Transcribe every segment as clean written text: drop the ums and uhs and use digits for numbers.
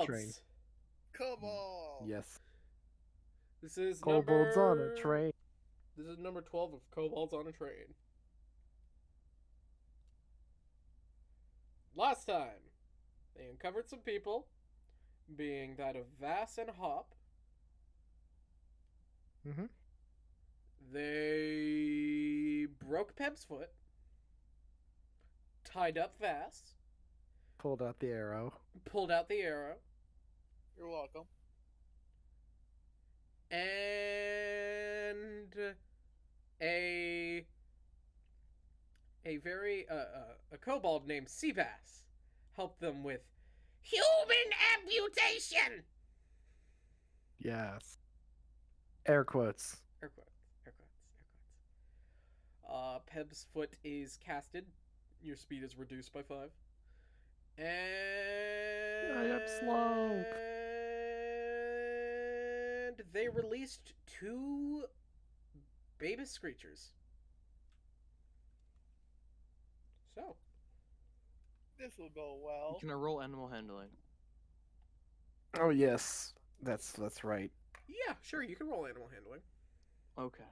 train. Kobold. Yes. This is Kobolds on a train. This is number 12 of Kobolds on a Train. Last time, they uncovered some people, being that of Vass and Hop. Mm-hmm. They broke Peb's foot, tied up Vass, Pulled out the arrow. pulled out the arrow, You're welcome. and a a kobold named Seabass helped them with human amputation. Yes. Air quotes. Air quotes, air quotes, air quotes. Peb's foot is casted. Your speed is reduced by 5. And I am slow. And they released 2 baby screechers. So, This will go well. Can I roll animal handling? Oh yes. That's right. yeah, sure, you can roll animal handling. Okay.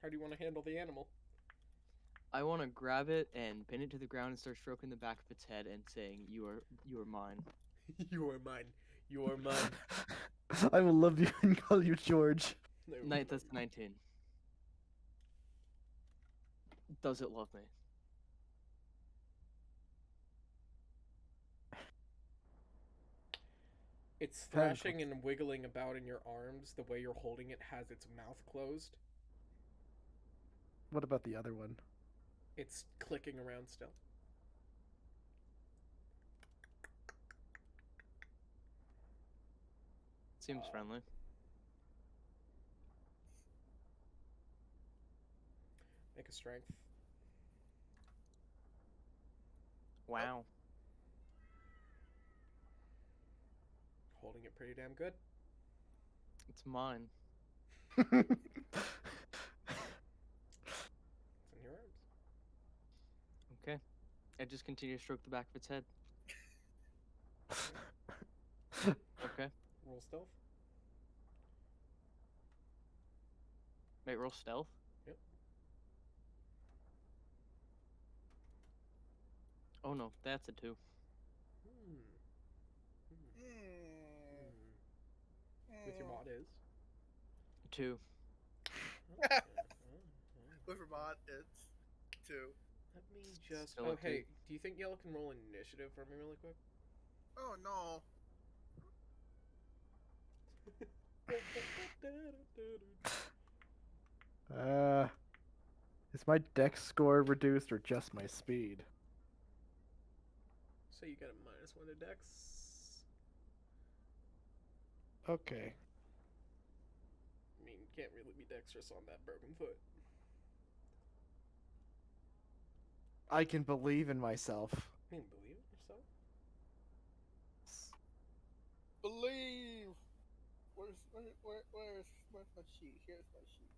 How do you want to handle the animal? I want to grab it and pin it to the ground and start stroking the back of its head and saying, you are mine." You are mine. You are mine. I will love you and call you George. That's 19. Does it love me? It's thrashing and wiggling about in your arms. The way you're holding it has its mouth closed. What about the other one? It's clicking around still. Seems friendly. Make a strength. Wow. Holding it pretty damn good. It's mine. It's in your arms. Okay. I just continue to stroke the back of its head. Okay. Roll stealth. Wait, roll stealth? Yep. Oh no, that's a 2. With your mod is. 2. With Vermont, it's 2. Let me just. Still Oh, a 2. hey, do you think Yellow can roll initiative for me really quick? Oh no. Is my dex score reduced or just my speed? So you get a -1 to Dex. Okay. I mean, can't really be dexterous on that broken foot. I can believe in myself. I mean, believe it yourself. Believe. Where's my sheet? Here's my sheet.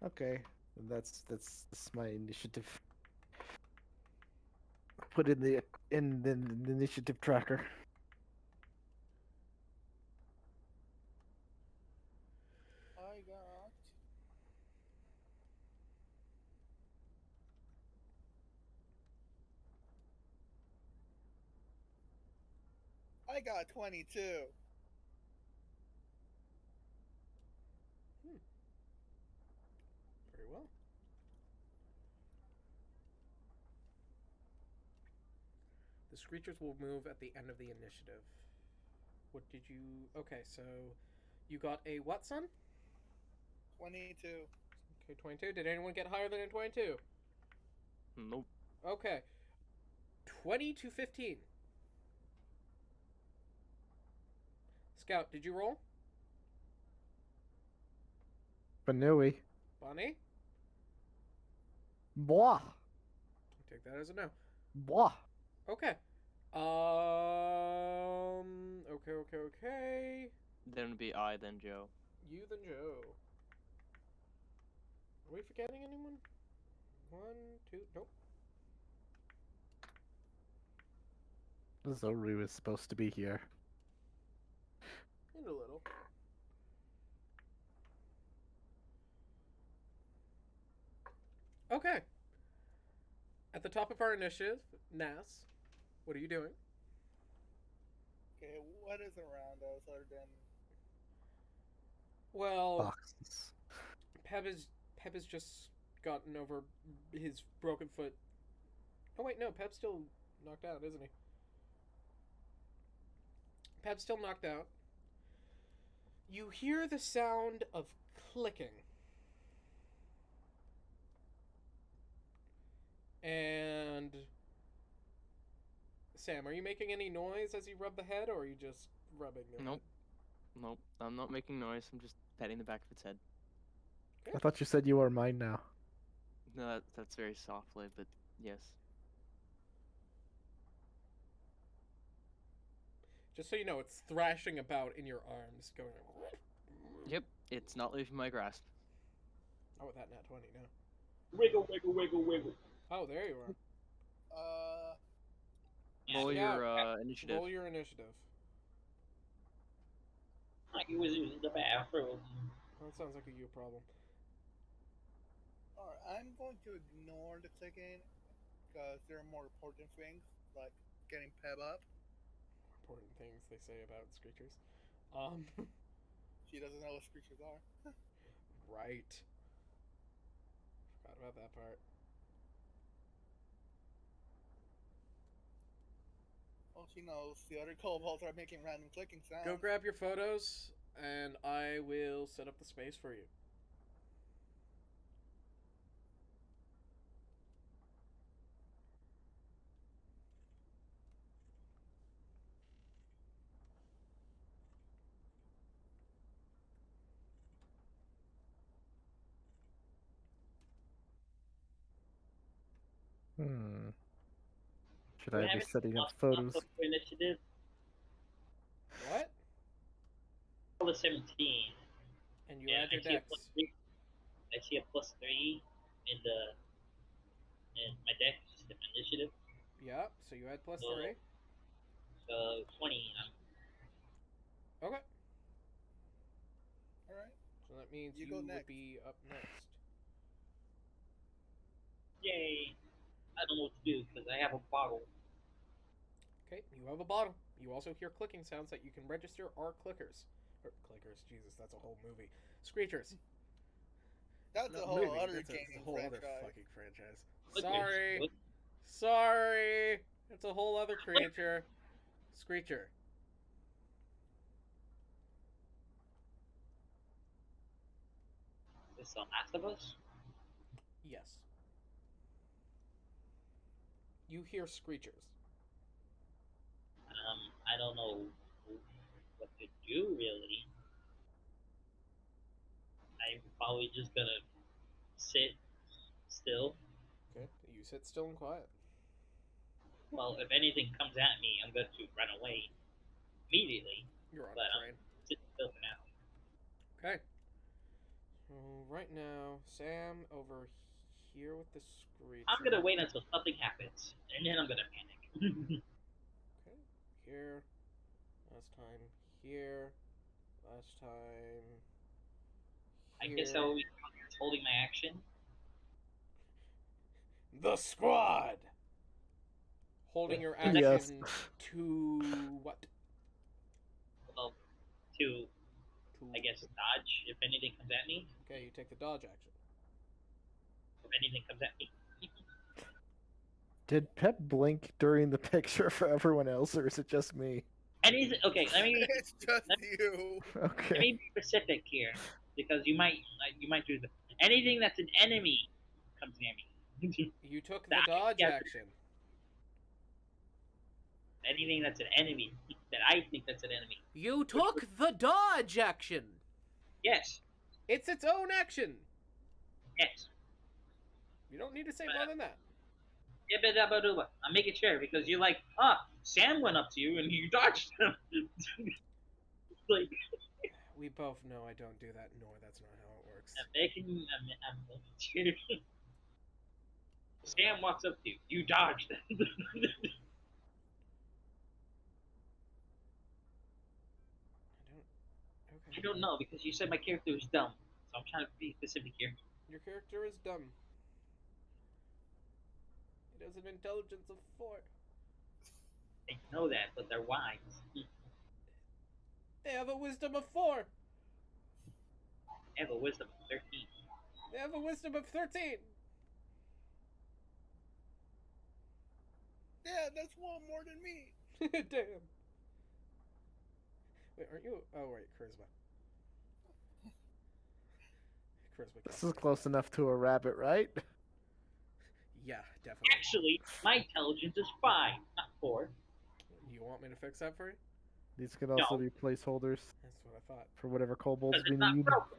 Okay. That's my initiative. Put in the initiative tracker. I got. I got 22. Very well. The screechers will move at the end of the initiative. What did you... Okay, so you got a what, son? 22. Okay, 22. Did anyone get higher than a 22? Nope. Okay. 20 to 15. Scout, did you roll? Banui. Bonnie? Blah. Take that as a no. Blah. Okay. Okay. Then it'd be I, then Joe. You, then Joe. Are we forgetting anyone? 1, 2, nope. Zoru is supposed to be here. Okay. At the top of our initiative, Nas, what are you doing? Okay, what is around us other than Well, Boxes. Peb is Peb has just gotten over his broken foot. Oh wait, no, Peb's still knocked out, isn't he? Peb's still knocked out. You hear the sound of clicking. And Sam, are you making any noise as you rub the head, or are you just rubbing the Nope. Nope. I'm not making noise. I'm just petting the back of its head. I thought you said you were mine now. No, that's very softly, but yes. Just so you know, it's thrashing about in your arms, going. Yep. It's not leaving my grasp. Oh, with that nat 20 now. Wiggle, wiggle, wiggle, wiggle. Oh, there you are. Roll Yeah. your initiative. Roll your initiative. Like he was using the bathroom. That sounds like a you problem. Alright, I'm going to ignore the clicking because there are more important things like getting Peb up. Important things they say about screechers. She doesn't know what creatures are. Right. Forgot about that part. All she knows, the other kobolds are making random clicking sounds. Go grab your photos, and I will set up the space for you. Should We I be haven't setting up lost photos? enough for initiative. What? Level 17. And you Yeah, add your I see a dex. +3. I see a +3 in my deck, just in my initiative. Yeah, so you add plus So- 3. So 20. Okay. Alright. So that means You you go would next. be up next. Yay! I don't know what to do because I have a bottle. Okay, you have a bottle. You also hear clicking sounds that you can register are clickers. Or clickers, Jesus, that's a whole movie. Screechers. That's Not a whole movie, other that's gaming a whole other franchise. fucking franchise. Clickers. Sorry. What? Sorry. It's a whole other creature. Screecher. Is this The Last of Us? Yes. You hear screechers. I don't know what to do really. I'm probably just gonna sit still. Okay, you sit still and quiet. Well, if anything comes at me, I'm going to run away immediately. You're on But a I'm train. sitting still for now. Okay. So right now, Sam over here with the screecher. I'm gonna wait until something happens, and then I'm gonna panic. Okay. Here. Last time. Here. Last time. I Here. guess I will be holding my action. The squad! Holding your action Yes. to what? Well, to, To, I guess, dodge if anything comes at me. Okay, you take the dodge action. If anything comes at me. Did Pep blink during the picture for everyone else, or is it just me? Anything, okay, It's just you. let Okay. me be specific here, because you might do the anything that's an enemy comes near me. You took the That- dodge yeah. action. Anything that's an enemy that I think that's an enemy. You took the dodge action. Yes, It's its own action. yes. You don't need to say more than that. Ibba-dabba-dooba. I'm making sure because you're like, Sam went up to you and you dodged him. Like, We both know I don't do that, nor that's not how it works. I'm making sure. Sam walks up to you. You dodged him. Okay. I don't know because you said my character was dumb, so I'm trying to be specific here. Your character is dumb. It has an intelligence of 4. I know that, but they're wise. They have a wisdom of 4. I have a wisdom of 13. They have a wisdom of 13. Yeah, that's one more than me. Damn. Wait, aren't you? Oh, wait, charisma. Charisma. This is close enough to a rabbit, right? Yeah, definitely. Actually, my intelligence is 5, not 4. You want me to fix that for you? These can also No. be placeholders That's what I thought. for whatever kobolds Because we it's not need. broken.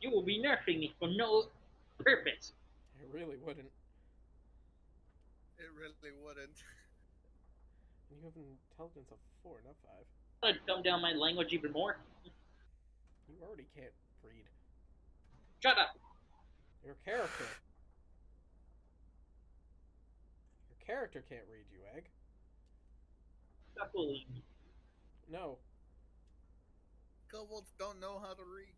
You will be nerfing me for no purpose. I really wouldn't. It really wouldn't. You have an intelligence of 4, not 5. I'd dumb down my language even more. You already can't read. Shut up. Your character. Your character can't read you, Egg. Stop bullying me. No. Kobolds don't know how to read.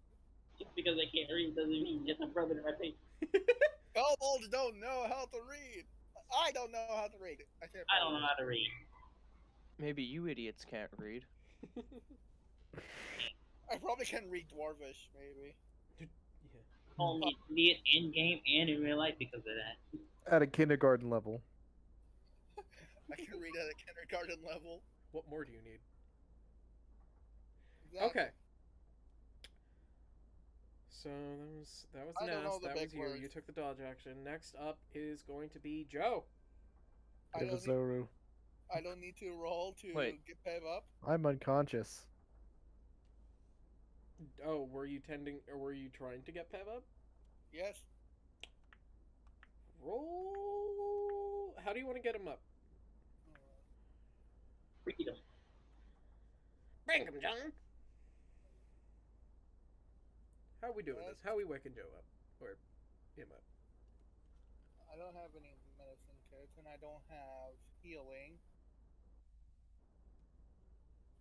Just because I can't read doesn't mean just a brother in my face. Kobolds don't know how to read. I don't know how to read. I don't know how to read. Maybe you idiots can't read. I probably can read Dwarvish, maybe. Yeah. Call me an idiot in game and in real life because of that. At a kindergarten level. I can read at a kindergarten level. What more do you need? Exactly. Okay. So that was I don't know Nast. the That was big you. words. You took the dodge action. Next up is going to be Joe. I Give a don't, need, Zoru. I don't need to roll to Wait. get Pev up. I'm unconscious. Oh, were you trying to get Pev up? Yes. Roll. How do you want to get him up? Read them. Bring him, John. How are we doing this? How are we waking Joe up? Or him up? I don't have any medicine kits, and I don't have healing.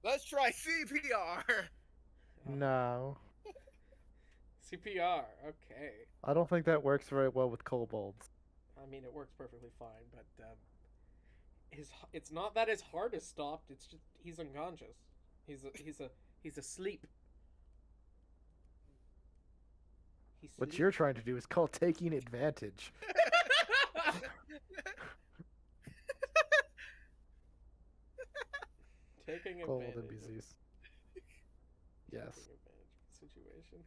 Let's try CPR. No. CPR. Okay. I don't think that works very well with kobolds. I mean, it works perfectly fine, but it's not that his heart is stopped. It's just he's unconscious. He's asleep. What you're trying to do is called taking advantage. Taking Cold advantage. and disease. Yes. Taking advantage of the situation.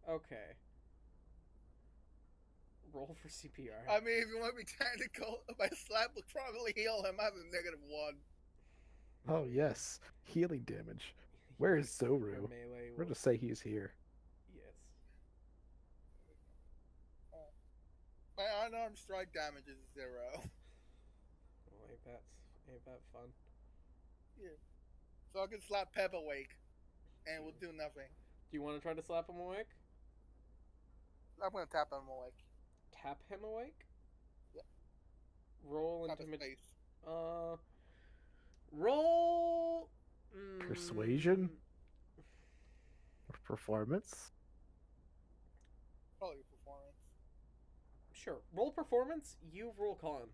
Okay. Roll for CPR. I mean, if you want to be technical, my slap will probably heal him. I have a -1. Oh yes, healing damage. Where is Zoru? Melee We're will- to say he's here. Yes. My unarmed strike damage is 0. Well, ain't that fun? So I can slap Pep awake, and we'll do nothing. Do you want to try to slap him awake? I'm gonna tap him awake. Tap him awake? Yep. Roll Tap his intimidation. face. Roll. Persuasion? Performance? Probably performance. Sure. Roll performance. You roll con.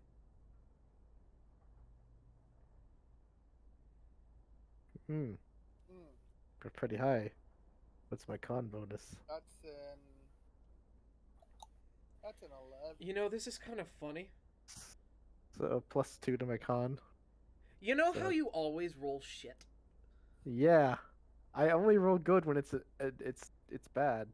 Hmm. They're pretty high. What's my con bonus? That's an 11. You know, this is kind of funny. So +2 to my con. You know how So- you always roll shit? Yeah, I only roll good when it's bad.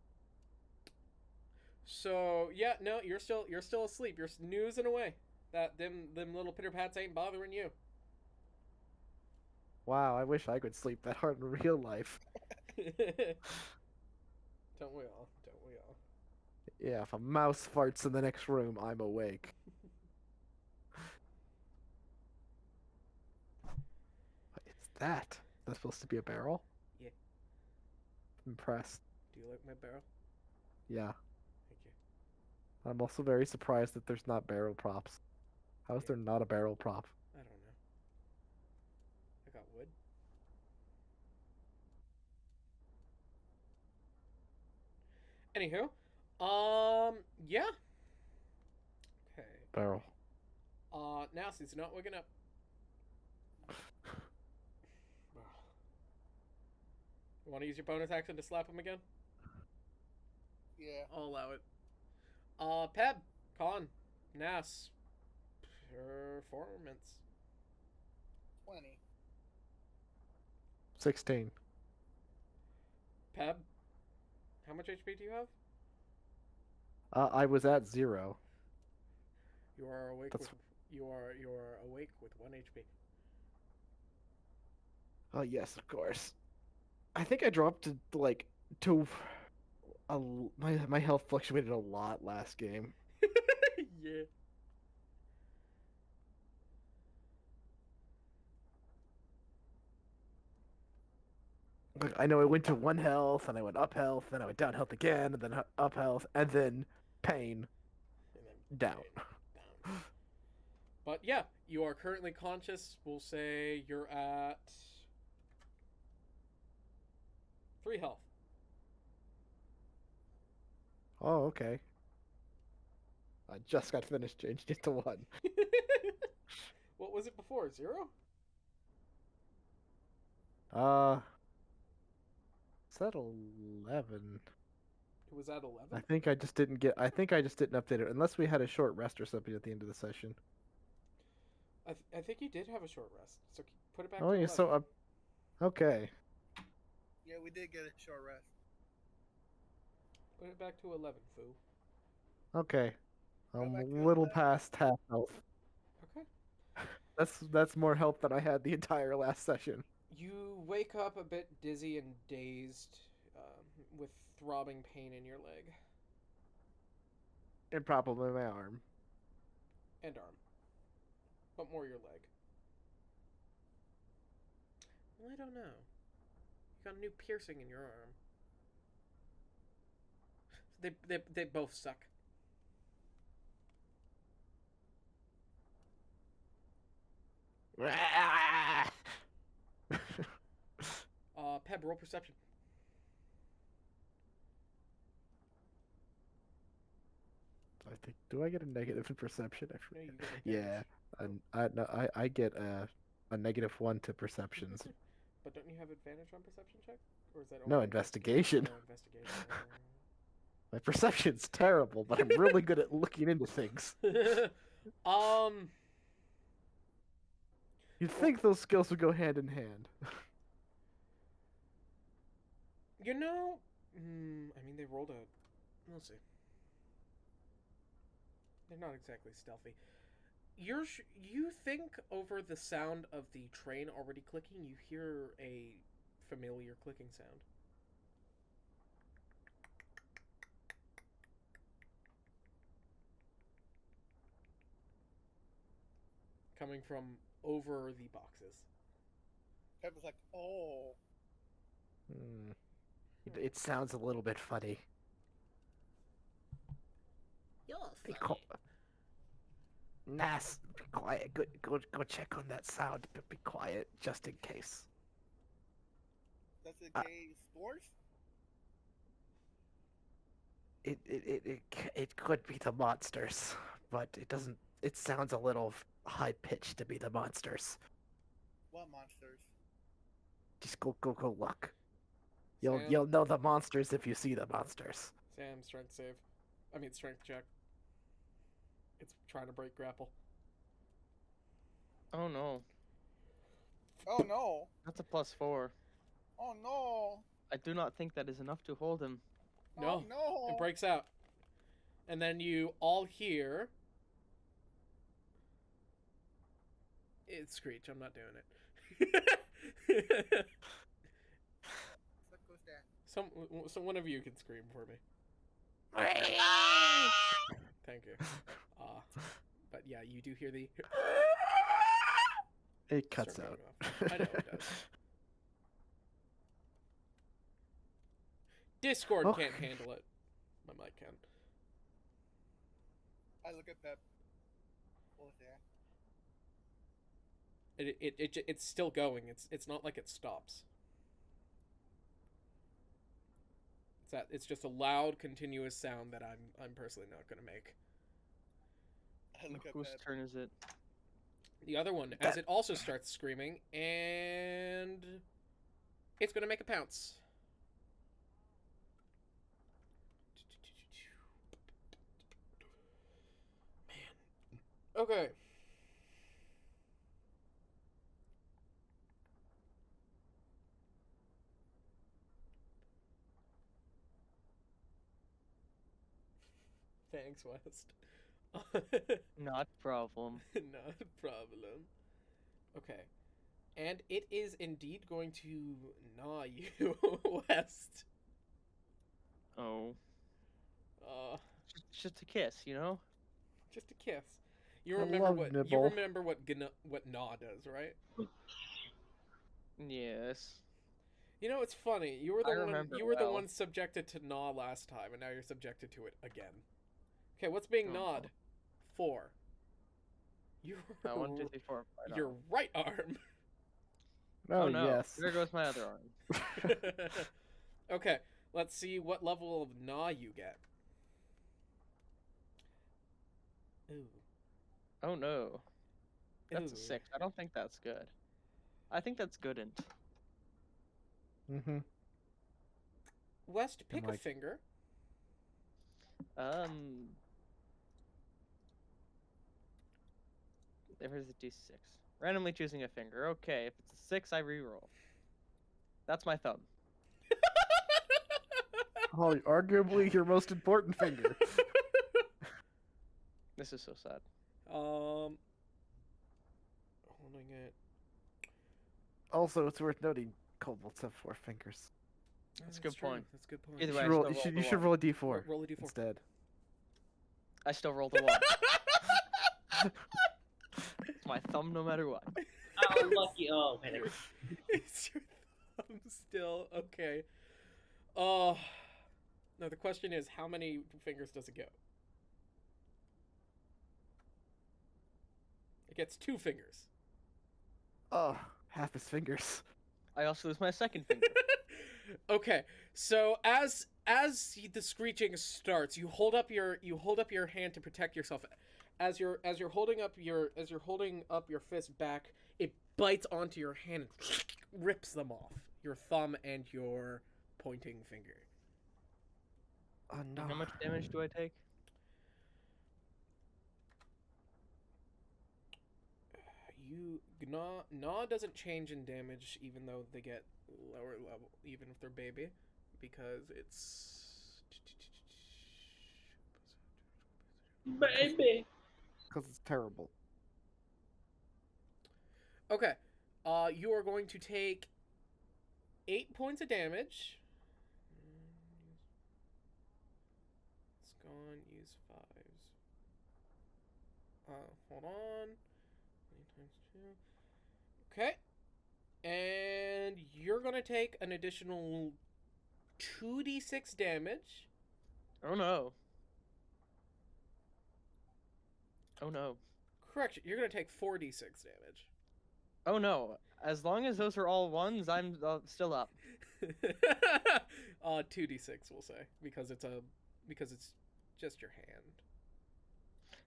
So yeah, no, you're still asleep. You're snoozing away. That them little pitter pats ain't bothering you. Wow, I wish I could sleep that hard in real life. Don't we all? Don't we all? Yeah, if a mouse farts in the next room, I'm awake. What is that? Is that supposed to be a barrel? Yeah. Impressed. Do you like my barrel? Yeah. Thank you. I'm also very surprised that there's not barrel props. How is Yeah. there not a barrel prop? I don't know. I got wood. Anywho, yeah. Okay. Barrel. Now since it's not waking up. You want to use your bonus action to slap him again? Yeah. I'll allow it. Peb, Con, Nas, performance. 20. 16. Peb, how much HP do you have? I was at 0. You are awake That's- with you are awake with 1 HP. Oh yes, of course. I think I dropped to my health fluctuated a lot last game. Yeah. Like, I know I went to 1 health, and I went up health, then I went down health again, and then up health, and then pain And then down. down. But yeah, you are currently conscious. We'll say you're at 3 health. Oh, okay. I just got finished changed it to 1. What was it before? 0? Is that 11? It was at 11. I think I just didn't update it unless we had a short rest or something at the end of the session. I think you did have a short rest. So put it back. Oh to yeah, 11. so okay. Yeah, we did get a short rest. Put it back to 11, foo. Okay. Go I'm back a to little 11. past half health. Okay. That's more health than I had the entire last session. You wake up a bit dizzy and dazed, with throbbing pain in your leg And probably my arm. and arm, but more your leg. Well, I don't know. You got a new piercing in your arm. They both suck. Peb, roll perception. I think. Do I get a negative in perception? I No, you forget. get Yeah, advantage. no, I get a -1 to perceptions. But don't you have advantage on perception check? Or is that No, only investigation. Oh, investigation. My perception's terrible, but I'm really good at looking into things. You'd think those skills would go hand in hand. You know, I mean, they rolled a. We'll see. They're not exactly stealthy. You think over the sound of the train already clicking, you hear a familiar clicking sound. Coming from over the boxes. Pep was like, oh. It sounds a little bit funny. Be Nas, be quiet. Go check on that sound, but be quiet just in case. That's the gay spores? It could be the monsters, but it doesn't. It sounds a little high pitched to be the monsters. What monsters? Just go look. Sam, You'll know the monsters if you see the monsters. Sam, strength save. I mean, strength check. It's trying to break grapple. Oh no, Oh no! that's a +4. Oh no! I do not think that is enough to hold him. No, Oh no! it breaks out. And then you all hear. It's Screech. I'm not doing it. What goes that? So one of you can scream for me. Thank you. But yeah, you do hear the. It cuts start out. going off. I know it does. Discord Okay. can't handle it. My mic can. I look at Pep. What was that? It's still going. It's not like it stops. It's just a loud, continuous sound that I'm personally not gonna make. I look at Whose Pep. turn is it? The other one, as it also starts screaming, and it's gonna make a pounce. Man. Okay. Thanks, West. Not a problem. Not a problem. Okay. And it is indeed going to gnaw you, West. Oh. Uh, Just a kiss, you know? just a kiss. You I remember love what nibble. you remember what gnaw does, right? Yes. You know, it's funny. You were I the one. remember You were the well. one subjected to gnaw last time, and now you're subjected to it again. Okay, what's being Oh, gnawed? no. 4. Your 1, 2, 3, 4. Right your arm. right arm. Oh, no. yes. There goes my other arm. Okay, let's see what level of gnaw you get. Ooh. Oh no. That's Ooh. a 6. I don't think that's good. I think that's goodn't. Mm-hmm. West, pick a like- finger. There's a d6. Randomly choosing a finger. Okay, if it's a 6, I reroll. That's my thumb. Oh, arguably your most important finger. This is so sad. Holding it. Also, it's worth noting, kobolds have 4 fingers. That's a good true. point. That's a good point. Either You way, should I roll, still you should, rolled you a should 1. roll a d4 Roll a d4. instead. I still rolled a 1. It's my thumb no matter what. Oh, lucky. Oh, man. It's your thumb still. Okay. Oh. No, the question is, how many fingers does it go? It gets 2 fingers. Oh, half his fingers. I also lose my second finger. Okay, so as the screeching starts, you hold up your hand to protect yourself. As you're holding up your fist back, it bites onto your hand and rips them off, your thumb and your pointing finger. Oh no. How much damage do I take? You gnaw doesn't change in damage even though they get lower level, even if they're baby, because it's Baby. Because it's terrible. okay. You are going to take 8 points of damage. It's gone. Use 5s. Hold on. 9 times 2. Okay. And you're gonna take an additional 2d6 damage. Oh no. Oh no. Correction, you're gonna take 4d6 damage. Oh no. As long as those are all 1s, I'm still up. 2d6 we'll say, because it's just your hand.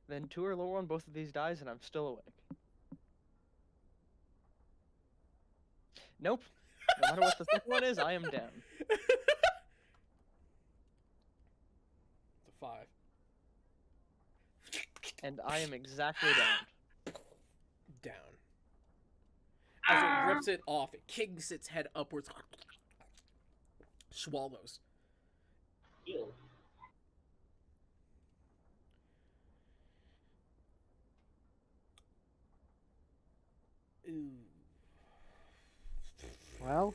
Then 2 or lower on both of these dies, and I'm still awake. Nope. No matter what the second one is, I am down. It's a 5. And I am exactly down. Down. As it rips it off, it kicks its head upwards, swallows. Ew. Ooh. Well,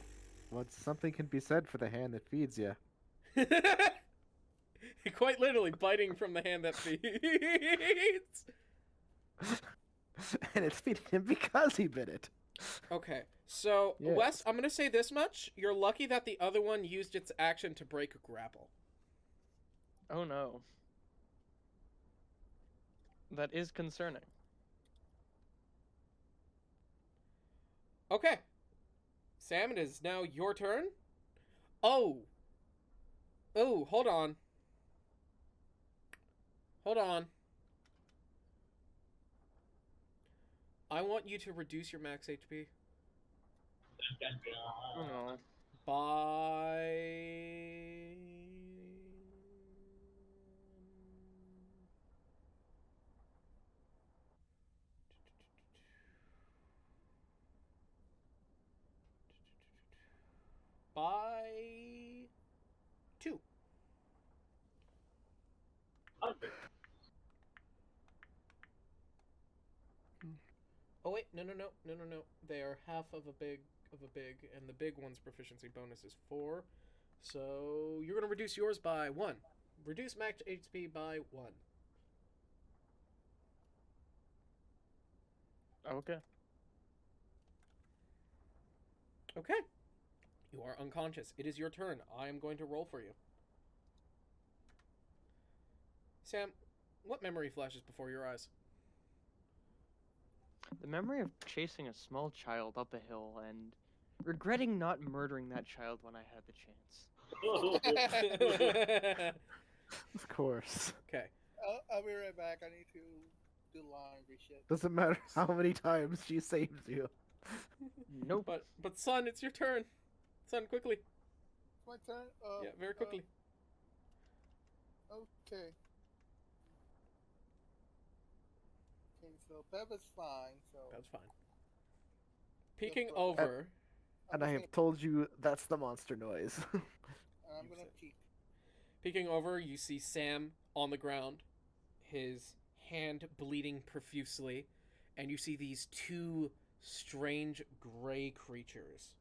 something can be said for the hand that feeds you. Quite literally biting from the hand that feeds. And it's feeding him because he bit it. Okay, so Yes. Wes, I'm gonna say this much: you're lucky that the other one used its action to break a grapple. Oh no. That is concerning. Okay, Sam, it is now your turn. Oh, Oh, hold on. Hold on. I want you to reduce your max HP Dun, dun, Oh dun. no. by by 2. 100. Oh wait, no. They are half of a big, and the big one's proficiency bonus is 4. So you're gonna reduce yours by 1. Reduce max HP by 1. Okay. Okay. You are unconscious. It is your turn. I am going to roll for you. Sam, what memory flashes before your eyes? The memory of chasing a small child up a hill and regretting not murdering that child when I had the chance. Okay. Of course. I'll be right back. I need to do laundry shit. Doesn't matter how many times she saves you. Nope. But son, it's your turn. Son, quickly. It's my turn. Yeah, very quickly. Okay. Okay, so Bev is fine. So That's fine. Peeking Good. over, And I just have gonna- told you that's the monster noise. I'm gonna peek. you see Sam on the ground, his hand bleeding profusely, and you see these 2 strange gray creatures.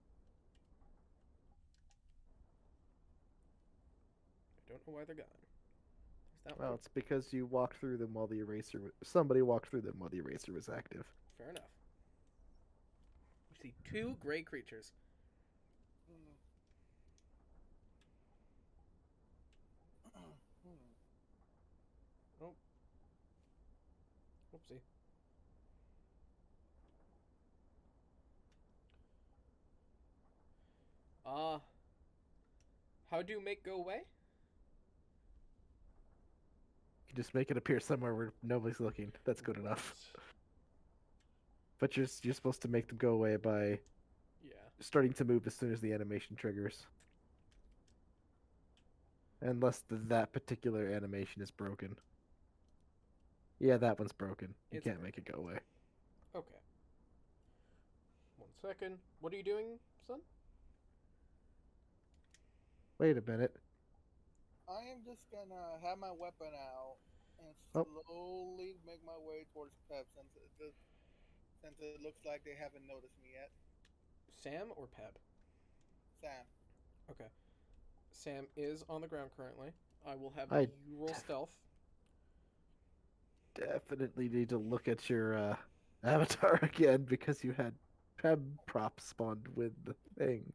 I don't know why they're gone. There's that Well, one. it's because you walked through them while the eraser. Somebody walked through them while the eraser was active. Fair enough. You see 2 gray creatures. Hmm. Oh. Whoopsie. How do you make go away? You just make it appear somewhere where nobody's looking. That's good enough. But you're supposed to make them go away by Yeah. starting to move as soon as the animation triggers. Unless that particular animation is broken. Yeah, that one's broken. You It's can't make it go away. Okay. 1 second. What are you doing, son? Wait a minute. I am just gonna have my weapon out and Oh. slowly make my way towards Pep since it looks like they haven't noticed me yet. Sam or Peb? Sam. Okay. Sam is on the ground currently. I will have I you roll stealth. definitely need to look at your avatar again because you had Peb prop spawned with the thing.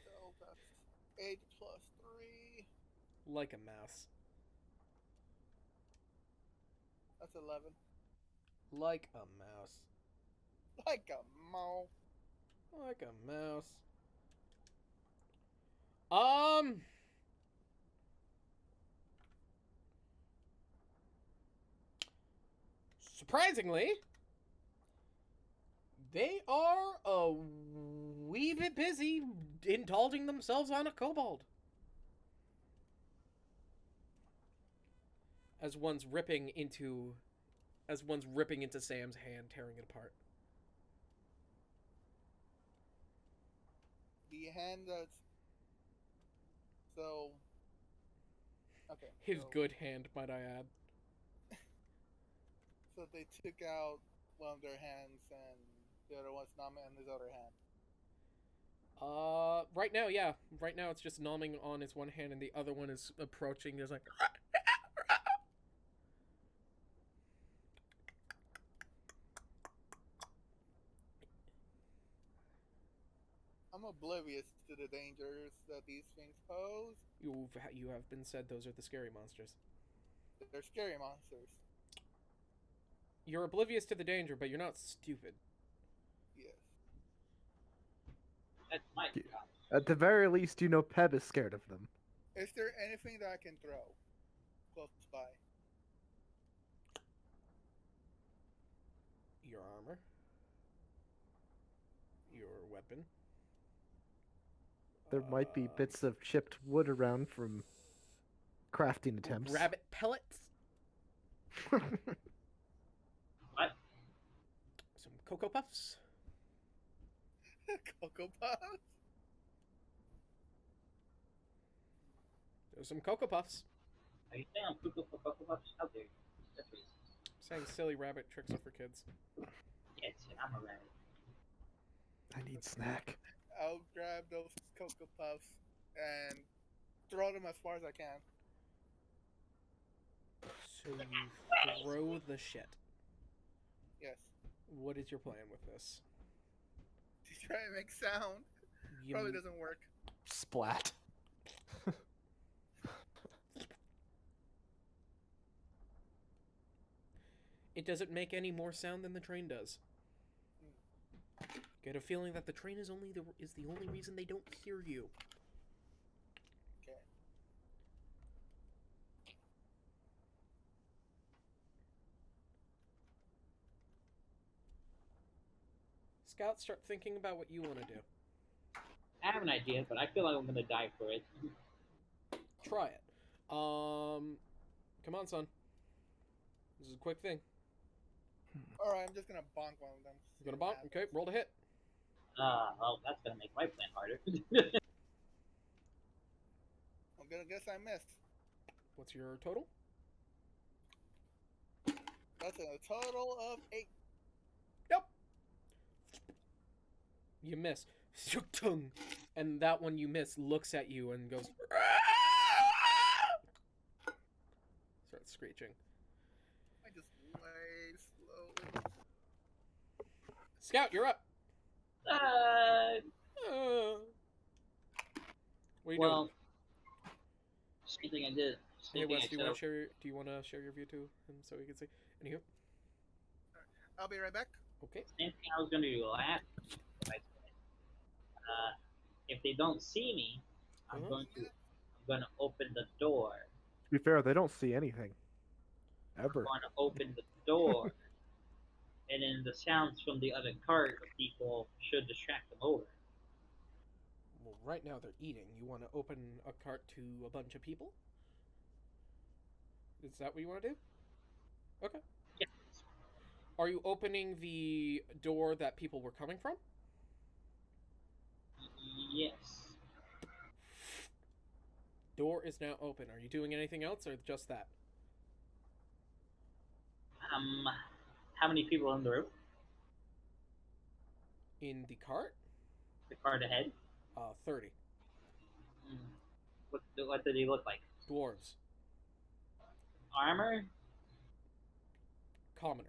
So that's 8 plus 3. Like a mouse. That's 11. Like a mouse. Like a mouse. Like a mouse. Um. Surprisingly, they are a wee bit busy indulging themselves on a kobold. As one's ripping into Sam's hand, tearing it apart. The hand that's so okay. His so, good hand, might I add. So they took out one of their hands and the other one's not in his other hand. Right now, yeah. Right now, it's just numbing on his one hand, and the other one is approaching. There's like. I'm oblivious to the dangers that these things pose. You have been said those are the scary monsters. They're scary monsters. You're oblivious to the danger, but you're not stupid. Yes. That's my Yeah. job. At the very least, you know Peb is scared of them. Is there anything that I can throw close by? Your armor. Your weapon. There might be bits of chipped wood around from crafting attempts. Rabbit pellets. What? Some Cocoa Puffs. Cocoa Puffs? There's some Cocoa Puffs. Are you saying I'm cuckoo for Cocoa Puffs? How dare you? That's racist. Saying silly rabbit tricks are for kids. Yes, I'm a rabbit. I need snack. I'll grab those Cocoa Puffs and throw them as far as I can. So you throw the shit. Yes. What is your plan with this? To try and make sound. You, Probably doesn't work. Splat. It doesn't make any more sound than the train does. Get a feeling that the train is the only reason they don't hear you. Okay. Scout, start thinking about what you want to do. I have an idea, but I feel like I'm gonna die for it. Try it. Come on, son. This is a quick thing. Alright, I'm just gonna bonk one of them. You're gonna bonk? Okay, roll to hit. Well, that's gonna make my plan harder. I'm gonna guess I missed. What's your total? That's a total of 8. Nope. You miss. And that one you miss looks at you and goes. Starts screeching. I just way slowly. Scout, you're up. What are you well, doing? same thing I did. Hey Same thing Wes, I do you want to share your view to him so he can see? Anywho, I'll be right back. okay. Same thing I was gonna do last. If they don't see me, I'm gonna open the door. To be fair, they don't see anything. Ever. I'm gonna open the door, and then the sounds from the other cart of people should distract them over. Well, right now they're eating. You want to open a cart to a bunch of people? Is that what you want to do? Okay. Yes. Are you opening the door that people were coming from? Yes. Door is now open. Are you doing anything else or just that? How many people are in the room? In the cart? The cart ahead. 30. What do they look like? Dwarves. Armor? Commoners.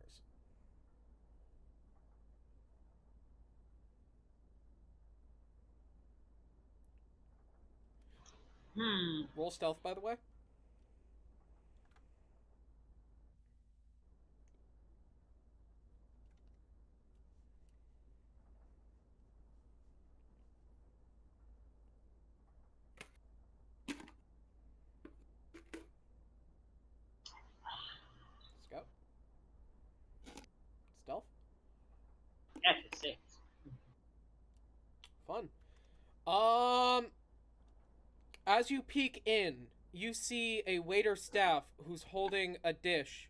Roll stealth, by the way. Scout. Stealth. That's a 6. Fun. As you peek in, you see a waiter staff who's holding a dish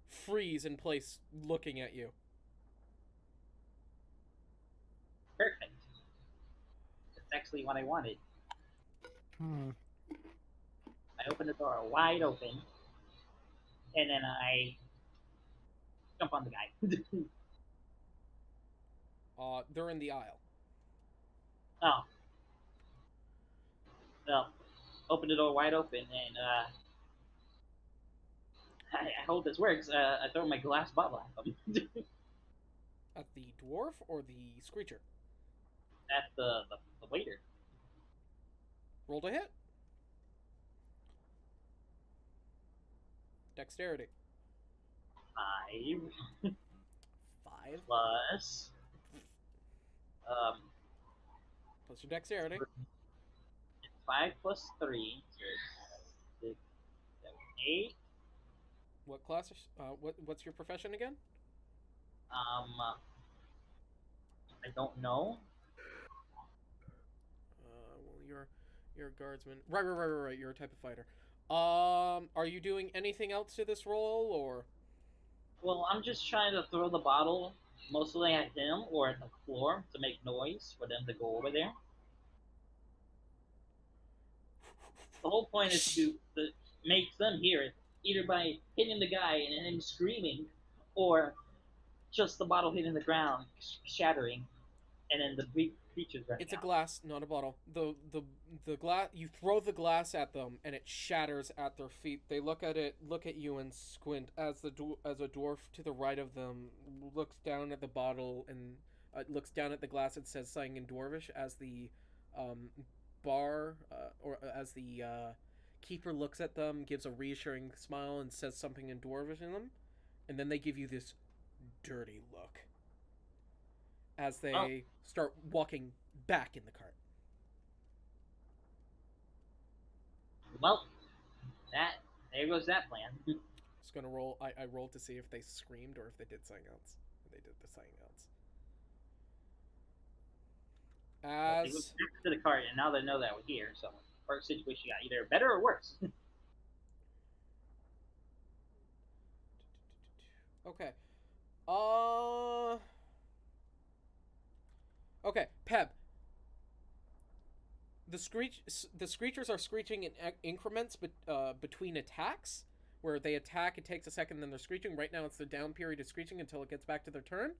freeze in place looking at you. Perfect. That's actually what I wanted. I open the door wide open, and then I jump on the guy. They're in the aisle. Oh. Well, open the door wide open, and I hope this works. I throw my glass bottle at them. At the dwarf or the screecher? At the waiter. Roll to hit. Dexterity. 5 5. plus Plus your dexterity. 5 plus 3, so it's 6, 7, 8. What class? What's your profession again? I don't know. Well, you're a guardsman. Right. You're a type of fighter. Are you doing anything else to this role, or? Well, I'm just trying to throw the bottle mostly at him or at the floor to make noise for them to go over there. The whole point is to make them hear it, either by hitting the guy and him screaming, or just the bottle hitting the ground, shattering, and then the creatures running It's a out. glass, not a bottle. The glass. You throw the glass at them, and it shatters at their feet. They look at you, and squint as as a dwarf to the right of them looks down at the bottle and looks down at the glass and says something in dwarvish as the um, bar or as the keeper looks at them, gives a reassuring smile, and says something in dwarvish in them, and then they give you this dirty look as Well, they start walking back in the cart. well, that there goes that plan. Just gonna roll. I rolled to see if they screamed or if they did something else. They did the something else. Well, they went As back to the cart, and now they know that we're here. So, our situation got either better or worse. okay, uh, okay, Peb. The screechers are screeching in increments, between attacks, where they attack. It takes a second, then they're screeching. Right now, it's the down period of screeching until it gets back to their turn.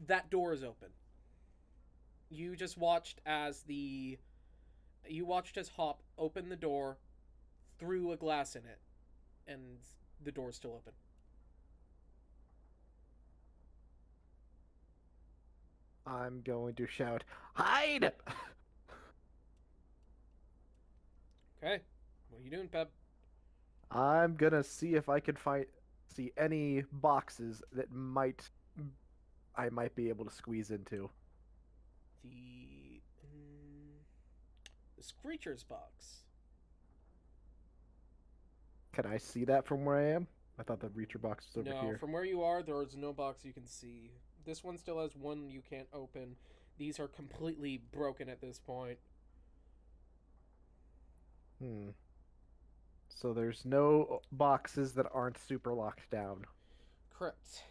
That door is open. You just watched as Hop open the door, threw a glass in it, and the door's still open. I'm going to shout, "Hide!" Okay, what are you doing, Peb? I'm gonna see if I can see any boxes that I might be able to squeeze into. The the Screechers box. Can I see that from where I am? I thought the Reacher box was over No, here. from where you are, there is no box you can see. This one still has one you can't open. These are completely broken at this point. So there's no boxes that aren't super locked down. Correct.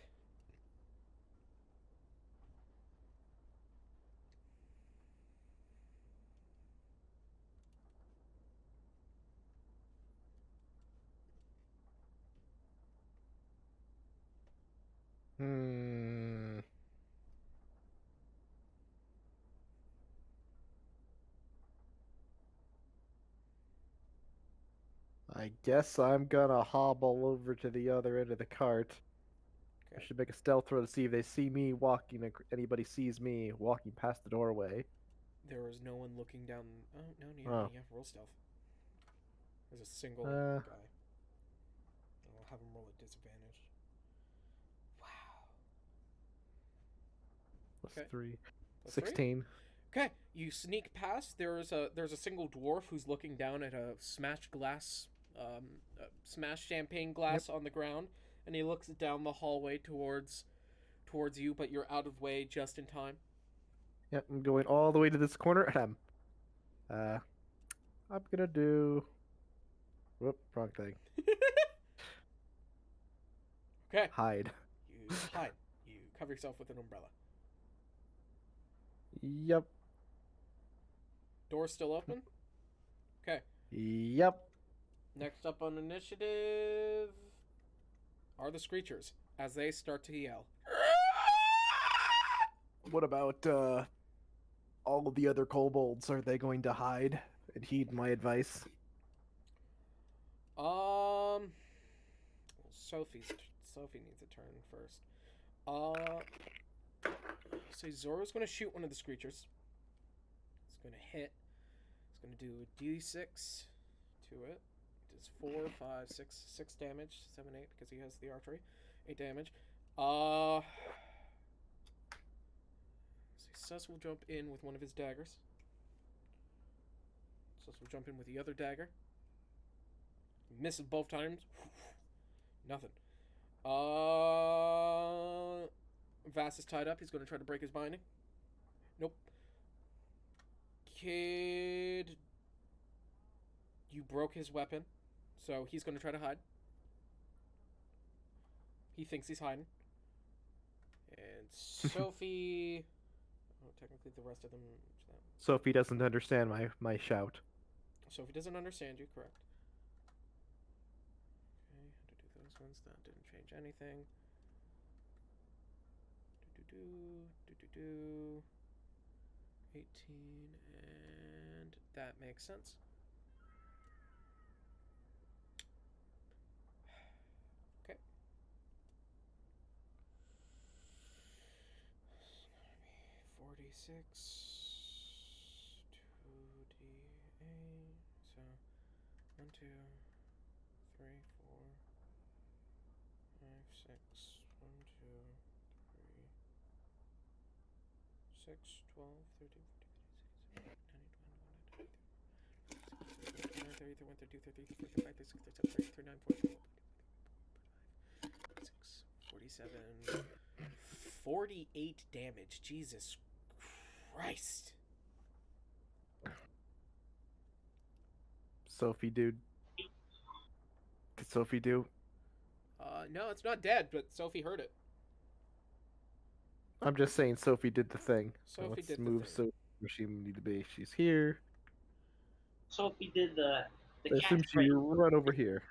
Hmm. I guess I'm gonna hobble over to the other end of the cart. I Okay. should make a stealth throw to see if they see me walking. Anybody sees me walking past the doorway. There is no one looking down. Oh no, Oh. yeah, roll stealth. There's a single Uh. guy. I'll have him roll at disadvantage. Wow. Plus Okay. 3. Plus 16. 3? Okay, you sneak past. There's a single dwarf who's looking down at a smashed glass, smashed champagne glass on the ground, and he looks down the hallway towards you, but you're out of way just in time. Yep, I'm going all the way to this corner, and I'm gonna do. Whoop, wrong thing. Okay, Hide. you hide. You cover yourself with an umbrella. Yep. Door's still open. Okay. Yep. Next up on initiative are the Screechers as they start to yell. What about all of the other kobolds? Are they going to hide and heed my advice? Sophie needs a turn first. So Zoro's gonna shoot one of the Screechers. It's gonna hit. It's gonna do a D6 to it. Does 4, 5, 6 damage. 7, 8 because he has the archery. 8 damage. So Sus will jump in with one of his daggers. So we'll jump in with the other dagger. Misses both times. Nothing. Vass is tied up. He's going to try to break his binding. Nope. Kid, you broke his weapon, so he's going to try to hide. He thinks he's hiding. And Sophie... Oh, technically the rest of them... Sophie doesn't understand my shout. Sophie doesn't understand you, correct. Okay, how to do those ones. That didn't change anything. Do. 18, and that makes sense. Okay. 46, 2d8, so 1, 2, 3, 4, 5, 6, 1, 2, 3, 6, 12, 13, 14, 15, 16, 17, 18, 19, 20, 21, 22, 23, 24, 25, 26, 47, 48 damage. Jesus Christ. Sophie, dude. Could Sophie do? No, it's not dead, but Sophie heard it. I'm just saying Sophie did the thing. Sophie Let's did the move thing. Sophie where she need to be. She's here. Sophie did the I assume cat she break. run over here.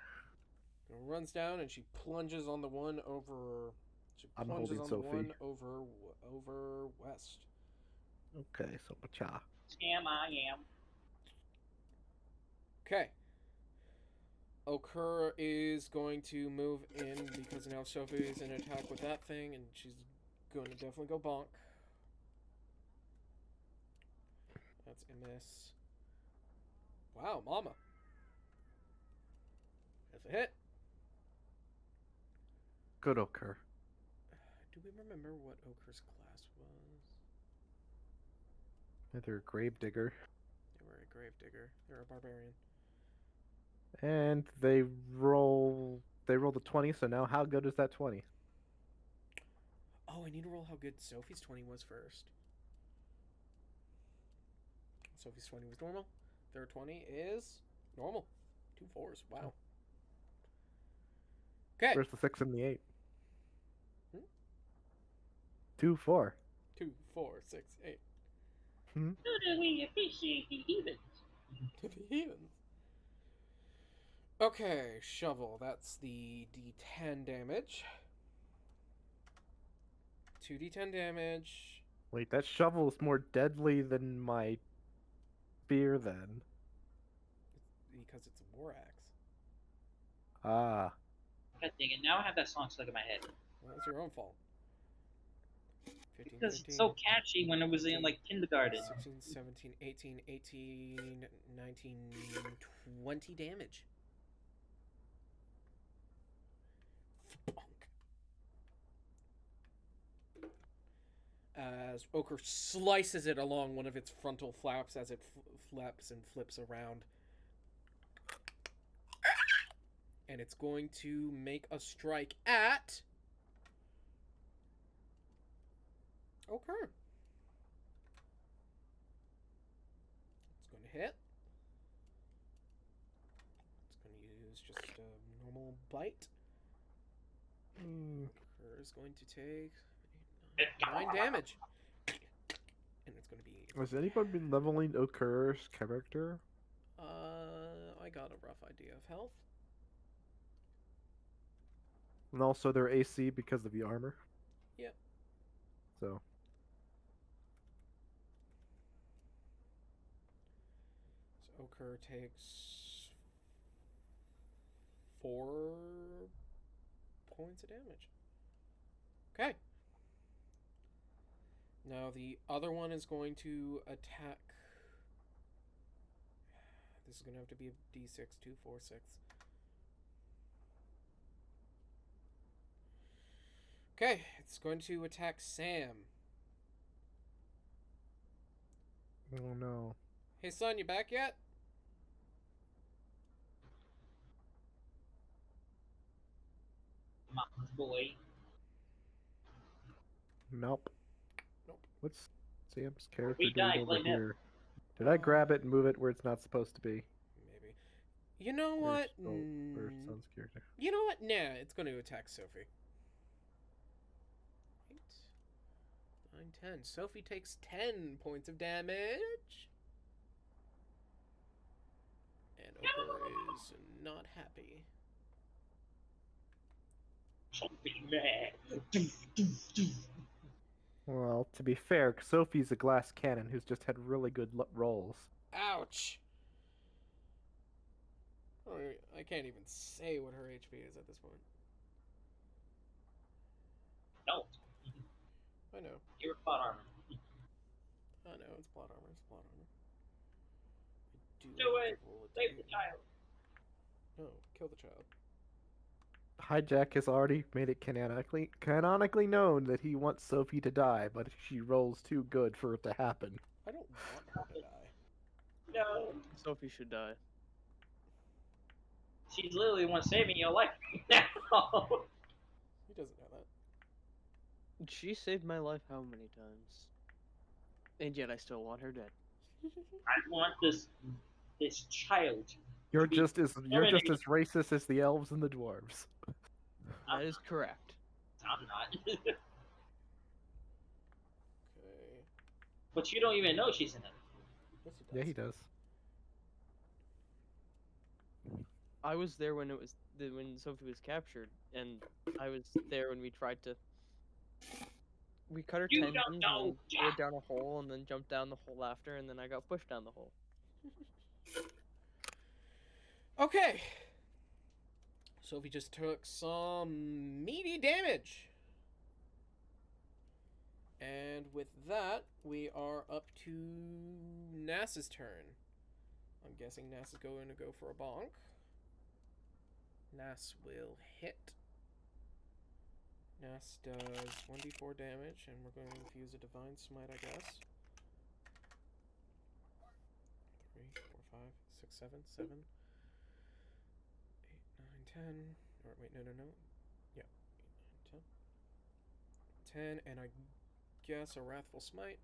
Runs down and she plunges on the one over. She I'm plunges holding on Sophie. the one over west. Okay, so cha. I am. Okay. Okur is going to move in because now Sophie is in attack with that thing, and she's going to definitely go bonk. That's a miss. Wow, mama. That's a hit. Good Okur. Do we remember what Okur's class was? They're a grave digger. They were a grave digger. They're a barbarian. And they rolled a 20, so now how good is that 20? Oh, I need to roll how good Sophie's 20 was first. Sophie's 20 was normal. Their 20 is normal. 2 4s. Wow. Okay. Where's the 6 and the 8? Hmm? 2, 4. 2 4 6 8. How do we appreciate the evens? To the heathens. Okay, shovel. That's the D10 damage. 2d10 damage. Wait, that shovel is more deadly than my spear then. Because it's a war axe. Ah. God dang it! Now I have that song stuck in my head. Well, that's your own fault. 15, Because 15, it's so catchy when it was in like kindergarten. 16, 17, 18, 18, 19, 20 damage. As Ochre slices it along one of its frontal flaps as it flaps and flips around. And it's going to make a strike at... Ochre. It's going to hit. It's going to use just a normal bite. Ochre is going to take 9 damage. And it's going to be... Has anyone been leveling Okur's character? I got a rough idea of health. And also their AC because of the armor? Yep. So. So Ochre takes 4 points of damage. Okay. Now the other one is going to attack. This is going to have to be a D6, 2, 4, 6. Okay, it's going to attack Sam. Oh no. Hey son, you back yet? Mama's boy. Nope. Nope. What's Sam's character we doing die, over blame him. here? Did I grab it and move it where it's not supposed to be? Maybe. You know Or what? or son's character? You know what? Nah, it's going to attack Sophie. 8, 9, 10. Sophie takes 10 points of damage. And Ochre is not happy. Don't be mad. Well, to be fair, Sophie's a glass cannon who's just had really good rolls. Ouch! Oh, I can't even say what her HP is at this point. No, I know. you're plot armor. I know, it's plot armor. It's plot armor. I Do have it! to roll a Save the d8. child. No, kill the child. Hijack has already made it canonically known that he wants Sophie to die, but she rolls too good for it to happen. I don't want her to die. No. Sophie should die. She's literally the one saving your life. No. He doesn't know that. She saved my life how many times? And yet I still want her dead. I want this child. You're Be just as racist as the elves and the dwarves. That is correct. I'm not. Okay. But you don't even know she's in it. Yes, he does. Yeah, he does. I was there when when Sophie was captured, and I was there when we tried to. We cut her You tendons don't and know, then threw her Jack. down a hole, and then jumped down the hole after, and then I got pushed down the hole. Okay. Sophie just took some meaty damage. And with that, we are up to Nass's turn. I'm guessing Nass is going to go for a bonk. Nass will hit. Nass does 1d4 damage, and we're going to use a Divine Smite, I guess. 3, 4, 5, 6, 7, 7, 8, 9, 10. Or wait, no. Yeah, 8, 9, 10. 10, and I guess a Wrathful Smite.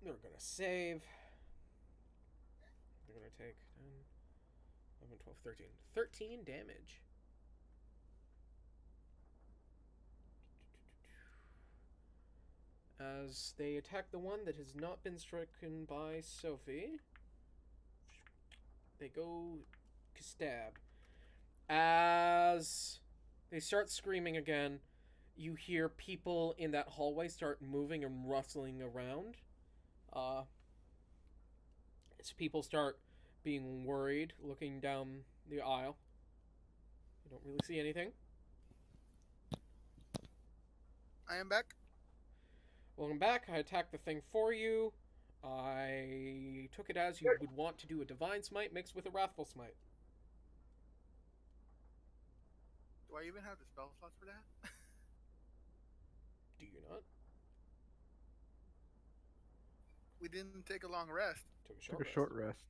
They're gonna save. They're gonna take 10, 11, 12, 13. 13 damage. As they attack the one that has not been stricken by Sophie, they go stab. As they start screaming again, you hear people in that hallway start moving and rustling around. As people start being worried, looking down the aisle. You don't really see anything. I am back. Welcome back. I attacked the thing for you. I took it as you would want to do a Divine Smite mixed with a Wrathful Smite. Do I even have the spell slots for that? Do you not? We didn't take a long rest. Took Took a short rest.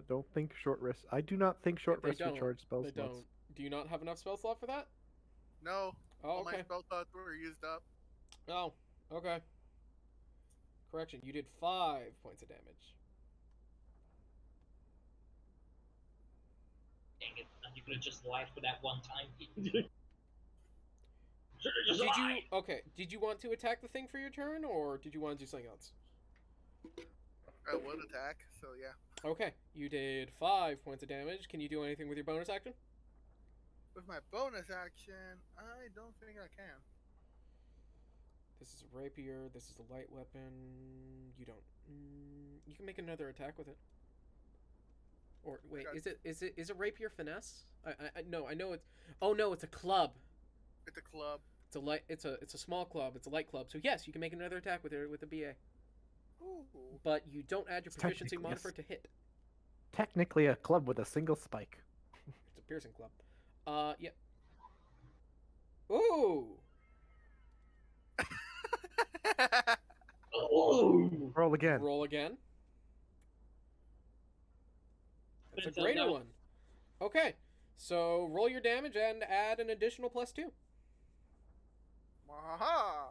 Don't think short rest. I do not think short They rest don't. recharge spell They slots. don't. Do you not have enough spell slot for that? No. Oh, All my okay. spell slots were used up. Oh, okay. Correction, you did 5 points of damage. Dang it. You could have just lied for that one time. Did you want to attack the thing for your turn, or did you want to do something else? I would attack, so yeah. Okay, you did 5 points of damage. Can you do anything with your bonus action? With my bonus action, I don't think I can. This is a rapier. This is a light weapon. You don't. You can make another attack with it. Or wait, is a rapier finesse? No, I know it's. Oh no, it's a club. It's a club. It's a light. It's a small club. It's a light club. So yes, you can make another attack with it with a BA. Ooh. But you don't add your It's proficiency technically modifier to hit. Technically a club with a single spike. It's a piercing club. Yeah. Ooh. Oh! Roll again. Roll again. That's a It's a greater no. one. Okay, So roll your damage and add an additional +2. Wahaha!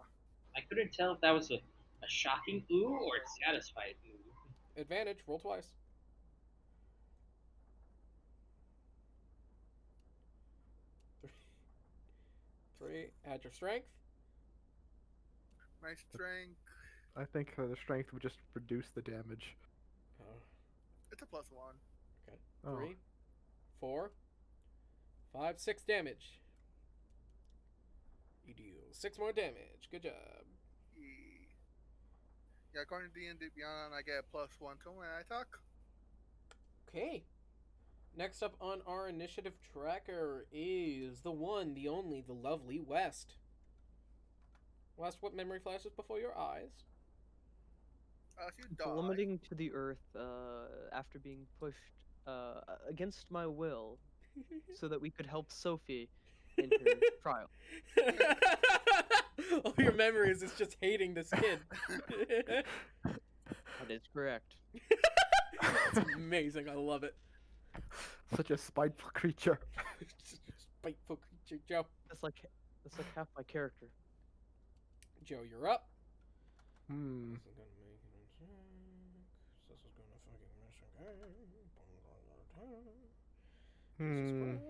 I couldn't tell if that was a shocking ooh or a satisfied ooh. Advantage. Roll twice. 3. Add your strength. My strength. I think the strength would just reduce the damage. Oh, It's a +1. okay. Oh. 3, 4, 5, 6 damage. You deal 6 more damage. Good job. Yeah, according to D&D Beyond, I get a +1 to when I attack. Okay. Next up on our initiative tracker is the one, the only, the lovely West. West, what memory flashes before your eyes? If you die, Plummeting to the earth after being pushed against my will so that we could help Sophie in her trial. All your memories is just hating this kid. That is correct. It's amazing. I love it. Such a spiteful creature. Spiteful creature, Joe. That's like half my character. Joe, you're up. Hmm. This is gonna make an attack. This is gonna fucking miss again. Jesus Hmm. Christ.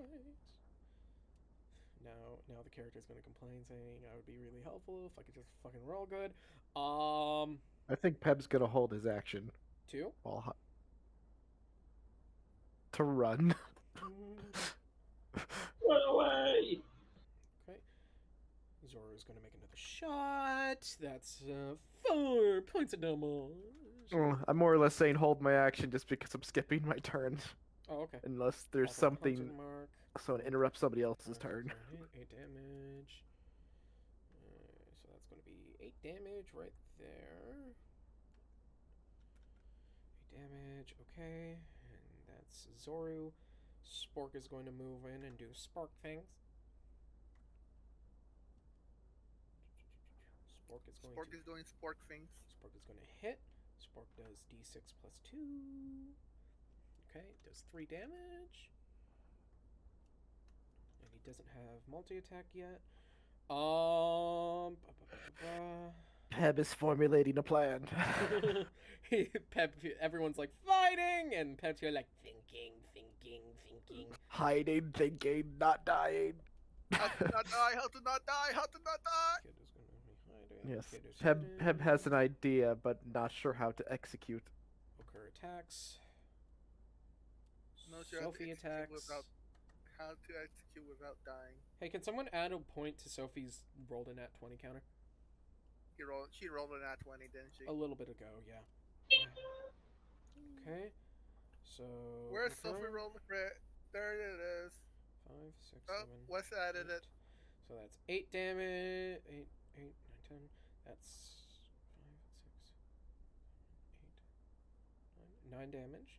Now the character's gonna complain, saying I would be really helpful if I could just fucking roll good. I think Peb's gonna hold his action 2. while to run. Run away! Okay. Zoru's gonna make another shot. That's 4 points of damage. I'm more or less saying hold my action just because I'm skipping my turn, Oh, okay. unless there's Also something punching mark. so it interrupts somebody else's turn. 8 damage. So that's going to be 8 damage right there. 8 damage, okay. And that's Zoru. Spork is going to move in and do Spark things. Spork is going to... Spork is doing spork things. Spork is going to hit. Spork does d6 plus 2. Okay, does 3 damage. And he doesn't have multi-attack yet. Peb is formulating a plan. Pep, everyone's like fighting, and Pep's here like thinking. Hiding, thinking, not dying. How to not die, how to not die, how to not die! Kid is gonna be hiding. Yes, Kid is Peb has an hidden. idea, but not sure how to execute. Okur attacks. No, sure, how to Sophie execute attacks. without- How to execute without dying. Hey, can someone add a point to Sophie's rolled a nat 20 counter? She rolled a nat 20, didn't she? A little bit ago, yeah. Okay, so Where's Sophie confirm. rolled the crit? There it is. 5, 6, Oh, 7, Wes added 8. it. So that's 8 damage. 8, 9, 10. That's 5, 6, 8, 9 damage.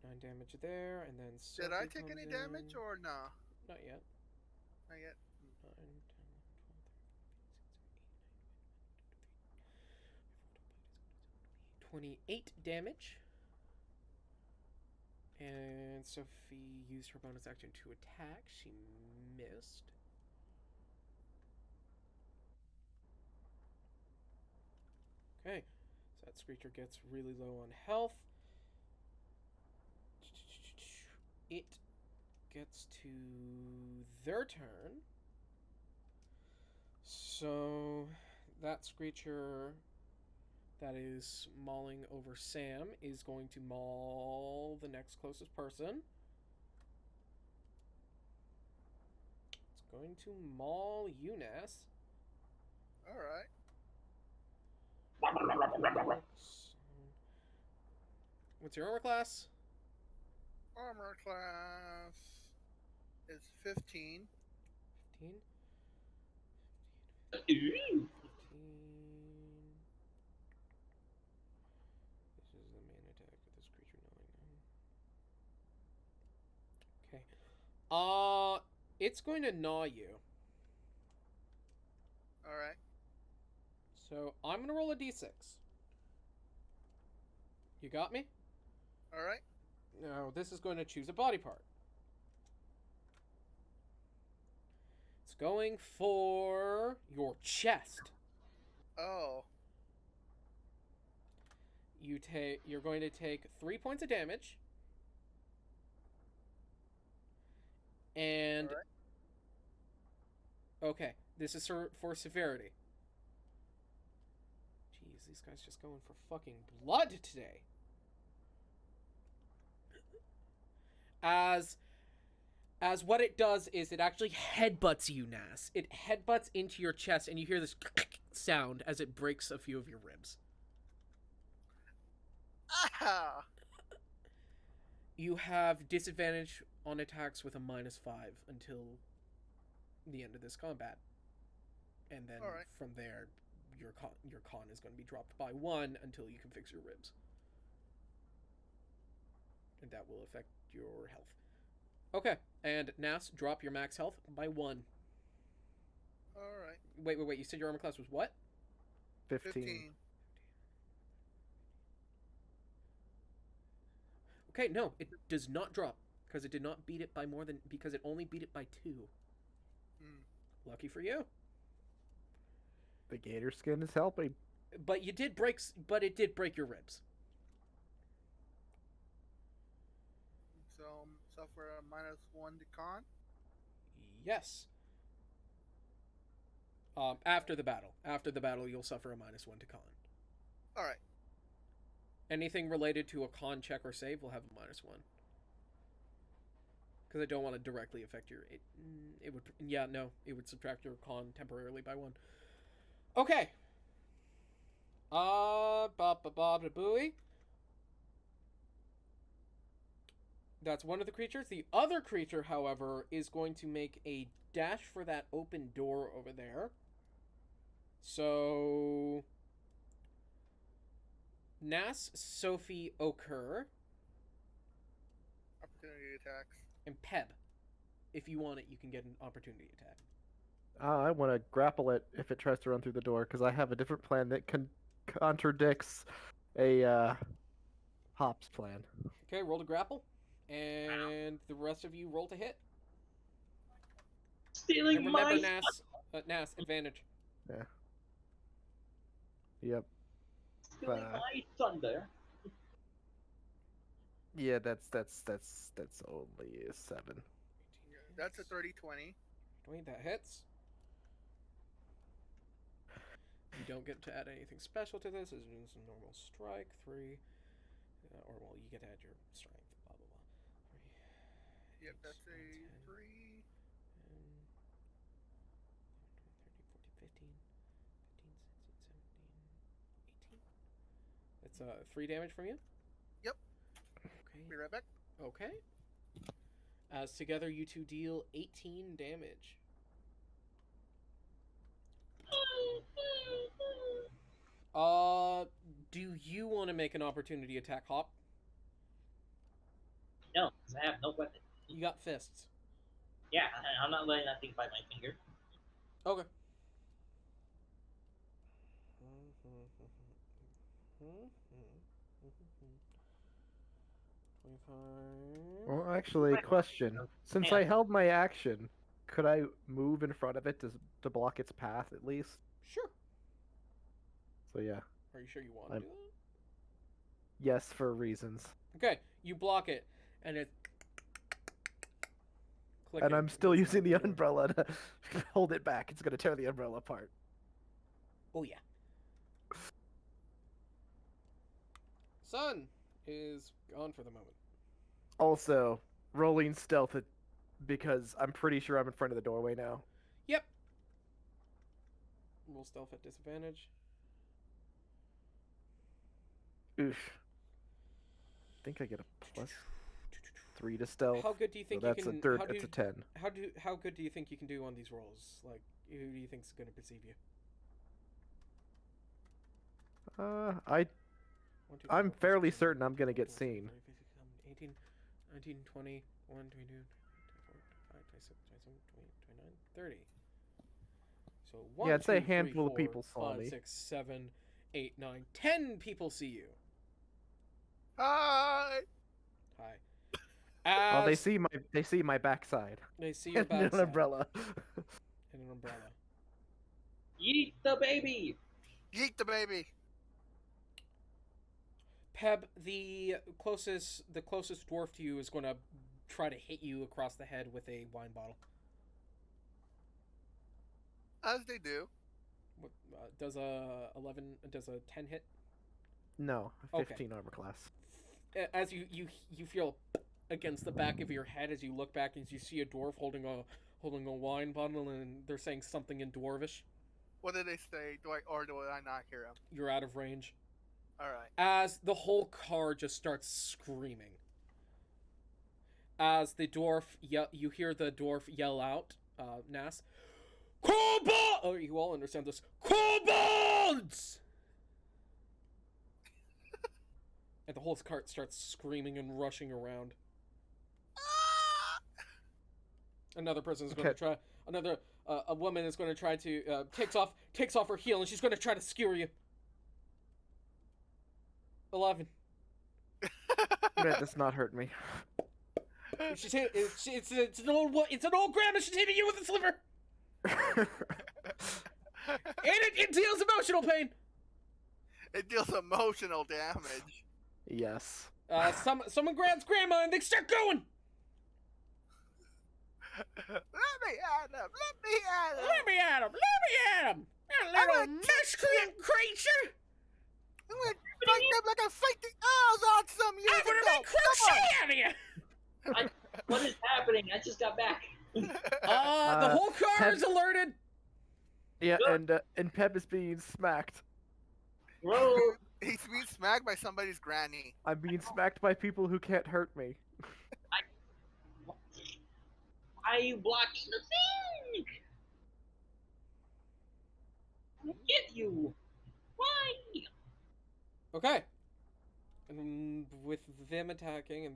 9 damage there, and then Did I Sophie take comes any damage in. or nah? Not yet. Not yet. 9, 10, 12, 13, 14, 15, 16, 17, 18, 19, 20, 28 damage. And Sophie used her bonus action to attack. She missed. Okay, so that Screecher gets really low on health. It gets to their turn. So that Screecher that is mauling over Sam is going to maul the next closest person. It's going to maul Eunice. Alright. What's your armor class? Armor class is 15. 15. Ooh. 15. This is the main attack with this creature knowing them. Okay. It's going to gnaw you. Alright. So I'm gonna roll a d6. You got me? Alright. Now this is going to choose a body part. It's going for your chest. Oh. You're going to take 3 points of damage. And Alright. okay, this is for severity. Jeez, these guys just going for fucking blood today. As what it does is it actually headbutts you, Nas. It headbutts into your chest, and you hear this sound as it breaks a few of your ribs. Ah! You have disadvantage on attacks with a -5 until the end of this combat. And then Alright. from there, your con is going to be dropped by 1 until you can fix your ribs. And that will affect your health. Okay, and Nas, drop your max health by 1. Alright. Wait, you said your armor class was what? 15. 15. Okay, no, it does not drop, because it did not beat it by more than, because it only beat it by 2. Hmm. Lucky for you. The gator skin is helping. But it did break your ribs. So, suffer a -1 to con? Yes. After the battle, you'll suffer a -1 to con. Alright. Anything related to a con check or save will have a -1. Because I don't want to directly affect your... It would subtract your con temporarily by 1. Okay. Booey. That's one of the creatures. The other creature, however, is going to make a dash for that open door over there. So... Nas, Sophie, Okur, Opportunity attacks. and Peb. If you want it, you can get an opportunity attack. I want to grapple it if it tries to run through the door, because I have a different plan that contradicts a Hop's plan. Okay, roll to grapple. And the rest of you roll to hit. Stealing And my remember, Nas, advantage. Yep. stealing my thunder. Yeah, that's only a 7. That's a 30-20. Wait, that hits. You don't get to add anything special to this. It's just a normal strike. 3. You get to add your strength. Blah, blah, blah. 3. Yep, that's a 10, 3. 30, 40, 15, 15, 16, 17, 18. That's 3 damage from you? Yep. Okay. Be right back. Okay. As together, you two deal 18 damage. Do you want to make an opportunity attack, Hop? No, because I have no weapon. You got fists. Yeah, I'm not letting that thing bite my finger. Okay. Well, actually, question. Since I held my action, could I move in front of it to block its path at least? Sure. So yeah. Are you sure you want to do that? Yes, for reasons. Okay, you block it, and it. And I'm still using the umbrella to hold it back. It's gonna tear the umbrella apart. Oh yeah. Sun is gone for the moment. Also, rolling stealth because I'm pretty sure I'm in front of the doorway now. Yep. Roll stealth at disadvantage. Oof. I think I get a +3 to stealth. How good do you think so that's you can? a third. That's a 10. How good do you think you can do on these rolls? Like, who do you think's going to perceive you? I'm fairly certain I'm gonna get seen. 18, 19, 20, 1, 22, 24, 25, 26, 27, 28, 29, 30. So 1, Yeah, I'd say a 2, 3, handful of 4, people saw 5, me. 6, 7, 8, 9, 10 people see you. Hi! Hi. Oh, they see my backside. They see your And an backside. umbrella. an umbrella. Yeet the baby! Yeet the baby. Peb, the closest dwarf to you is going to try to hit you across the head with a wine bottle. As they do. What, does a 10 hit? No, Okay. 15 armor class. As you feel against the back of your head as you look back and you see a dwarf holding a wine bottle, and they're saying something in dwarvish. What did they say? Do I not hear them? You're out of range. All right. As the whole car just starts screaming. As the dwarf you hear the dwarf yell out, Nas, kobold! Oh, you all understand this. Kobolds! And the whole cart starts screaming and rushing around. Another person is going to try. A woman is going to try to takes off her heel, and she's going to try to skewer you. 11. That does not hurt me. She's hit. It's an old grandma. She's hitting you with a sliver, and it deals emotional pain. It deals emotional damage. Yes. Someone grabs grandma and they start going. Let me at him! Let me at him! Let me at him! Let me at him! That little miscreant creature! I'm gonna fight them like I fight the owls on some years I'm gonna ago! make crochet out of you! What is happening? I just got back. The whole car is alerted. Yeah, and Pep is being smacked. Bro, He's being smacked by somebody's granny. I'm being smacked by people who can't hurt me. I blocked the thing! I get you! Why? Okay. And with them attacking, and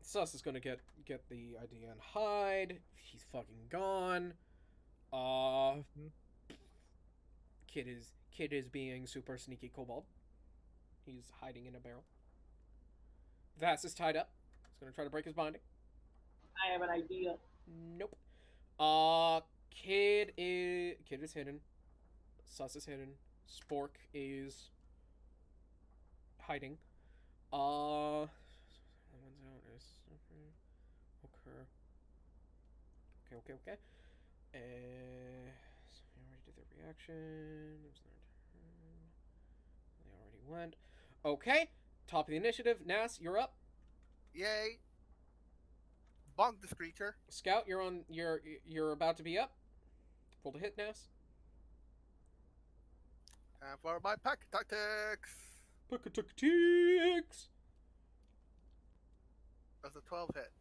Sus is gonna get the idea and hide. He's fucking gone. Kid is being super sneaky kobold. He's hiding in a barrel. Vass is tied up. He's gonna try to break his binding. I have an idea. Nope. Kid is hidden. Sus is hidden. Spork is hiding. Okay. So we already did the reaction. It was their turn. They already went. Okay. Top of the initiative. Nas, you're up. Yay. Bonk this creature. Scout, you're about to be up. Roll to hit, Nas. And for my pack tactics. Tactics. That's a 12 hit.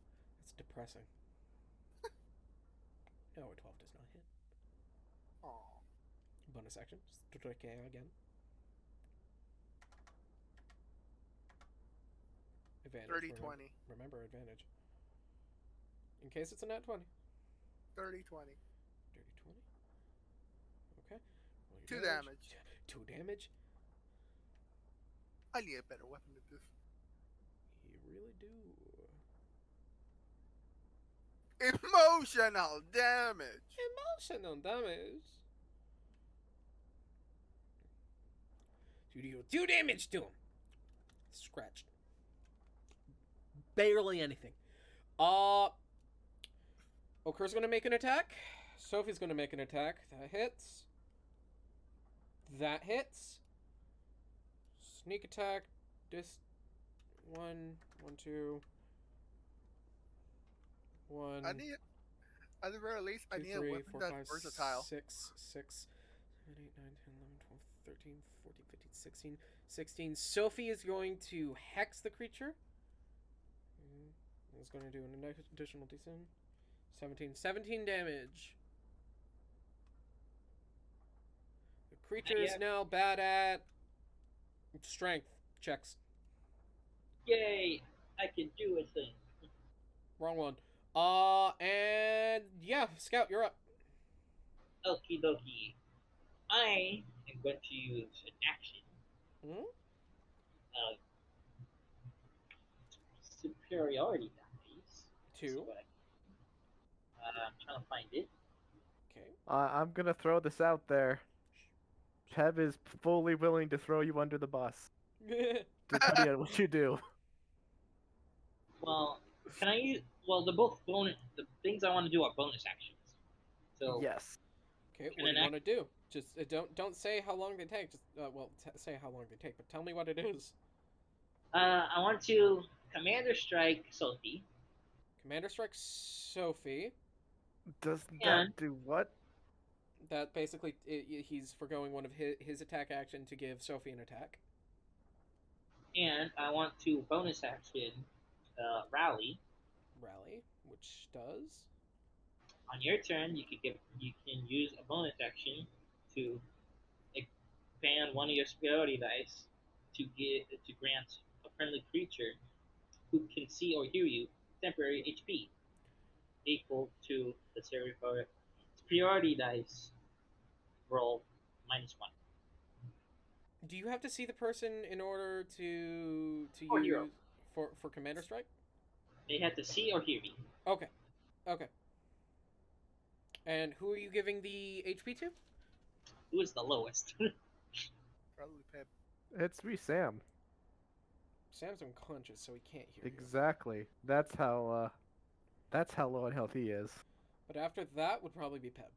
It's depressing. No, a 12 does not hit. Aww. Bonus action. Just to again. Advantage. 30-20. Remember advantage. In case it's a nat 20. 30-20. 30-20. Okay. Roll 2 your damage. 2 damage. I need a better weapon than this. You really do. Emotional damage. Emotional damage. You deal 2 damage to him. Scratched. Barely anything. Okur's gonna make an attack. Sophie's gonna make an attack. That hits. That hits. Sneak attack. This 1, 2. 1. I need, at the very least, I 2, need 3, a weapon 4, that's 5, versatile. 6, 7, 8, 9, 10, 11, 12, 13, 14, 15, 16, 16. Sophie is going to hex the creature. It's going to do an additional d10. 17 damage. The creature is now bad at strength checks. Yay! I can do a thing. Wrong one. And yeah, Scout, you're up. Okie dokie. I am going to use an action. Superiority dice. 2. I'm trying to find it. Okay. I'm gonna throw this out there. Peb is fully willing to throw you under the bus, depending on what you do. Well, can I use? Well, they're both bonus. The things I want to do are bonus actions. So Yes. Okay, Can what do an you want to do? Just don't say how long they take. Just say how long they take, but tell me what it is. I want to commander strike Sophie, Commander Strike Sophie. Does and that do what? That basically he's foregoing one of his attack action to give Sophie an attack. I want to bonus action rally. Rally, which does. On your turn, you can use a bonus action to expand one of your superiority dice to grant a friendly creature who can see or hear you temporary HP equal to the superiority dice roll -1. Do you have to see the person in order to Or hero. use for Commander Strike? They have to see or hear me. Okay, okay. And who are you giving the HP to? Who is the lowest? Probably Pep. It's me, Sam. Sam's unconscious, so he can't hear you. Exactly. That's how low in health he is. But after that would probably be Peb.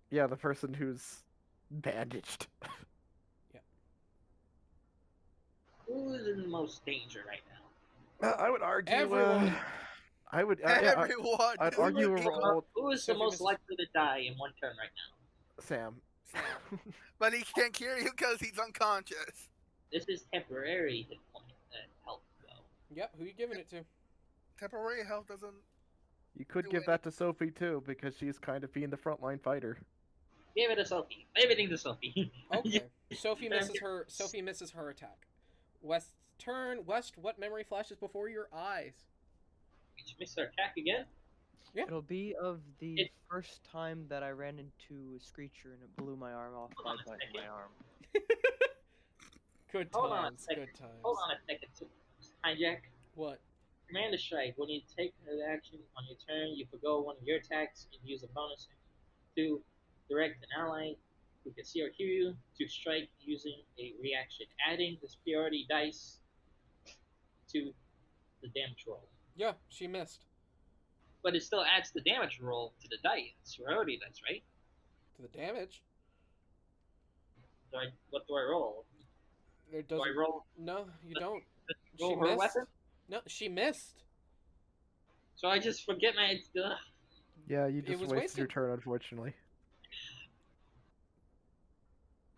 Yeah, the person who's bandaged. Who's in the most danger right now? I would argue. Everyone. I would. Everyone. I'd argue a roll. Who is the Sophie most misses- likely to die in one turn right now? Sam. But he can't hear you because he's unconscious. This is temporary hit point health though. Yep, who you giving it to? Temporary health doesn't. You could Do give that to Sophie too, because she's kind of being the frontline fighter. Give it to Sophie. Everything to Sophie. Okay. Sophie misses her attack. West's turn. West, what memory flashes before your eyes? Did you miss her attack again? It'll be of the It- first time that I ran into a screecher and it blew my arm off by Hold on a biting my second. arm. Good Hold on a times, second. good times. Hold on a second. Hijack. What? Commander strike. When you take an action on your turn, you forgo one of your attacks and use a bonus to direct an ally who can see or hear you to strike using a reaction, adding the superiority dice to the damage roll. Yeah, she missed. But it still adds the damage roll to the dice, superiority dice, right? To the damage. What do I roll? It Do I doesn't. roll, No, you don't. roll She her missed. weapon? No, she missed. So I just forget my. Yeah, you It just was wasted your wasted. turn, unfortunately.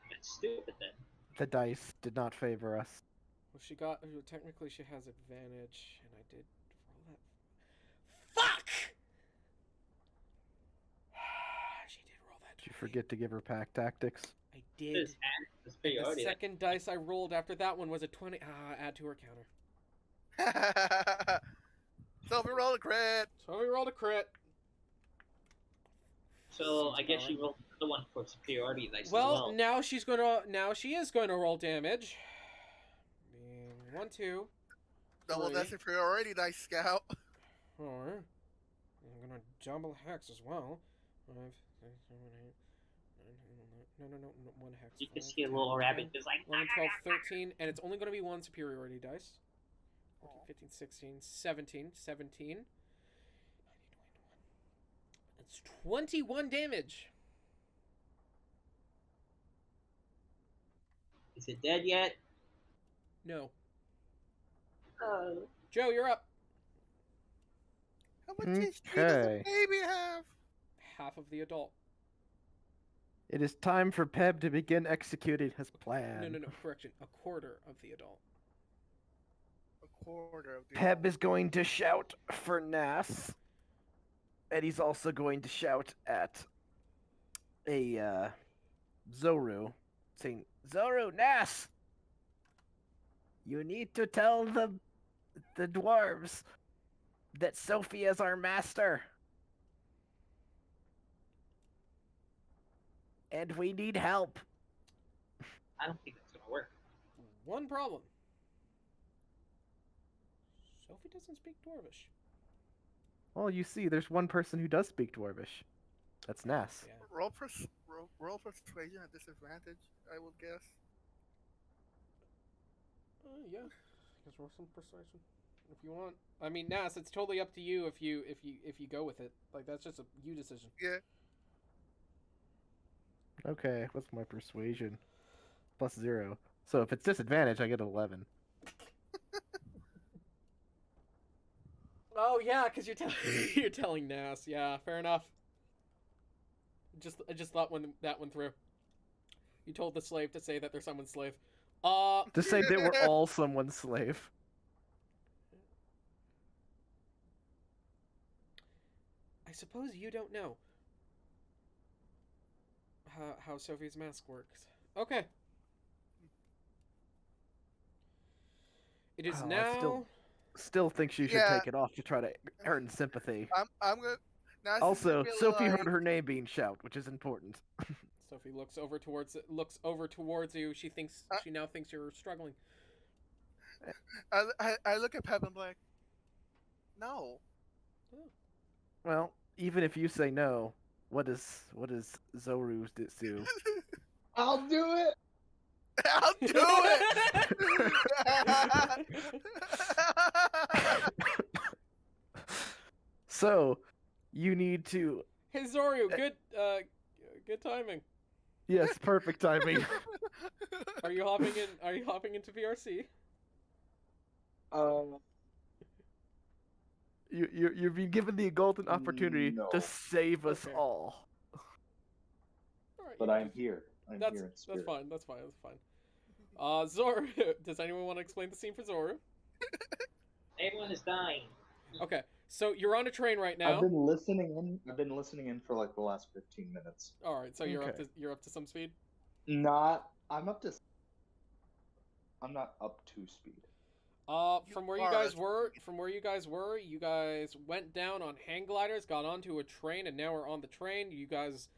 That's stupid then. The dice did not favor us. Well, she got. Technically, she has advantage, and I did roll that. Fuck! She did roll that. Did you die. forget to give her pack tactics? I did. Just add the The superiority dice. second dice I rolled after that one was a 20. Add to her counter. Sophie roll a crit. So we rolled a crit. So I Seems guess about she right. rolled the one for superiority dice Well, as well. now she is going to roll damage. Being 1, 2, Double Three. that superiority dice, Scout. 4. I'm gonna double hex as well. 5, 6, 7, 8, 9, 10, 11. No, 1 hex. You can 5, see a 10, little 11, rabbit just like 11, 12, 13, and it's only going to be 1 superiority dice. 14, 15, 16, 17, 17. It's 21 damage. Is it dead yet? No. Oh. Joe, you're up. How much HP does Okay. a baby have? Half of the adult. It is time for Peb to begin executing his plan. No, correction. A quarter of the adult. A quarter of the. Peb is going to shout for Nas. And he's also going to shout at a Zoru, saying, Zoru, Nas! You need to tell the dwarves that Sophie is our master. And we need help. I don't think that's gonna work. One problem. Sophie doesn't speak Dwarvish. Well, you see, there's one person who does speak Dwarvish. That's Nass. Yeah. Roll persuasion at disadvantage, I would guess. Yeah. Just roll some persuasion if you want. I mean, Nas, it's totally up to you if you go with it. Like that's just a you decision. Yeah. Okay, what's my persuasion? +0. So if it's disadvantage, I get 11. Oh yeah, because you're telling you're telling Nas. Yeah, fair enough. I just thought when that went through. You told the slave to say that they're someone's slave. To say they were all someone's slave. I suppose you don't know how Sophie's mask works. Okay. It is Oh, now. I still think she should Yeah. take it off to try to earn sympathy. I'm gonna. Now this is Also, gonna be Sophie like, heard her name being shouted, which is important. Sophie looks over towards you. She now thinks you're struggling. I look at Pep and I'm like, no. Well, even if you say no, what does Zoru do? I'll do it. I'll do it. So, you need to. Hey Zoru, good timing. Yes, perfect timing. Are you hopping in? Are you hopping into VRC? You've been given the golden opportunity No. to save us Okay. all. All right, But you I'm just- here. I'm That's here in that's spirit. fine. That's fine. That's fine. Zoru, does anyone want to explain the scene for Zoru? Everyone is dying. Okay, so you're on a train right now. I've been listening in. I've been listening in for like the last 15 minutes. All right, so you're Okay. you're up to some speed. I'm up to. I'm not up to speed. From where You you are guys a- were, you guys went down on hang gliders, got onto a train, and now we're on the train. You guys,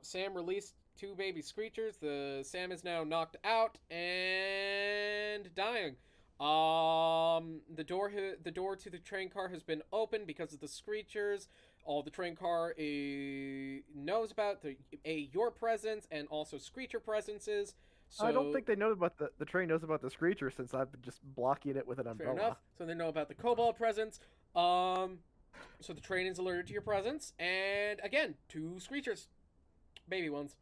Sam released 2 baby screechers. Sam is now knocked out and dying. The door to the train car has been opened because of the screechers. All the train car knows about your presence and also screecher presences. So, I don't think they know about the train knows about the screecher since I've been just blocking it with an fair umbrella. enough. So they know about the kobold presence. So the train is alerted to your presence, and again, 2 screechers, baby ones.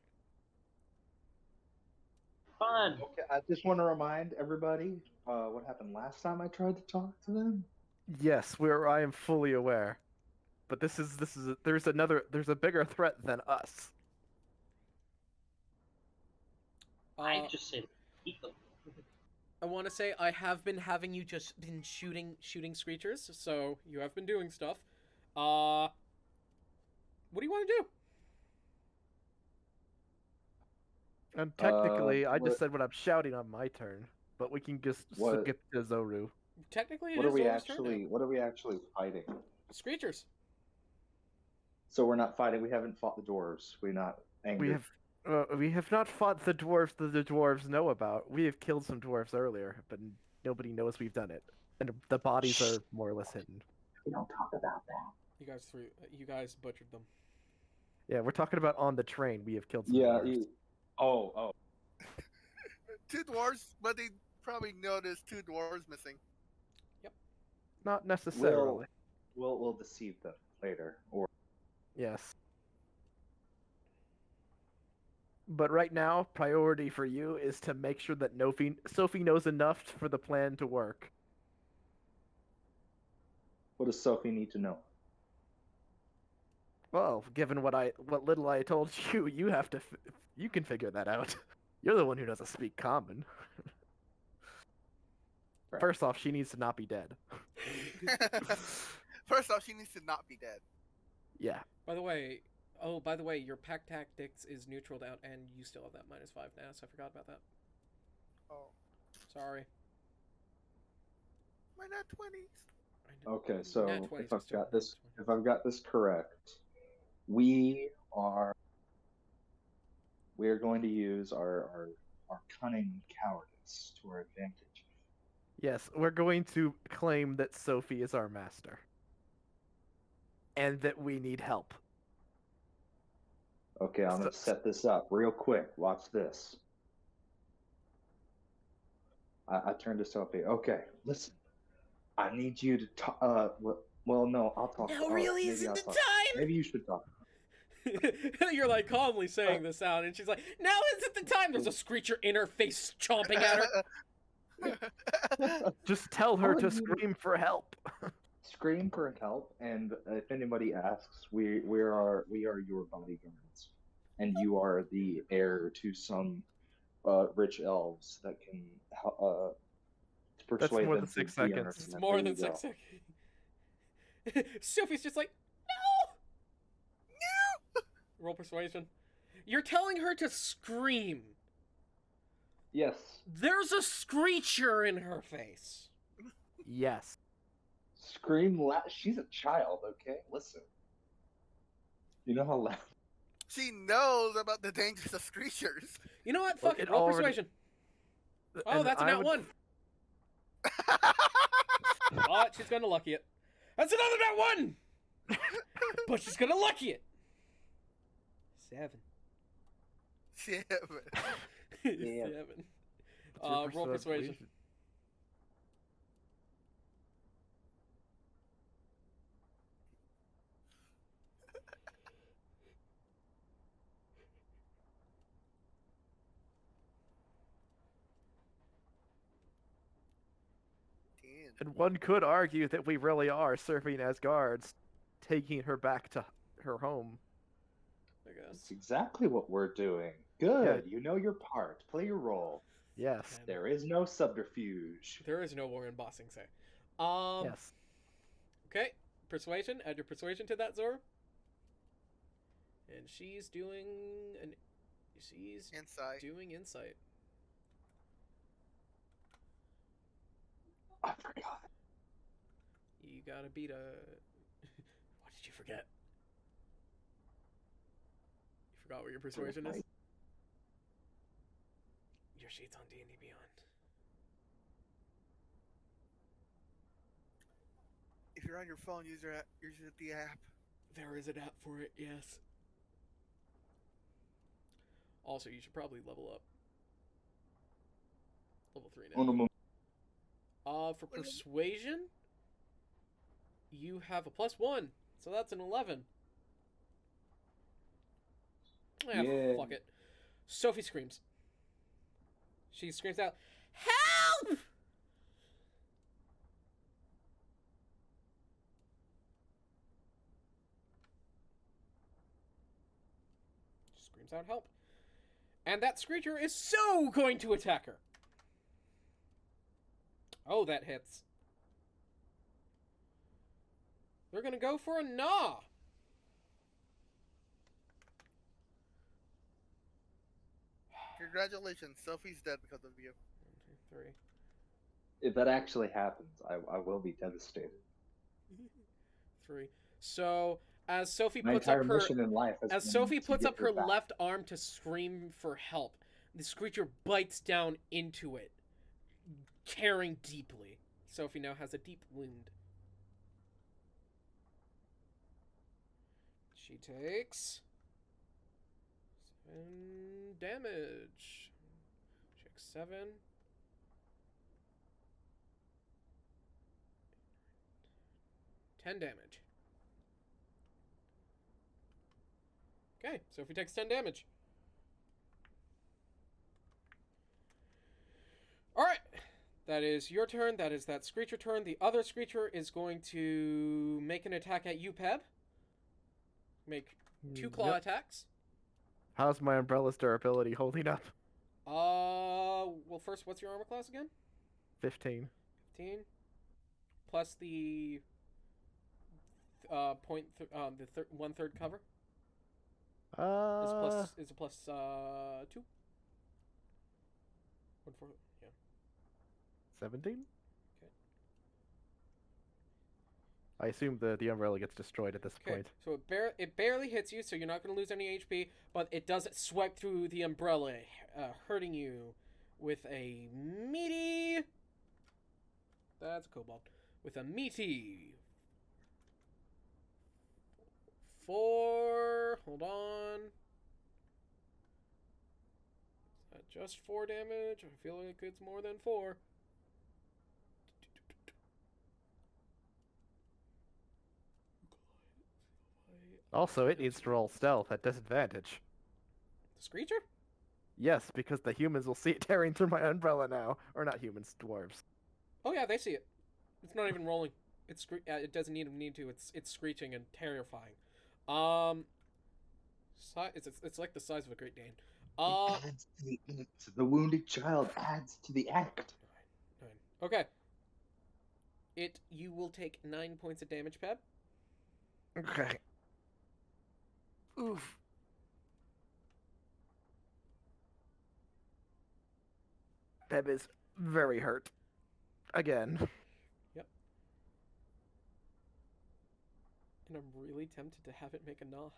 Fun. Okay, I just want to remind everybody what happened last time I tried to talk to them. Yes, I am fully aware. But there's a bigger threat than us. I just say eat them. I want to say I have been having you just been shooting screechers, so you have been doing stuff. What do you want to do? And technically, I what- just said what I'm shouting on my turn, but we can just What- skip to Zoru. Technically, it What are is we Zoru's turn now. actually? What are we actually fighting? Screechers. So we're not fighting. We haven't fought the dwarves. We're not angry. We have not fought the dwarves that the dwarves know about. We have killed some dwarves earlier, but nobody knows we've done it, and the bodies are more or less hidden. We don't talk about that. You guys butchered them. Yeah, we're talking about on the train. We have killed some Yeah. dwarves. Oh. 2 dwarves, but they probably noticed 2 dwarves missing. Not necessarily. We'll deceive them later. Or Yes. But right now, priority for you is to make sure that Sophie knows enough for the plan to work. what does Sophie need to know? Well, given what little I told you, you can figure that out. You're the one who doesn't speak common. Right. First off, she needs to not be dead. First off, she needs to not be dead. Yeah. By the way, your pack tactics is neutraled out, and you still have that -5 now. So I forgot about that. Oh, Sorry. why not 20s? I know. Okay, so Nat 20s if are I've still got this, nat if I've got this correct, we are going to use our cunning cowardice to our advantage. Yes, we're going to claim that Sophie is our master. and that we need help. Okay, I'm gonna set this up real quick. Watch this. I turned to Sophie. Okay, listen. I need you to talk. Well, no, I'll talk. Now really maybe isn't I'll the talk. time. Maybe you should talk. You're like calmly saying this out, and she's like, "Now isn't the time." There's a screecher in her face, chomping at her. Just tell her All to you need- scream for help. Scream for help, and if anybody asks, we are your bodyguards, and you are the heir to some rich elves that can persuade more them than 6 to be seconds. honest. It's more than 6 seconds. Sophie's just like, no! Roll persuasion. You're telling her to scream. Yes. There's a screecher in her face. Yes. Scream loud. She's a child, okay? Listen. You know how loud. She knows about the dangers of screechers. You know what? Well, Fuck it. it Roll already- persuasion. Oh, And that's a I nat would- 1. Oh, she's gonna lucky it. That's another nat 1! But she's gonna lucky it. 7. Yeah, but 7. What's your Roll persuasion. damn. And one could argue that we really are serving as guards, taking her back to her home. I guess. That's exactly what we're doing. Good. You know your part. Play your role. Yes. There is no subterfuge. There is no war in Bossing Say. Yes. Okay. Persuasion. Add your persuasion to that, Zora. And she's doing an. She's Insight. doing insight. I forgot. You gotta beat a. What did you forget? You forgot what your persuasion is? Your sheet's on D&D Beyond. If you're on your phone, use the app. There is an app for it, yes. Also, you should probably level up. Level 3 now. On a moment. For persuasion, you have a +1, so that's an 11. Yeah. Fuck it. Sophie screams. She screams out, "Help!" She screams out, "Help!" And that screecher is so going to attack her. Oh, that hits. They're gonna go for a gnaw. Congratulations, Sophie's dead because of you. 1, 2, 3. If that actually happens, I will be devastated. 3. So as Sophie My puts entire up her mission in life has as been Sophie to puts get up her back. left arm to scream for help, the screecher bites down into it, tearing deeply. Sophie now has a deep wound. She takes 7 damage. Check 7. 10 damage. Okay, Sophie takes 10 damage. Alright. That is your turn. That is that screecher turn. The other screecher is going to make an attack at you, Peb. Make 2 claw Yep. attacks. How's my umbrella's durability holding up? Well, first, what's your armor class again? 15. 15. Plus the point, the 1/3 cover is a plus 2. 1, 4, yeah. 17? Okay. I assume the umbrella gets destroyed at this Okay, point. so it barely hits you, so you're not going to lose any HP, but it does swipe through the umbrella, hurting you with a meaty. That's a kobold with a meaty 4. Hold on. Is that just 4 damage? I feel like it's more than 4. Also, it needs to roll stealth at disadvantage. The Screecher? Yes, because the humans will see it tearing through my umbrella now. Or not humans, dwarves. Oh yeah, they see it. It's not even rolling. It doesn't need to. It's screeching and terrifying. It's like the size of a Great Dane. It adds to the act. The wounded child adds to the act. 9. Okay. You will take 9 points of damage, Peb. Okay. Oof. Peb is very hurt. Again. Yep. And I'm really tempted to have it make a gnaw.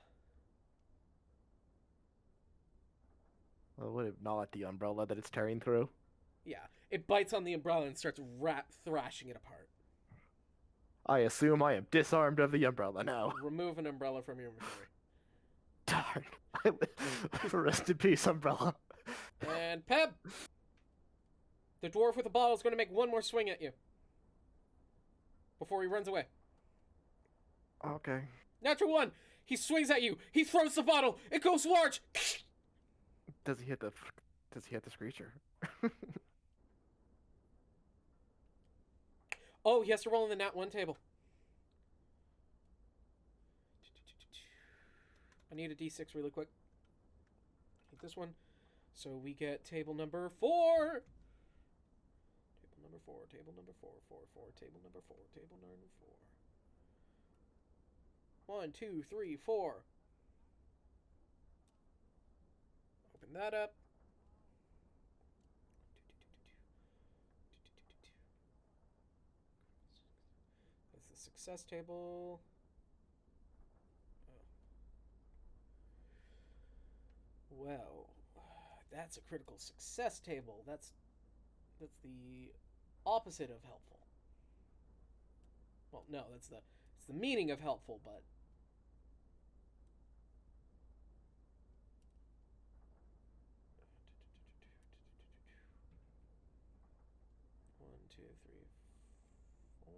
Well, would it gnaw at the umbrella that it's tearing through? Yeah. It bites on the umbrella and starts thrashing it apart. I assume I am disarmed of the umbrella now. Remove an umbrella from your inventory. Darn. Rest in peace, umbrella. And Peb! The dwarf with the bottle is going to make one more swing at you. Before he runs away. Okay. Natural 1! He swings at you! He throws the bottle! It goes large! Does he hit the screecher? Oh, he has to roll in the nat 1 table. I need a d6 really quick. Hit this one. So we get table number 4. Table number 4, table number 4, 4, 4, table number 4, table number 4. 1, 2, 3, 4. Open that up. That's the success table. Well, that's a critical success table. That's the opposite of helpful. Well, no, it's the meaning of helpful, but one, two, three, 4.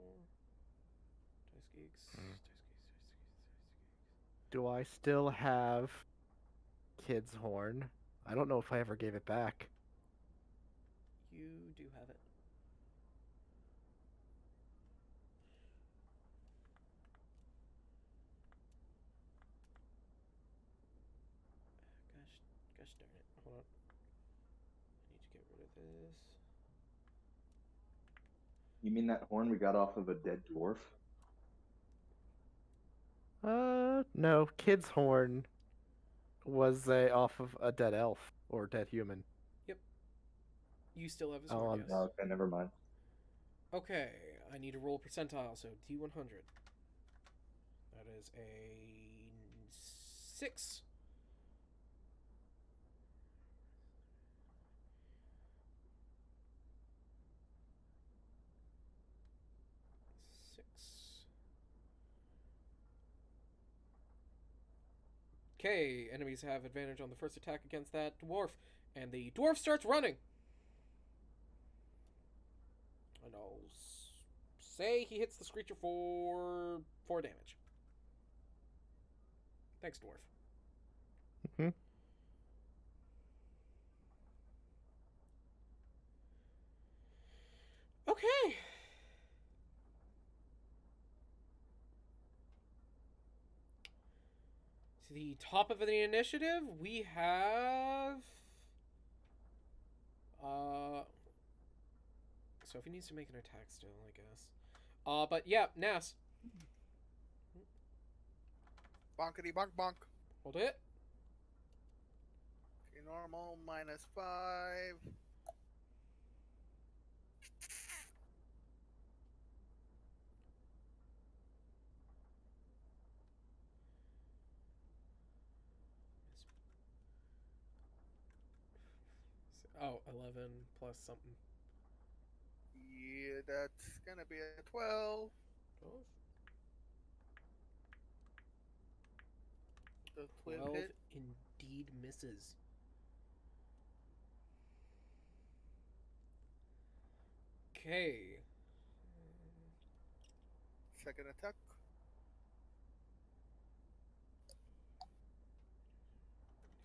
Dice geeks. Dice geeks. Do I still have Kid's horn? I don't know if I ever gave it back. You do have it. Gosh darn it. Hold on. I need to get rid of this. You mean that horn we got off of a dead dwarf? No. Kid's horn was off of a dead elf or dead human. Yep. You still have his Oh, horn, yes. Okay, never mind. Okay, I need to roll percentile, so D100. That is a 6. Okay, enemies have advantage on the first attack against that dwarf, and the dwarf starts running. And I'll say he hits the screecher for 4 damage. Thanks, dwarf. Mm-hmm. Okay. To the top of the initiative, we have Sophie needs to make an attack still, I guess. But yeah, Nas. Bonkety bonk bonk. Hold it. Okay, normal -5. Oh, 11 plus something. Yeah, that's gonna be a 12. 12? The twin 12 hit. indeed misses. Okay. Second attack.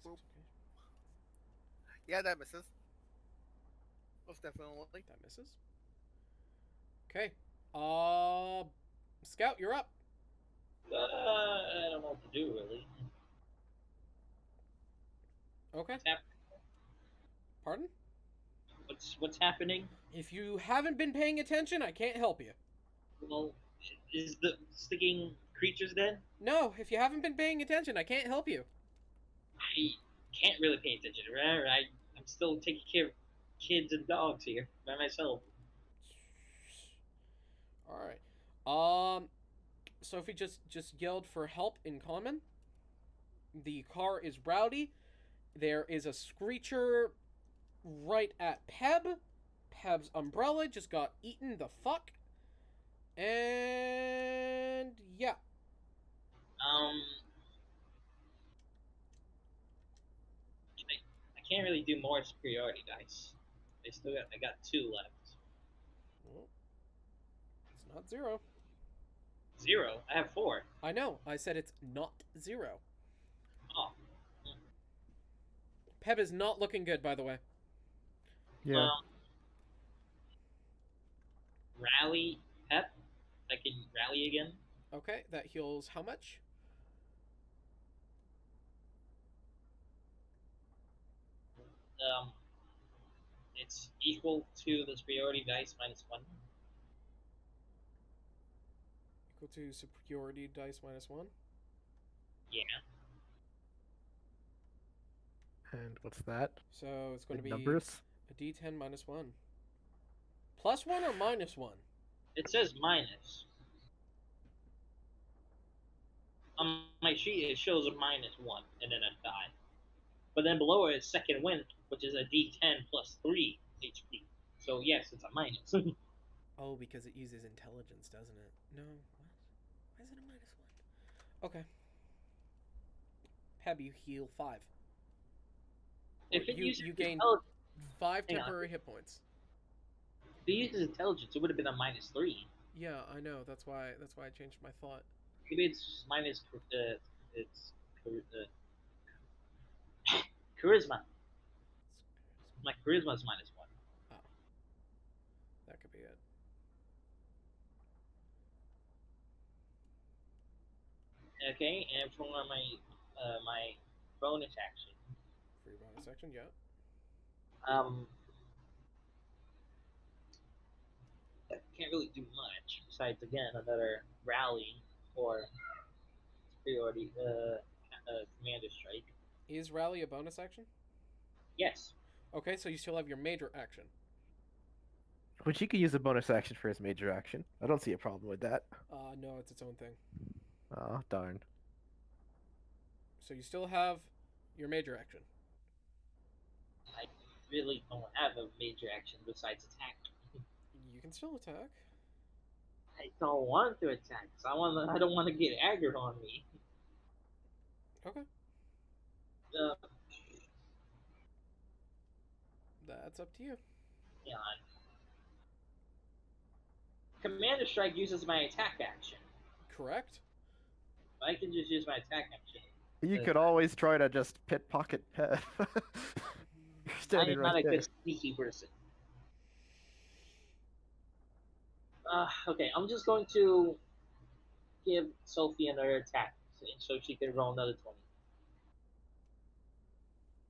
Boop. Yeah, that misses. Most definitely. That misses. Okay. Scout, you're up. I don't know what to do really. Okay. What's, hap- Pardon? what's happening? If you haven't been paying attention, I can't help you. Well, is the sticking creatures dead? No, if you haven't been paying attention, I can't help you. I can't really pay attention. Right? I'm still taking care of kids and dogs here by myself. All right. Sophie just yelled for help in common. The car is rowdy. There is a screecher right at Peb. Peb's umbrella just got eaten the fuck. And yeah. Um, I can't really do more superiority dice. I got 2 left. Well, it's not 0. 0. I have 4. I know. I said it's not 0. Oh, Peb is not looking good, by the way. Yeah. well, rally pep. I can rally again. Okay, that heals how much? It's equal to the superiority dice minus 1. Equal to superiority dice minus 1. Yeah. And what's that? So it's going to Big be numbers? a d10 minus 1. Plus 1 or minus 1? It says minus. On my sheet, it shows a minus 1 and then a die. But then below it is second wind, which is a d10 plus 3 HP. So yes, it's a minus. Oh, because it uses intelligence, doesn't it? No. What? Why is it a minus 1? Okay. Peb, you heal 5. If it uses you gain intelligence, 5 Hang on. temporary hit points. if it uses intelligence, it would have been a minus 3. Yeah, I know. That's why I changed my thought. Maybe it's minus it's charisma. My charisma is minus 1. Oh. That could be it. Okay, and for my bonus action, Free bonus action, yeah. um, I can't really do much besides again another rally or superiority commander strike. Is rally a bonus action? Yes. Okay, so you still have your major action. Which he could use a bonus action for his major action. I don't see a problem with that. No, it's its own thing. Oh, darn. So you still have your major action. I really don't have a major action besides attack. You can still attack. I don't want to attack. So I don't want to get aggroed on me. Okay. Uh, That's up to you. yeah. Commander strike uses my attack action. Correct. I can just use my attack action. You could always try to just pit pocket Pep. You're I standing am not right a there. good sneaky person. Okay, I'm just going to give Sophie another attack so she can roll another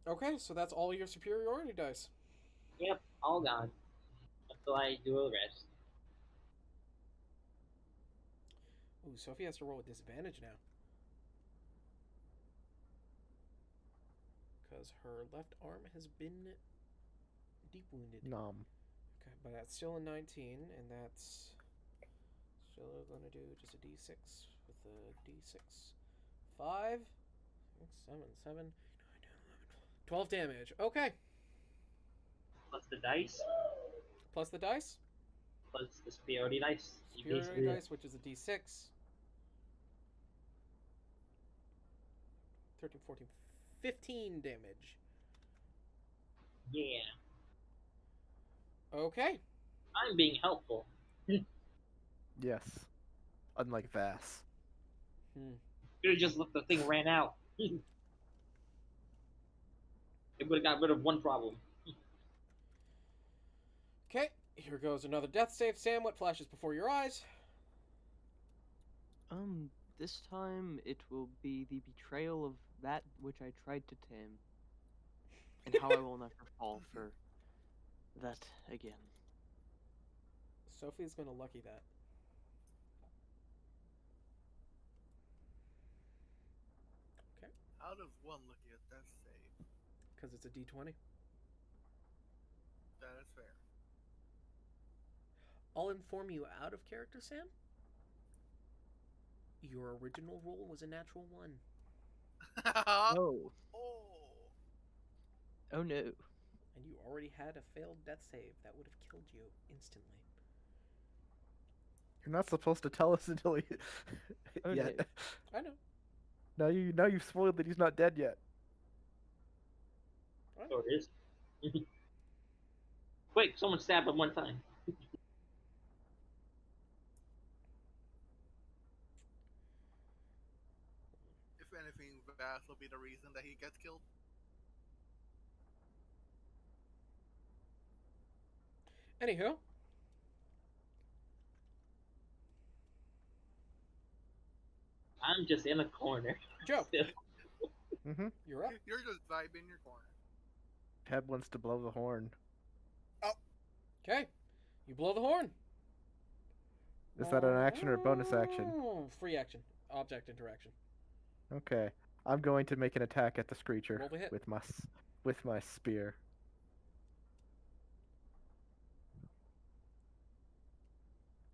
20. Okay, so that's all your superiority dice. Yep, all gone. Until I do a rest. Ooh, Sophie has to roll with disadvantage now. Because her left arm has been deep wounded. Nom. Okay, but that's still a 19, and that's still gonna do just a d6 with a d6. 5, 6, 7, 7, 9, 10, 11, 12 damage. Okay. Plus the dice, Plus the dice. plus the superiority dice. You Superiority basically- dice, which is a d6. 13, 14, 15 damage. Yeah, Okay. I'm being helpful. Yes. Unlike Vass. Could have just let the thing ran out. It would have got rid of one problem. Okay, here goes another death save. Sam, what flashes before your eyes? This time it will be the betrayal of that which I tried to tame, and how I will never fall for that again. Sophie's gonna lucky that. Okay, How does one look at that save? because it's a d20. That is fair. I'll inform you out of character, Sam. Your original roll was a natural 1. Oh. Oh. Oh no. And you already had a failed death save that would have killed you instantly. You're not supposed to tell us until he Oh, yet. no. I know. Now you've spoiled that he's not dead yet. So it is. Wait, someone stabbed him one time. If anything, Vass will be the reason that he gets killed. Anywho, I'm just in a corner. Joe, Mm-hmm. you're up. You're just vibing in your corner. Ted wants to blow the horn. Okay, you blow the horn. Is that an action or a bonus action? Free action. Object interaction. Okay. I'm going to make an attack at the Screecher Roll to hit. with my spear.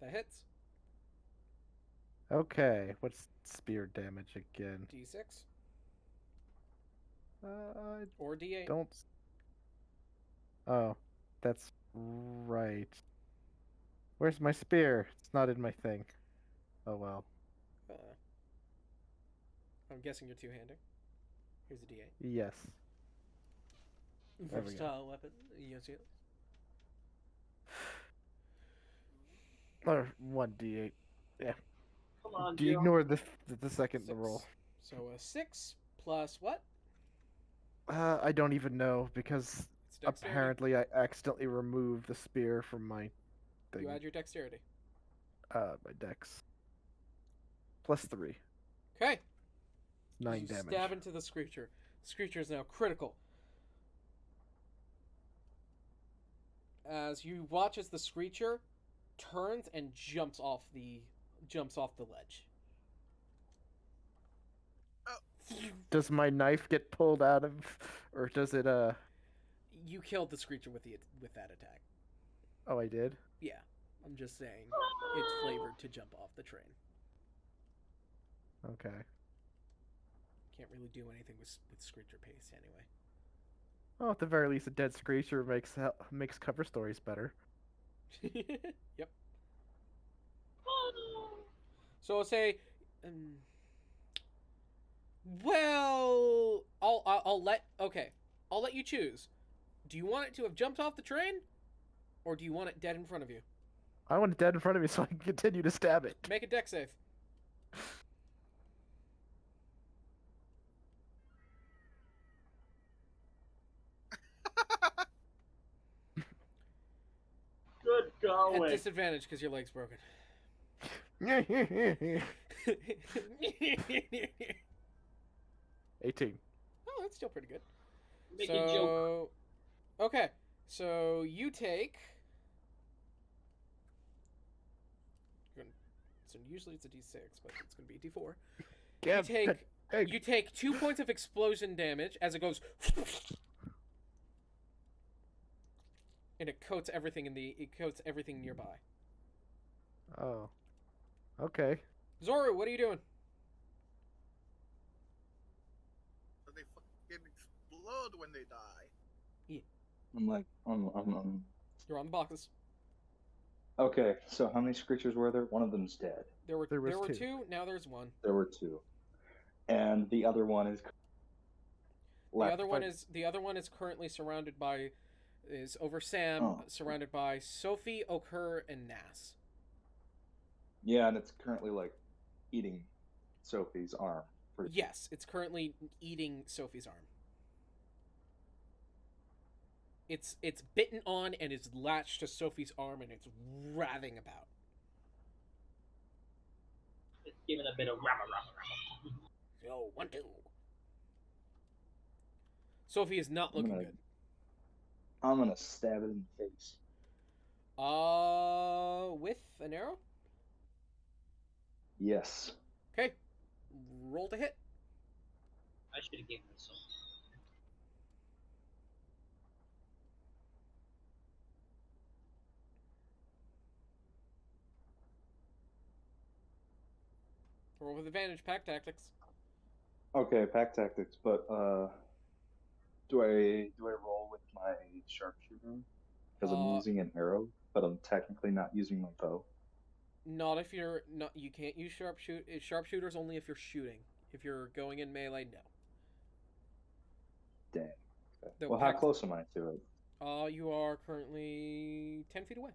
That hits. Okay. What's spear damage again? D6 I or D8. don't. Oh, that's right. Where's my spear? It's not in my thing. Oh well. I'm guessing you're two-handing. Here's a D8. Yes. There we go. Versatile weapon. You see it? Or 1d8. Yeah. Come on, Do you Joe. ignore the second Six. roll? So a 6 plus what? I don't even know because It's dexterity. apparently I accidentally removed the spear from my thing. You add your dexterity. My dex. +3. Okay. 9 you damage. stab into the Screecher. The Screecher is now critical. As you watch as the Screecher turns and jumps off the ledge. Does my knife get pulled out of, or does it? You killed the Screecher with that attack. Oh, I did. Yeah, I'm just saying it's flavored to jump off the train. Okay. Can't really do anything with Screecher pace anyway. Well, at the very least, a dead Screecher makes cover stories better. Yep. So I'll say, well, I'll let you choose. Do you want it to have jumped off the train, or do you want it dead in front of you? I want it dead in front of me so I can continue to stab it. Make a dex save. Good At going. disadvantage because your leg's broken. 18. Oh, that's still pretty good. Make a joke. Okay, so you take. So usually it's a D6, but it's going to be a D4. You take 2 points of explosion damage as it goes, and it coats everything nearby. Oh. Okay. Zoru, what are you doing? So they fucking explode when they die. I'm like, You're on the boxes. Okay, so how many Screechers were there? One of them's dead. There were There was two. two. Now there's one. There were two. And the other one is left. If I- The other one is currently surrounded by, is over Sam, Oh. surrounded by Sophie, Okur, and Nas. Yeah, and it's currently like eating Sophie's arm. Yes, it's currently eating Sophie's arm. It's bitten on and is latched to Sophie's arm and it's writhing about. It's giving a bit of rama. Yo, 1, 2. Sophie is not looking good. I'm gonna stab it in the face. With an arrow? Yes. Okay. Roll to hit. I should have given this some. Roll with advantage, pack tactics. Okay, pack tactics, but do I roll with my sharpshooter? Because I'm using an arrow, but I'm technically not using my bow. Not if you're not. You can't use sharpshooters only if you're shooting. If you're going in melee, no. Dang. Okay. The Well, how close am I to it? You are currently 10 feet away.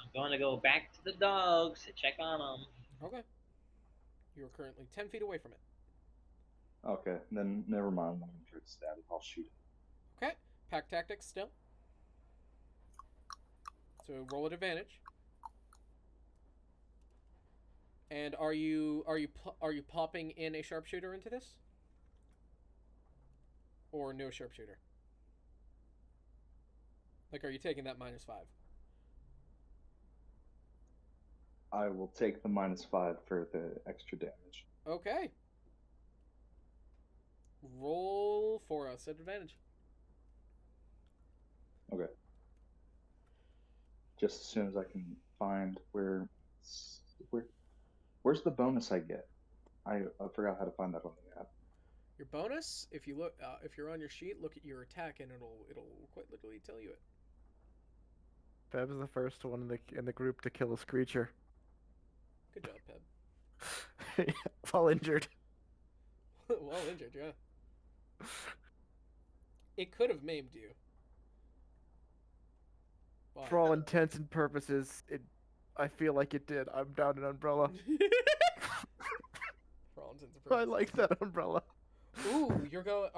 I'm going to go back to the dogs to check on them. Okay. You're currently 10 feet away from it. Okay, then never mind. I'm going to try to stab it. I'll shoot it. Okay. Pack tactics still. So roll at advantage. And are you popping in a sharpshooter into this? Or no sharpshooter? Like, are you taking that -5? I will take the -5 for the extra damage. Okay. Roll for us at advantage. Okay. Just as soon as I can find where's the bonus I get? I forgot how to find that on the app. Your bonus, if you look, if you're on your sheet, look at your attack, and it'll quite literally tell you it. Peb's the first one in the group to kill a screecher. Good job, Peb. While injured. Well injured, yeah. It could have maimed you. But... For all intents and purposes, I feel like it did. I'm down an umbrella. For all intents and I purposes. like that umbrella. Ooh, you're going.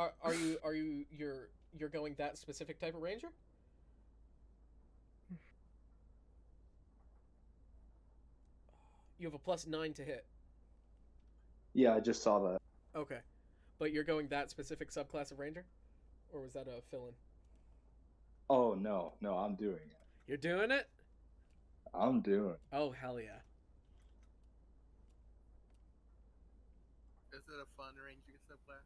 You're going that specific type of ranger? You have a +9 to hit. Yeah, I just saw that. Okay, but you're going that specific subclass of ranger, or was that a fill-in? Oh no, I'm doing it. You're doing it? I'm doing it. Oh hell yeah! Is it a fun ranging subclass?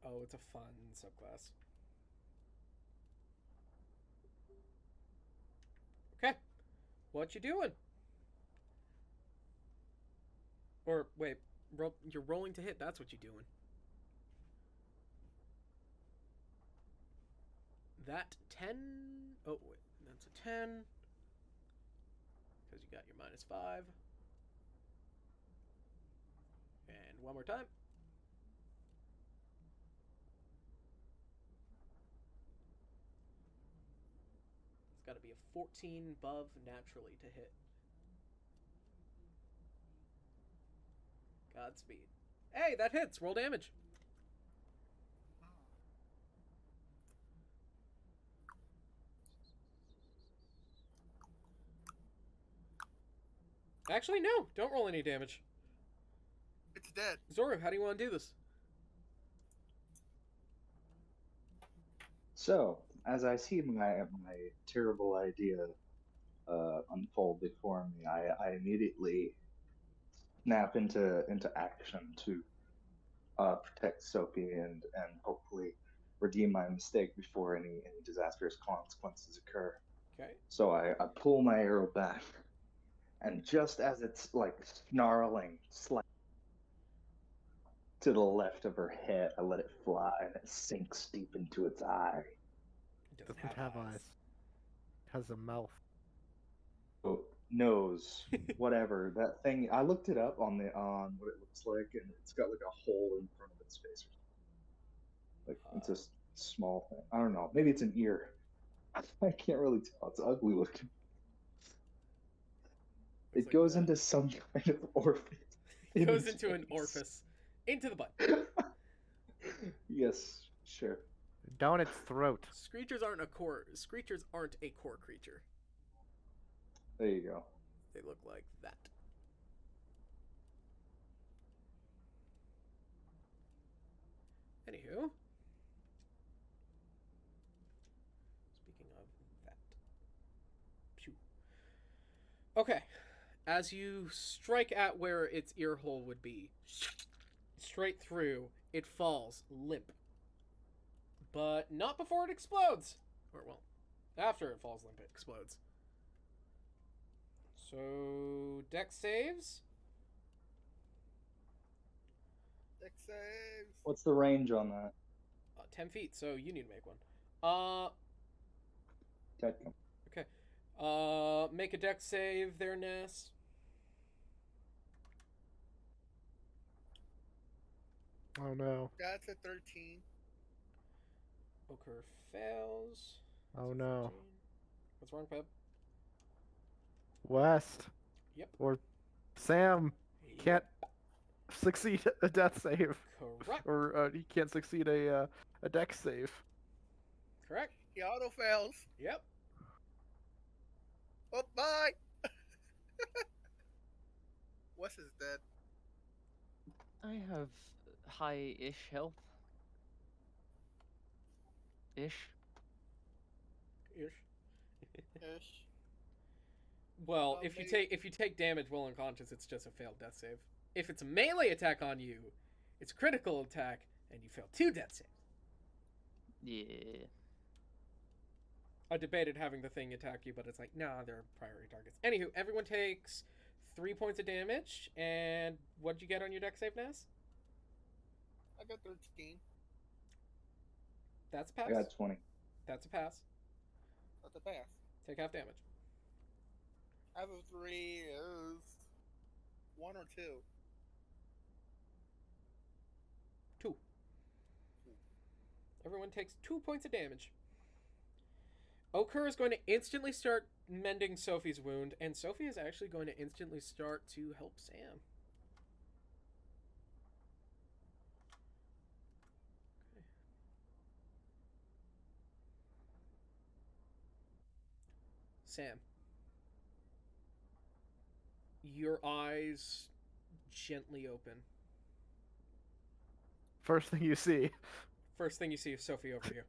Oh, it's a fun subclass. Okay, what you doing? Or wait, you're rolling to hit. That's what you're doing. That 10. Oh wait, that's a 10. Because you got your -5. And one more time. It's got to be a 14 above naturally to hit. Godspeed. Hey, that hits. Roll damage. Actually, no. Don't roll any damage. It's dead. Zoru, how do you want to do this? So, as I see my terrible idea unfold before me, I immediately snap into action to protect Sophie and hopefully redeem my mistake before any disastrous consequences occur. Okay. So I pull my arrow back, and just as it's like snarling slightly to the left of her head, I let it fly, and it sinks deep into its eye. It Doesn't have eyes. It has a mouth. Oh, nose, whatever that thing. I looked it up on what it looks like, and it's got like a hole in front of its face. Like it's a small thing. I don't know. Maybe it's an ear. I can't really tell. It's ugly looking. It's It like goes that. into some kind of orifice. It in goes its into an face. orifice. Into the butt. Yes, sure. Down its throat. Screechers aren't a core creature. There you go. They look like that. Anywho. Speaking of that. Phew. Okay. As you strike at where its ear hole would be, straight through, it falls limp. But not before it explodes. Or, well, after it falls limp, it explodes. So, dex saves. Dex saves. What's the range on that? 10 feet, so you need to make one. Technically. Okay. Make a dex save there, Ness. Oh no. That's a 13. Ochre fails. Oh So no. 14. What's wrong, Pep? West. Yep. Or Sam can't succeed a death save. Correct. Or he can't succeed a dex save. Correct. He auto fails. Yep. Oh, bye. Wes is dead. I have high-ish health. Ish. Ish. Ish. Well, Oh, if you maybe- take damage while unconscious, it's just a failed death save. If it's a melee attack on you, it's a critical attack, and you fail 2 death saves. Yeah. I debated having the thing attack you, but it's like, nah, they're priority targets. Anywho, everyone takes 3 points of damage, and what'd you get on your dex save, Ness? I got 13. That's a pass. I got 20. That's a pass. That's a pass. Take half damage. I have a 3 is 1 or 2. 2. Everyone takes 2 points of damage. Ochre is going to instantly start mending Sophie's wound, and Sophie is actually going to instantly start to help Sam. Okay. Sam. Your eyes gently open. First thing you see. First thing you see is Sophie over you.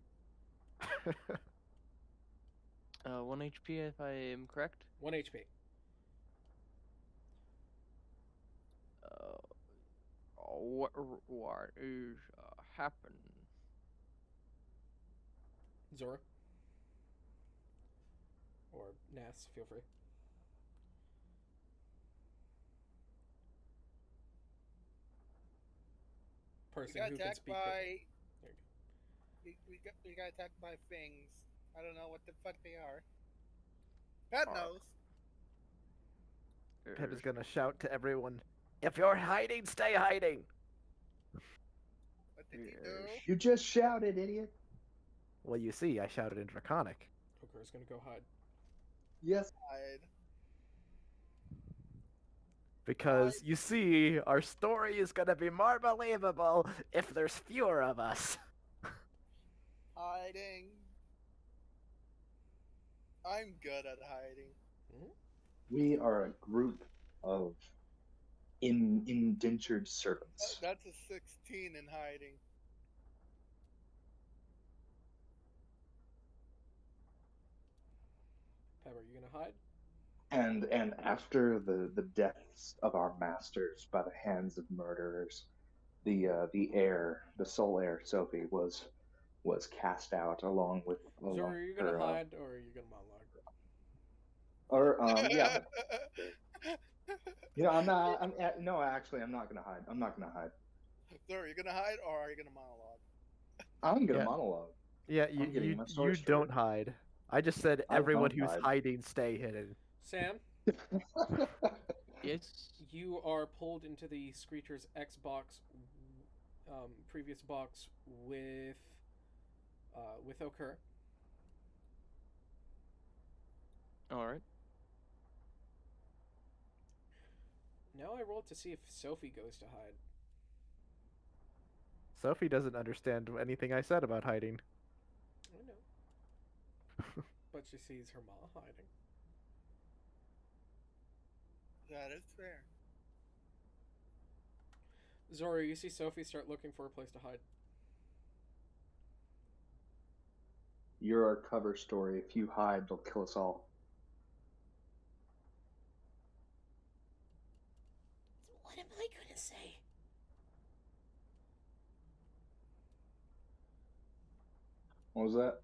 1 HP if I am correct. 1 HP. What is happening? Zora. Or Nass, feel free. We Person got who can attacked speak. by. There you go. We got attacked by things. I don't know what the fuck they are. Pat knows. Pip is gonna shout to everyone, "If you're hiding, stay hiding!" What did he do? You just shouted, idiot. Well, you see, I shouted in Draconic. Ochre's gonna go hide. Yes. Hide. Because, you see, our story is gonna be more believable if there's fewer of us. Hiding. I'm good at hiding. We are a group of indentured servants. That's a 16 in hiding. Pepper, you gonna hide? And after the deaths of our masters by the hands of murderers, the soul heir Sophie was cast out along with Zora, are you gonna hide or are you gonna monologue? yeah. You know, I'm not gonna hide. I'm not gonna hide. So are you gonna hide or are you gonna monologue? I'm gonna Yeah. monologue. Yeah, I'm getting my you story don't straight. hide. I just said I everyone don't who's hide. hiding, stay hidden. Sam, Yes. you are pulled into the Screecher's Xbox previous box with Okur. All right. Now I roll to see if Sophie goes to hide. Sophie doesn't understand anything I said about hiding. I know. But she sees her ma hiding. That is fair. Zoro, you see Sophie start looking for a place to hide. You're our cover story. If you hide, they'll kill us all. What am I gonna say? What was that?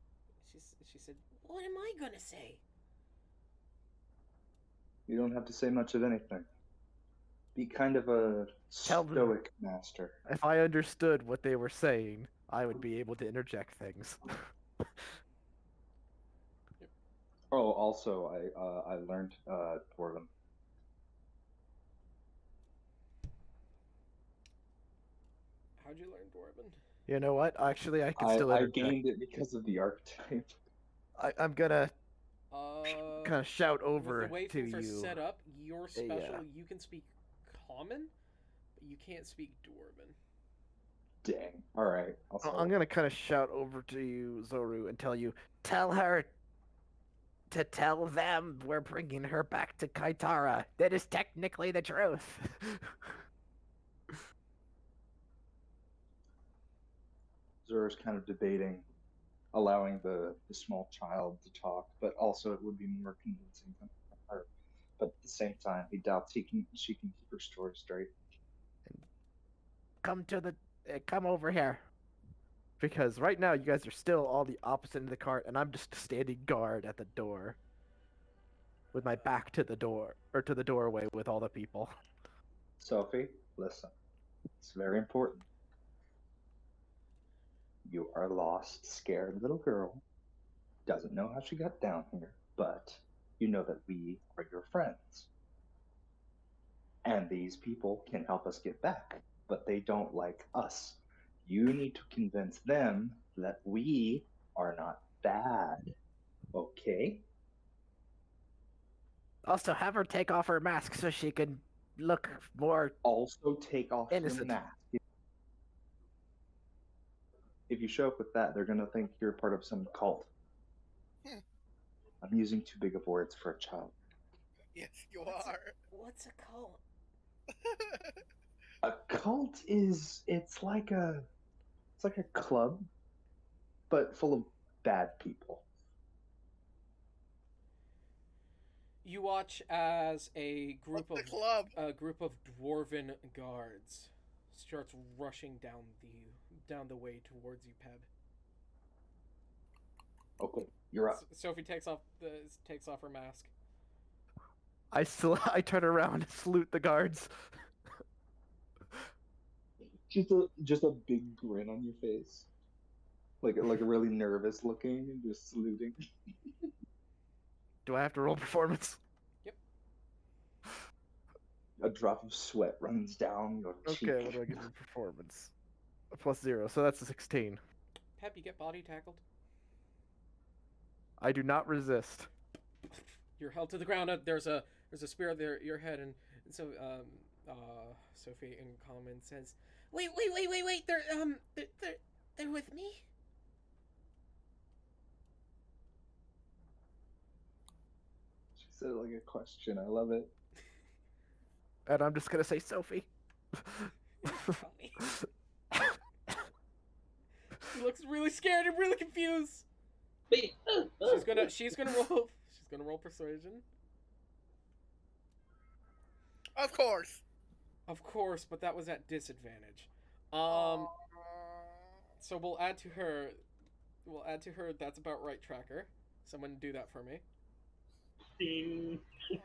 She said, "What am I gonna say?" You don't have to say much of anything. Be kind of a Tell them. stoic master. If I understood what they were saying, I would be able to interject things. Oh, also, I learned Dwarven. How'd you learn Dwarven? You know what? Actually, I can still I interject. gained it because of the archetype. I'm gonna kind of shout With over the way to things are you. set up, you're Yeah. special. You can speak Common, but you can't speak Dwarven. Dang. All right. I'm gonna kind of shout over to you, Zoru, and tell you, tell her to tell them we're bringing her back to Kitara. That is technically the truth. Zura's kind of debating allowing the small child to talk, but also it would be more convincing than her. But at the same time, he doubts she can keep her story straight. Come over here. Because right now you guys are still all the opposite end of the cart, and I'm just standing guard at the door. With my back to the door, or to the doorway with all the people. Sophie, listen. It's very important. You are a lost, scared little girl. Doesn't know how she got down here, but you know that we are your friends. And these people can help us get back, but they don't like us. You need to convince them that we are not bad. Okay? Also, have her take off her mask so she can look more. Also, take off Innocent. your mask. If you show up with that, they're going to think you're part of some cult. I'm using too big of words for a child. Yes, you are. What's a cult? A cult it's like a club, but full of bad people. You watch as a group What's the club? dwarven guards starts rushing down the way towards you, Peb. Okay, you're up. Sophie takes off her mask. I turn around and salute the guards. Just a big grin on your face, like a really nervous looking, and just saluting. Do I have to roll performance? Yep. A drop of sweat runs down your cheek. Okay, what do I get for performance? A +0, so that's a 16. Peb, you get body tackled. I do not resist. You're held to the ground. There's a spear at your head, and so Sophie in common says, "Wait! They're with me." She said it like a question. I love it. And I'm just gonna say Sophie. She looks really scared and really confused. Wait, She's gonna roll persuasion. Of course. Of course, but that was at disadvantage. So we'll add to her. That's about right tracker. Someone do that for me. Ding.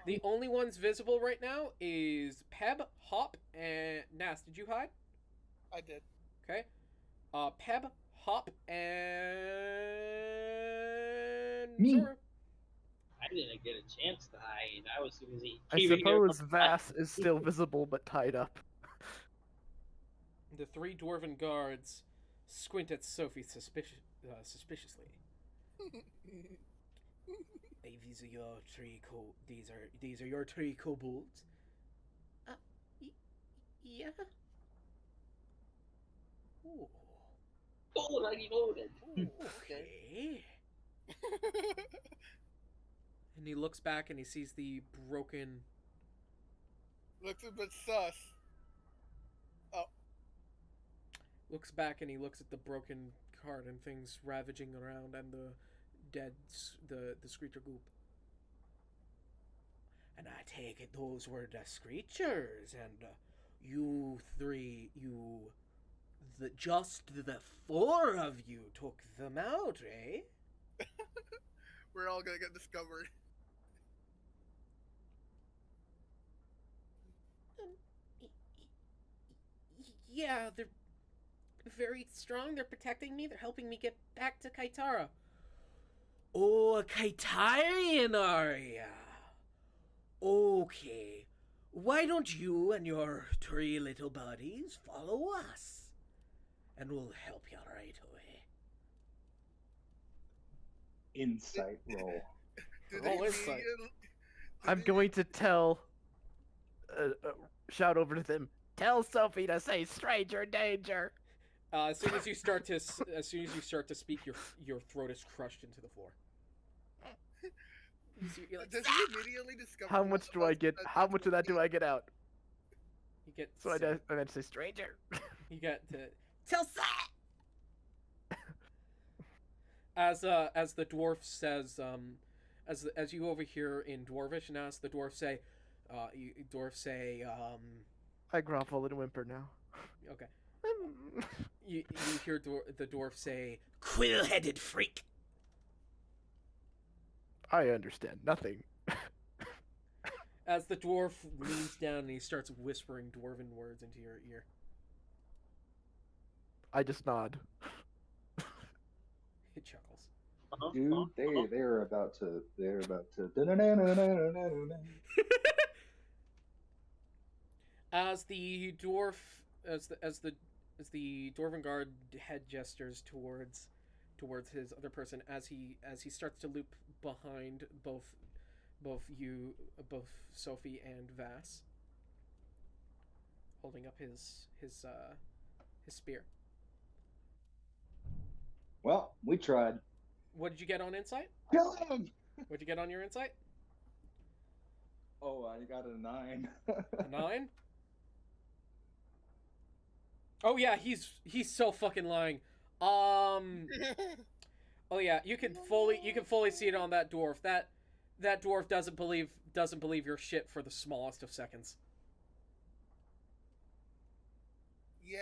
The only ones visible right now is Peb, Hop, and Nas. Did you hide? I did. Okay. Peb, Hop, and Me. Zora. I didn't get a chance to hide. I was busy. I suppose Vass is still visible but tied up. The three dwarven guards squint at Sophie suspiciously. Hey, these are your these are your three kobolds. Y- yeah. Ooh. Already loaded. Okay. And he looks back and he sees the broken. Looks a bit sus. Oh, Looks back and he looks at the broken cart and things ravaging around and the dead the screecher goop. And I take it those were the screechers, and you three, just the four of you took them out, eh? we're all gonna get discovered. Yeah, they're very strong. They're protecting me. They're helping me get back to Kitara. Oh, a Kitarian are ya? Okay. Why don't you and your three little buddies follow us? And we'll help you right away. Insight roll. Did Roll they insight. immediately- I'm going to tell, shout over to them. Tell Sophie to say "stranger danger." As soon as you start to speak, your throat is crushed into the floor. So you're like, Does he immediately discover? How much do I get? How much of that do I get out? you get So I meant to say stranger. you get to tell that. As the dwarf says, as you overhear in Dwarvish, and as the dwarf say, I grovel and whimper now. okay. You hear the dwarf say, "Quill-headed freak." I understand nothing. As the dwarf leans down and he starts whispering dwarven words into your ear. I just nod. He chuckles. Dude, they're about to. As the dwarf, as the dwarven guard head gestures towards his other person, as he starts to loop behind both Sophie and Vass, holding up his spear. Well, we tried. What did you get on insight? Kill him! What'd you get on your insight? Oh, I got a 9. A 9? Oh yeah, he's so fucking lying. Oh yeah, you can fully see it on that dwarf. That dwarf doesn't believe your shit for the smallest of seconds. Yeah.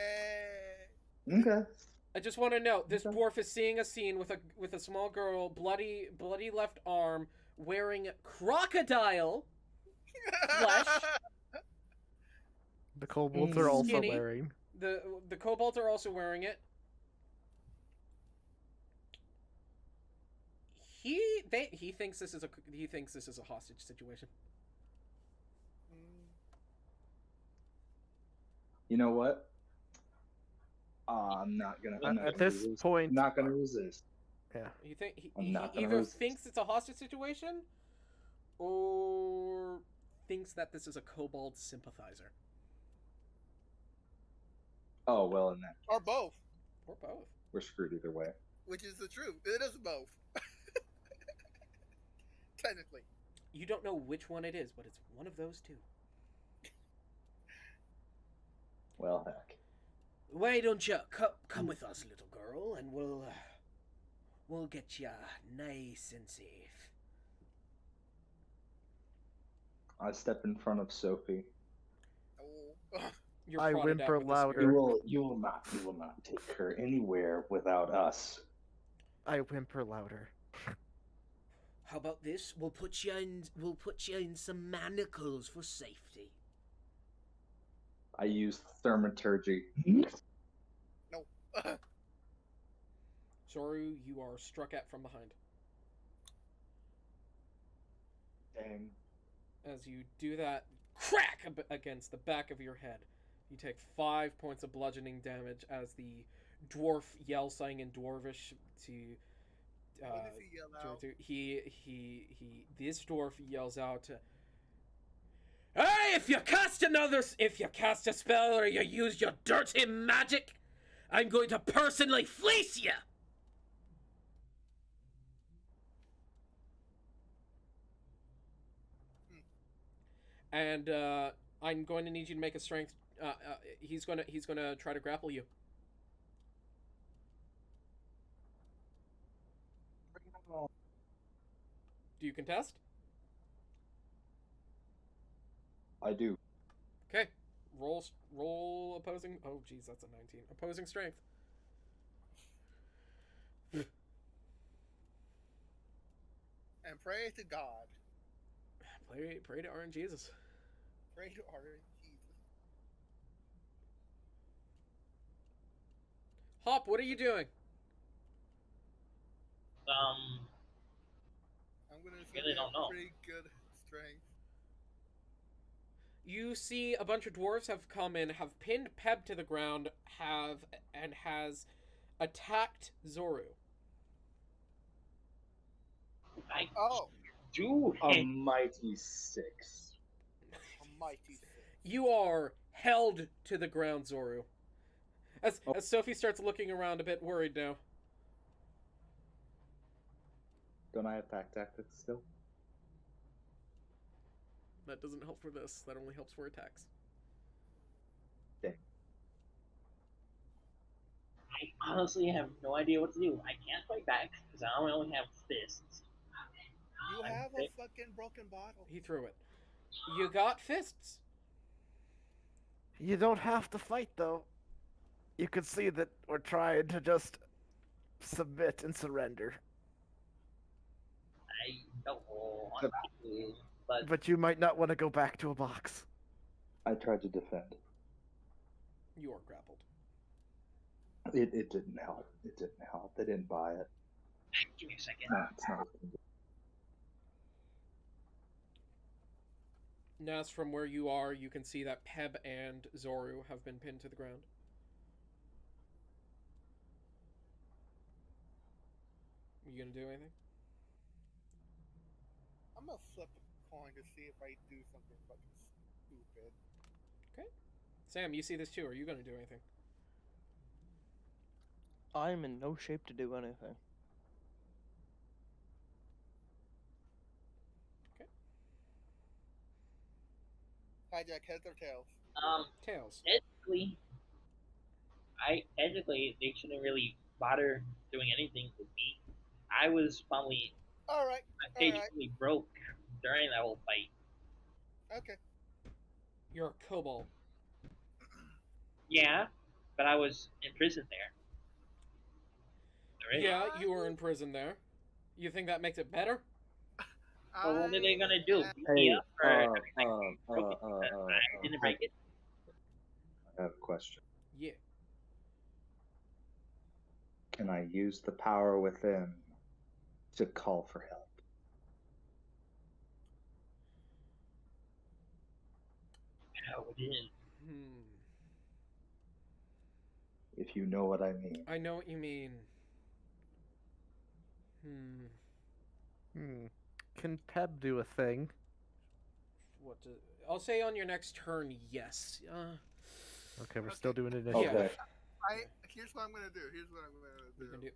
Okay. I just want to note this Okay. dwarf is seeing a scene with a small girl, bloody left arm, wearing crocodile flesh. The kobolds are also Skinny. wearing. The kobolds are also wearing it. He thinks this is a hostage situation. You know what? I'm not gonna. At this point, I'm not gonna resist. Yeah. You think he I'm not gonna either resist. thinks it's a hostage situation, or thinks that this is a kobold sympathizer, Oh well, in that Or both, or both. we're screwed either way. which is the truth. It is both. Technically. You don't know which one it is, but it's one of those two. Well, heck. Why don't you come with us, little girl, and we'll get you nice and safe. I step in front of Sophie. Oh. You're I prodded out whimper with the louder. spear. You will not take her anywhere without us. I whimper louder. How about this? We'll put you in some manacles for safety. I use thaumaturgy. No. Zoru, you are struck at from behind. Dang. As you do that, crack against the back of your head. You take 5 points of bludgeoning damage as the dwarf yells something in Dwarvish to. What does he yell out? This dwarf yells out. Hey, if you cast a spell or you use your dirty magic, I'm going to personally fleece you. And I'm going to need you to make a strength. He's gonna try to grapple you. Do you contest? I do. Okay. Roll opposing. Oh, geez, that's a 19. Opposing strength. And pray to God. Pray to RNGesus. Pray to our Jesus. Hop, what are you doing? I'm gonna say Really don't know. pretty good strength. You see a bunch of dwarves have come in, have pinned Peb to the ground, has attacked Zoru. I Oh, do A hate mighty 6. a mighty six. You are held to the ground, Zoru. As Sophie starts looking around a bit worried now. Don't I have pack tactics still? That doesn't help for this. That only helps for attacks. Dang. I honestly have no idea what to do. I can't fight back because I only have fists. You have a fucking broken bottle. He threw it. You got fists. You don't have to fight, though. You can see that we're trying to just submit and surrender. I don't want to, but But you might not want to go back to a box. I tried to defend. You are grappled. It didn't help. It didn't help. They didn't buy it. give me a second. No, it's not. Nas, from where you are, you can see that Peb and Zoru have been pinned to the ground. You gonna do anything? I'm gonna flip a coin to see if I do something fucking stupid. Okay. Sam, you see this too. Are you gonna do anything? I'm in no shape to do anything. Hijack, heads or tails? Tails. Technically, they shouldn't really bother doing anything with me. I was probably Alright, my page really broke during that whole fight. okay. You're a kobold. Yeah, but I was in prison there. Alright. Yeah, you were in prison there. You think that makes it better? Well, what are they gonna do? Beat Hey, me up for having my page broken because I didn't break it? I have a question. Yeah. Can I use the power within to call for help? No, we didn't. If you know what I mean. I know what you mean. Can Peb do a thing? I'll say on your next turn, yes. Okay, we're still doing initiative. Yeah. Okay. Here's what I'm gonna do. We can do.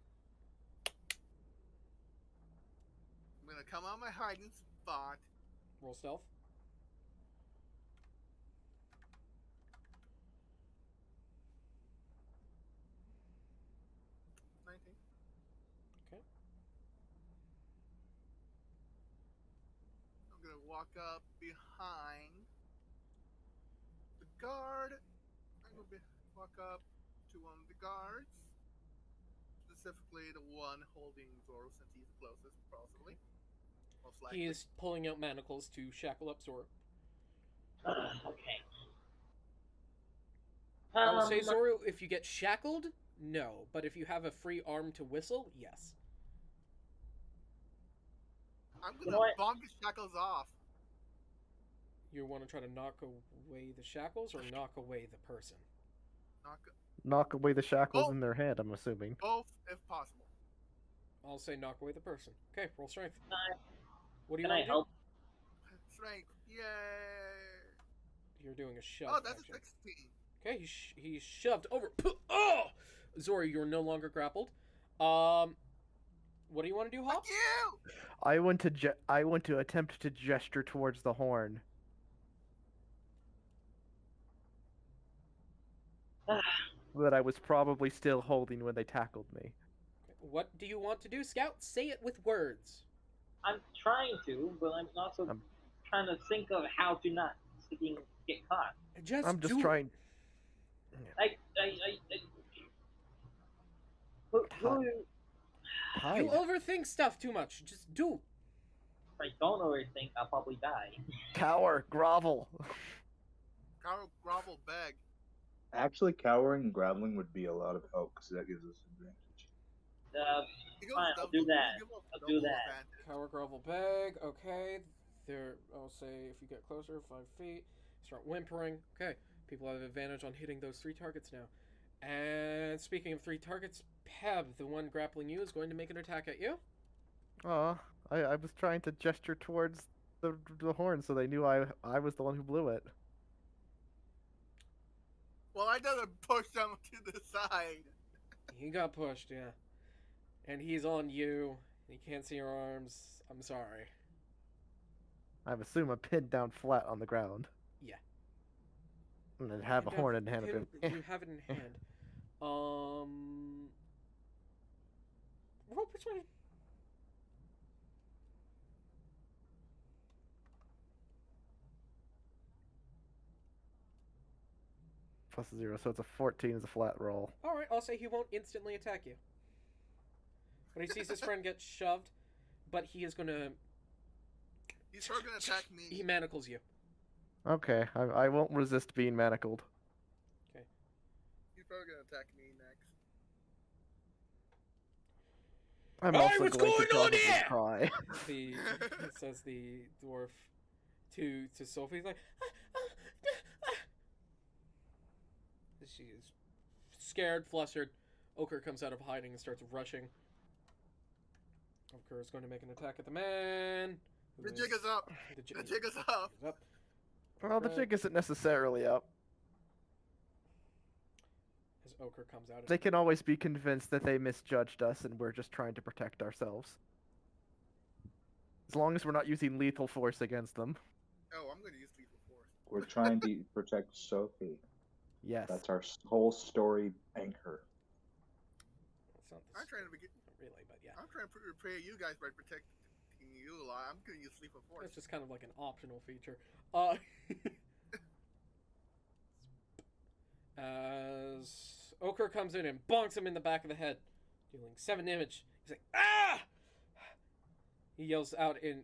I'm gonna come on my hiding spot. Roll stealth. Okay. I'm gonna walk up behind the guard. I'm gonna walk up to one of the guards, specifically the one holding Zoro since he's the closest, possibly. Most likely. He is pulling out manacles to shackle up Zoru. Okay. I will say, Zoru, if you get shackled, no. But if you have a free arm to whistle, yes. I'm gonna You know what? bomb the shackles off. You want to try to knock away the shackles or knock away the person? Knock away the shackles Both. in their hand, I'm assuming. Both, if possible. I'll say knock away the person. Okay, roll strength. I- What do you Can I want to do? help? Strength. Yay! You're doing a shove Oh, that's action. a 16. Okay, he's shoved over. Oh! Zori, you're no longer grappled. What do you want to do, Hop? Fuck you! I want to attempt to gesture towards the horn. That I was probably still holding when they tackled me. What do you want to do, Scout? Say it with words. I'm trying to, but I'm also trying to think of how to not get caught. I'm just do trying. Who Hide. You overthink stuff too much. Just do. if I don't overthink, I'll probably die. Cower, grovel. Grovel beg. Actually, cowering and groveling would be a lot of help because that gives us advantage. Fine, I'll do that. I'll do that. Cower, grovel, beg. Okay. There. I'll say if you get closer, 5 feet. Start whimpering. Okay. People have advantage on hitting those 3 targets now. And speaking of 3 targets, Peb, the one grappling you, is going to make an attack at you. Aw, I was trying to gesture towards the horn so they knew I was the one who blew it. Well, I done push them to the side. He got pushed, yeah. And he's on you. He can't see your arms. I'm sorry. I assume I'm pinned down flat on the ground. Yeah. And then have a You horn in hand. You have it in hand. Roll persuasion. Plus 0, so it's a 14 as a flat roll. Alright, I'll say he won't instantly attack you. When he sees his friend get shoved, but he is gonna... He's probably gonna attack me. He manacles you. Okay, I won't resist being manacled. Okay. He's probably gonna attack me next. I'm Hey, also what's going going to on probably here? cry. Says the dwarf to Sophie. He's like, she is scared, flustered. Ochre comes out of hiding and starts rushing. Ochre is going to make an attack at the man. The jig is up. The jig is up. Is up. Well, the jig isn't necessarily up. As Ochre comes out. They can always be convinced that they misjudged us and we're just trying to protect ourselves. As long as we're not using lethal force against them. Oh, I'm gonna use lethal force. We're trying to protect Sophie. Yes. That's our whole story anchor. It's not I'm trying to be. really, but yeah. I'm trying to repay you guys by protecting you a lot. I'm gonna use lethal force. It's just kind of like an optional feature. As Ochre comes in and bonks him in the back of the head, dealing 7 damage. He's like, ah! He yells out in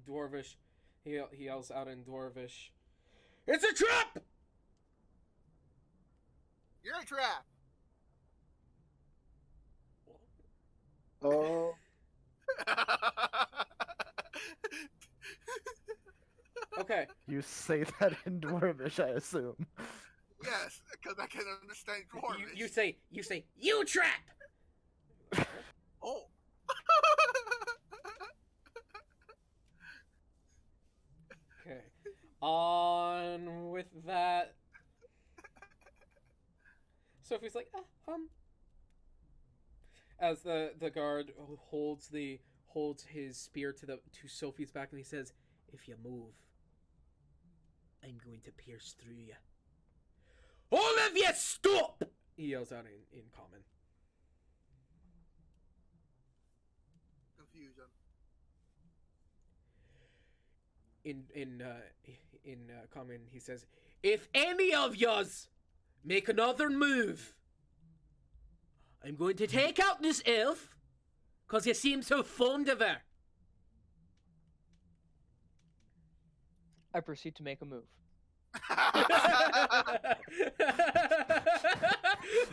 Dwarvish. He yells out in Dwarvish. It's a trap! You're a trap. Oh. Okay. You say that in Dwarvish, I assume. Yes, because I can understand dwarvish. You say you trap. Oh. Okay. On with that. Sophie's like, as the guard holds his spear to Sophie's back and he says, "If you move, I'm going to pierce through you. All of you stop!" He yells out in common. Confusion. In common, he says, "If any of yous make another move, I'm going to take out this elf, cause you seem so fond of her." I proceed to make a move.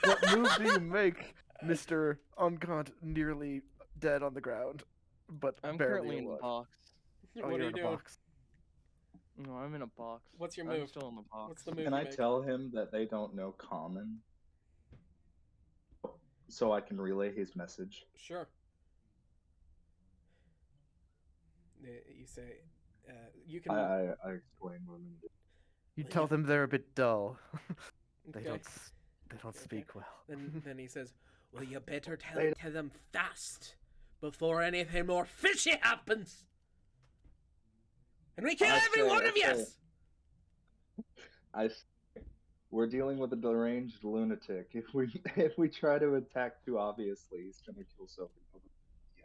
What move do you make, Mr. Uncont, nearly dead on the ground, but I'm barely currently in the alive? box. Oh, What you're are you in a doing? box. No, I'm in a box. What's your I'm move? still in the box. What's the move Can you I make? tell him that they don't know common? So I can relay his message. Sure. You say, you can. I explain what I'm gonna do. You Well, tell yeah. them they're a bit dull. They Okay. don't Okay. speak well. Then he says, "Well, you better tell They- it to them fast before anything more fishy happens, and we kill I every say, one of okay. you." We're dealing with a deranged lunatic. If we try to attack too obviously, he's gonna kill Sophie. Yeah.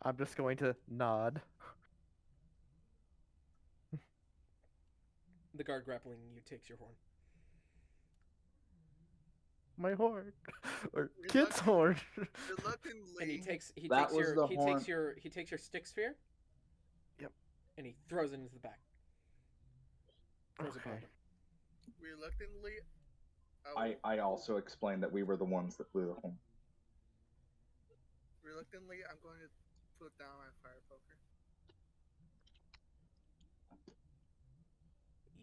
I'm just going to nod. The guard grappling you takes your horn. My horn, or Kit's horn. Reluctantly, And he takes That was your the he horn. takes your stick sphere. Yep. And he throws it into the back. Throws it Okay. behind him. reluctantly, I also explained that we were the ones that blew the horn. reluctantly, I'm going to put down my fire poker.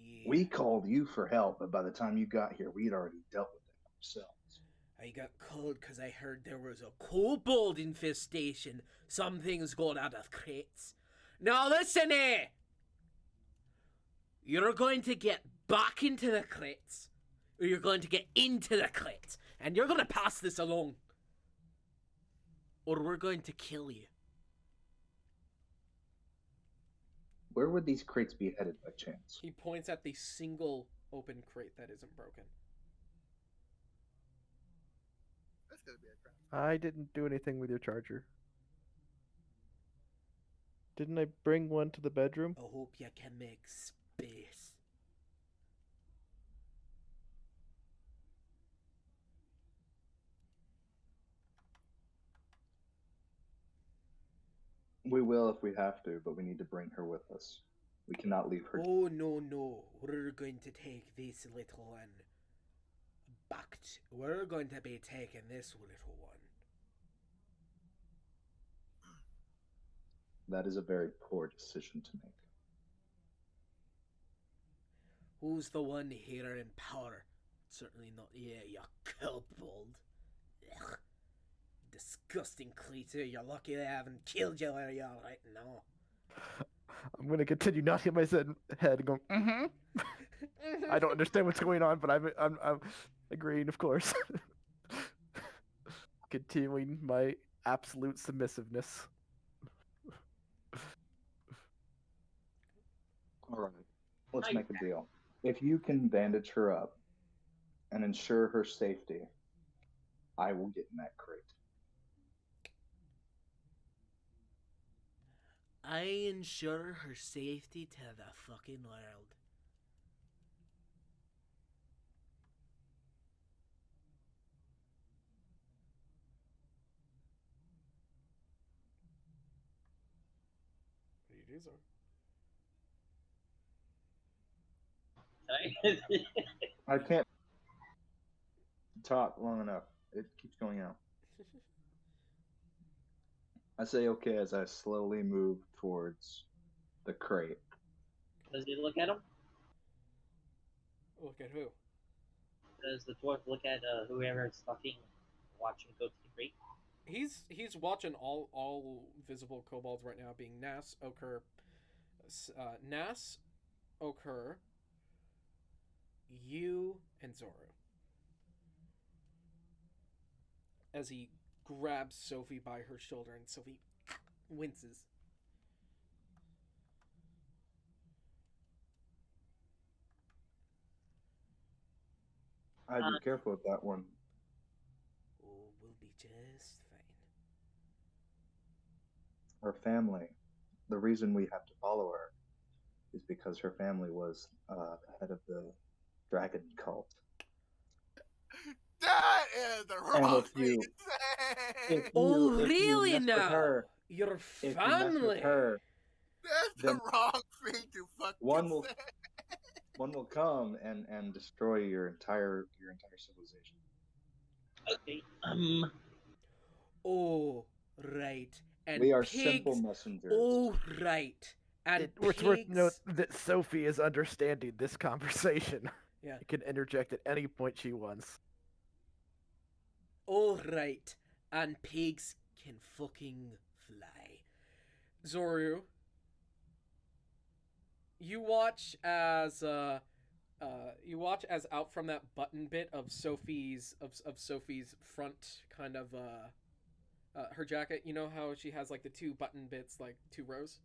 Yeah. We called you for help, but by the time you got here, we'd already dealt with it ourselves. I got called because I heard there was a kobold infestation. Some things got out of crates. Now listen here! You're going to get back into the crates, or you're going to get into the crates, and you're going to pass this along, or we're going to kill you. Where would these crates be headed by chance? He points at the single open crate that isn't broken. That's gonna be a crap. I didn't do anything with your charger. Didn't I bring one to the bedroom? I hope you can make space. We will if we have to, but we need to bring her with us. We cannot leave her. Oh, no. We're going to take this little one back. We're going to be taking this little one. That is a very poor decision to make. Who's the one here in power? Certainly not you, you kobold. Ugh. Disgusting creature. You're lucky they haven't killed you where you are right now. I'm gonna continue nodding my head and going, mm-hmm. I don't understand what's going on, but I'm agreeing, of course. Continuing my absolute submissiveness. All right, let's make a deal. If you can bandage her up and ensure her safety, I will get in that crate. I ensure her safety to the fucking world. What do you do, sir? I can't talk long enough. It keeps going out. I say okay as I slowly move towards the crate. Does he look at him? Look at who? Does the dwarf look at whoever is fucking watching go to the crate? He's watching all visible kobolds right now, being Nas, Okur, you, and Zoru. As he grabs Sophie by her shoulder, and Sophie winces. I'd be careful with that one. Oh, we'll be just fine. Her family, the reason we have to follow her is because her family was the head of the dragon cult. That is the wrong if you- thing to say. Oh, if you really mess with now? her- Your If you mess family? with her, That's the then wrong thing to fucking one will- say. one will come and destroy your entire civilization. Okay. Oh, right. And We are pigs. simple messengers. Oh, right. And It's worth note pigs. that Sophie is understanding this conversation. Yeah. She can interject at any point she wants. All right. And pigs can fucking fly. Zoru, you watch as out from that button bit of Sophie's front kind of her jacket. You know how she has like the two button bits, like two rows.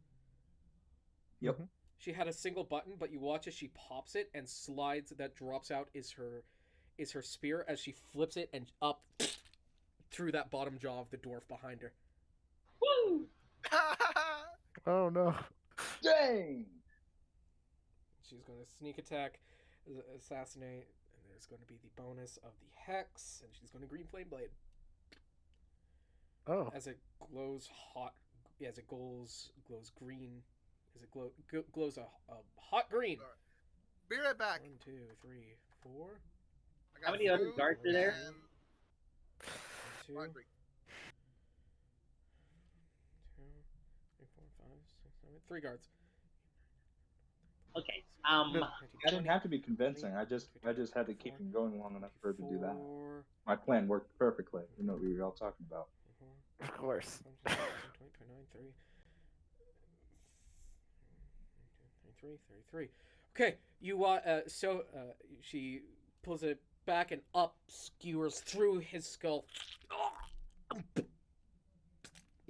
Yep. She had a single button, but you watch as she pops it and slides. That drops out is her spear as she flips it and up through that bottom jaw of the dwarf behind her. Woo! Oh no. Dang! She's going to sneak attack, assassinate, and there's going to be the bonus of the hex, and she's going to green flame blade. Oh. As it glows hot, as it glows green, as it glows a hot green. Alright. Be right back. 1, 2, 3, 4. I got How many other food guards are there? and 2, 5 drink. 2, 3, 4, 5, 6, 7, 3 guards. Okay. I didn't have to be convincing. I just had to keep him going long enough for her to do that. My plan worked perfectly. You know what we were all talking about. Of course. 20, 29, 30, 33. Okay, she pulls it back and up, skewers through his skull.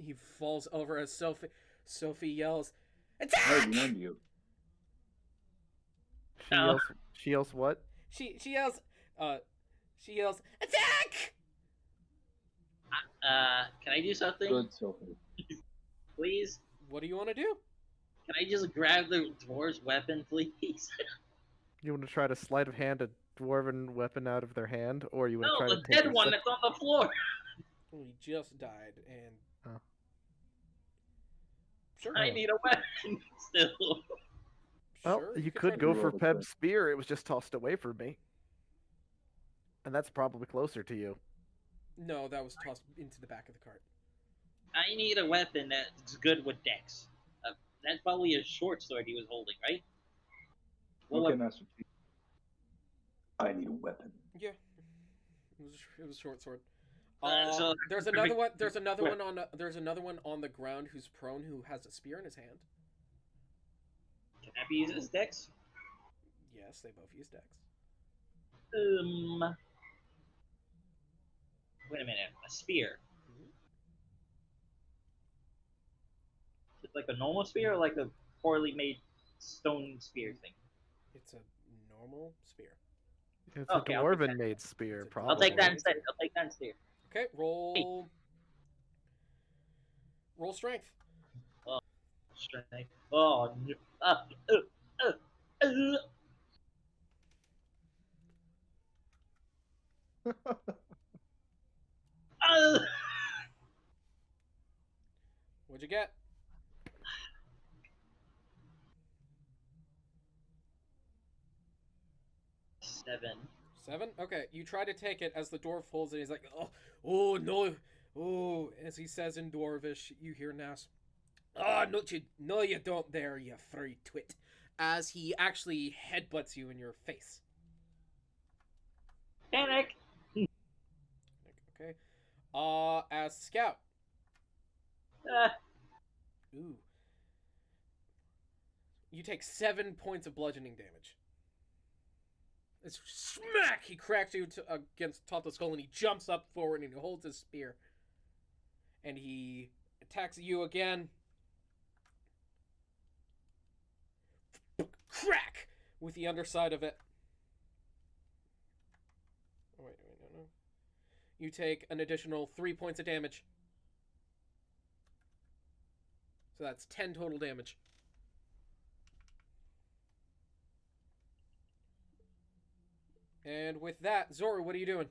He falls over as Sophie yells, I "Attack!" remember you. She yells what? She yells, "Attack!" Can I do something, Good, Sophie. please? What do you want to do? Can I just grab the dwarf's weapon, please? You want to try to sleight of hand a dwarven weapon out of their hand, or you want to No, try the to take dead a one sip- that's on the floor. He just died, and Oh. sure, I need a weapon still. Well, sure, you can could try to go do for it. Peb's spear. It was just tossed away from me, and that's probably closer to you. No, that was tossed into the back of the cart. I need a weapon that's good with dex. That's probably a short sword he was holding, right? Well, Okay, Master Chief. I need a weapon. Yeah, it was a short sword. So there's another one. There's another one on. There's another one on the ground who's prone, who has a spear in his hand. can that be used as dex? Yes, they both use dex. Wait a minute. A spear. Mhm. Is it like a normal spear or like a poorly made stone spear thing? It's a normal spear. It's Okay, a I'll take dwarven made spear, It's a- probably. I'll take that Probably. instead. I'll take that instead. Okay, roll. Roll strength. Strength. Oh, no. uh. What'd you get? Seven. 7? Okay, you try to take it as the dwarf holds it. He's like, oh no, oh, as he says in dwarvish, you hear Nas, no, you don't there, you furry twit, as he actually headbutts you in your face. Panic. Okay, as Scout. Uh, Ooh. You take 7 points of bludgeoning damage. It's smack! He cracks you against the top of the skull, and he jumps up forward and he holds his spear. And he attacks you again. Crack! With the underside of it. Oh, wait, no. You take an additional 3 points of damage. So that's 10 total damage. And with that, Zora, what are you doing?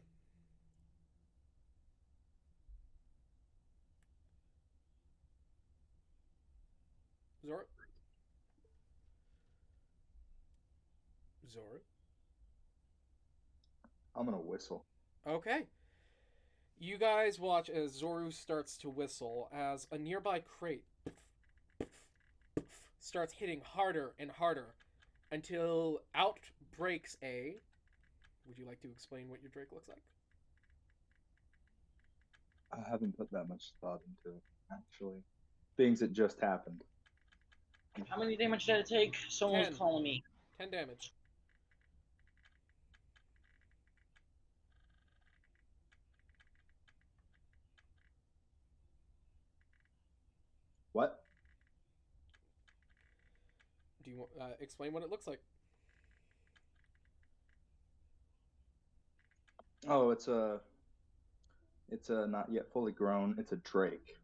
Zora? I'm gonna whistle. Okay. You guys watch as Zoru starts to whistle as a nearby crate starts hitting harder and harder until out breaks a. Would you like to explain what your Drake looks like? I haven't put that much thought into it, actually. Things that just happened. How many damage did it take? Someone 10. was calling me. 10 damage. What? Do you want explain what it looks like? Oh, it's a not yet fully grown. It's a drake.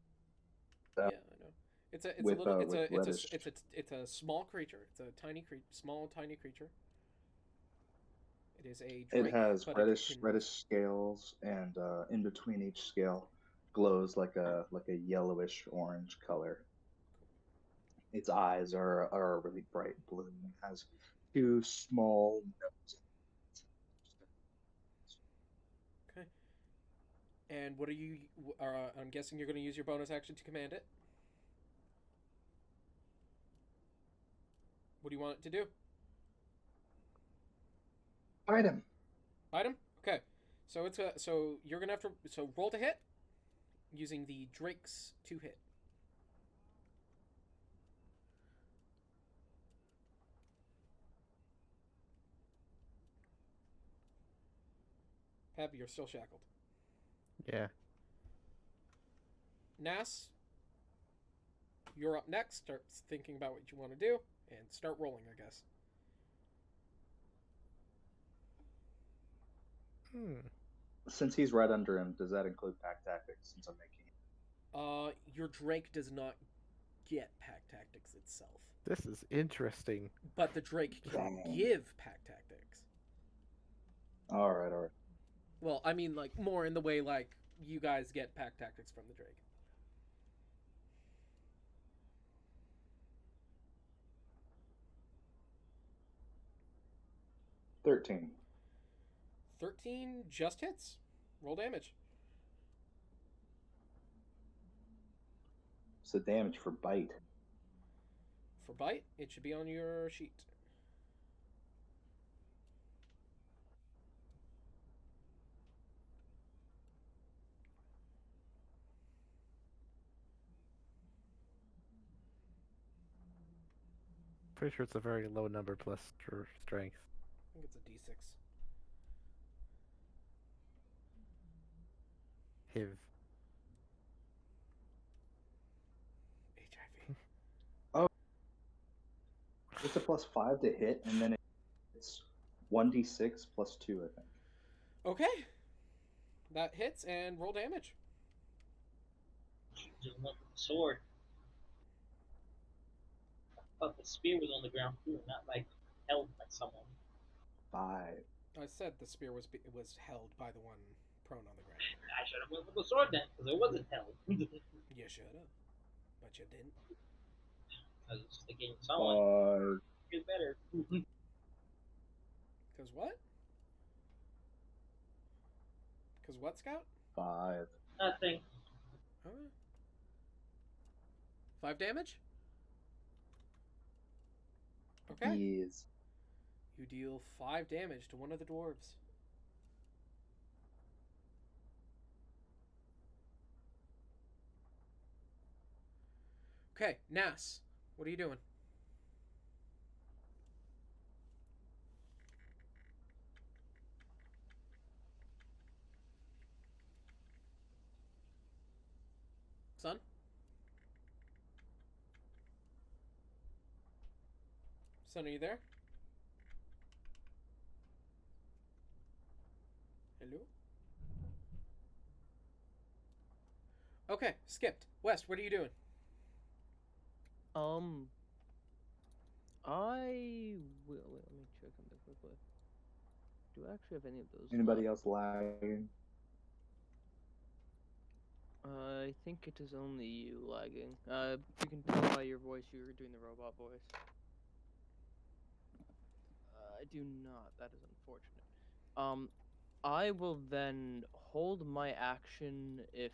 Yeah, I know. It's a With, little with reddish. it's a small creature. It's a small tiny creature. It is a It drake, has but reddish it can. scales, and in between each scale glows like a yellowish orange color. Its eyes are really bright blue and has two small noses. Okay. And what are you? I'm guessing you're going to use your bonus action to command it. What do you want it to do? Fight him. Item. Okay. So you're gonna have to roll to hit using the Drake's to hit. Peb, you're still shackled. Yeah. Nas, you're up next. Start thinking about what you want to do and start rolling, I guess. Since he's right under him, does that include pack tactics? Since I'm making it. Your Drake does not get pack tactics itself, This is interesting. but the Drake can Dang. give pack tactics. All right, all right. Well, I mean, like more in the way like you guys get pack tactics from the Drake. $13. 13 just hits. Roll damage. So damage for bite. For bite, it should be on your sheet. Pretty sure it's a very low number plus strength. I think it's a d6. HIV. HIV. Oh, it's a +5 to hit, and then it's 1d6 plus 2, I think. Okay. That hits and roll damage. Just went with the sword. I thought the spear was on the ground too, not like held by someone. 5. I said the spear was held by the one prone on the ground. I should have went with the sword then, because it wasn't held. You should have, but you didn't. I was thinking someone is better. Cause what? Cause what, Scout? 5. Nothing. Huh? 5 damage? Okay. Yes. You deal 5 damage to one of the dwarves. Okay, Nas, what are you doing? Son? Son, are you there? Hello? Okay, skipped. West, what are you doing? I will. Wait, let me check something quickly. Do I actually have any of those? Anybody else lagging? I think it is only you lagging. You can tell by your voice you were doing the robot voice. I do not. That is unfortunate. I will then hold my action if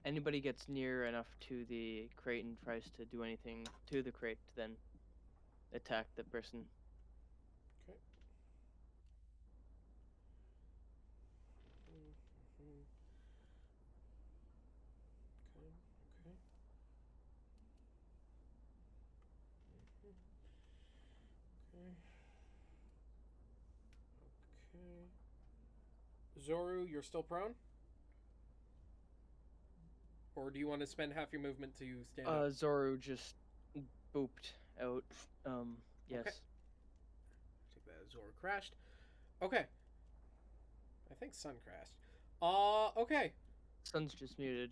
anybody gets near enough to the crate and tries to do anything to the crate to then attack the person. Okay. Mhm. Okay. Okay. Okay. Okay. Zoru, you're still prone? Or do you want to spend half your movement to stand up? Zoru just booped out. Yes. Okay. Take that as Zoru crashed. Okay. I think Sun crashed. Okay. Sun's just muted.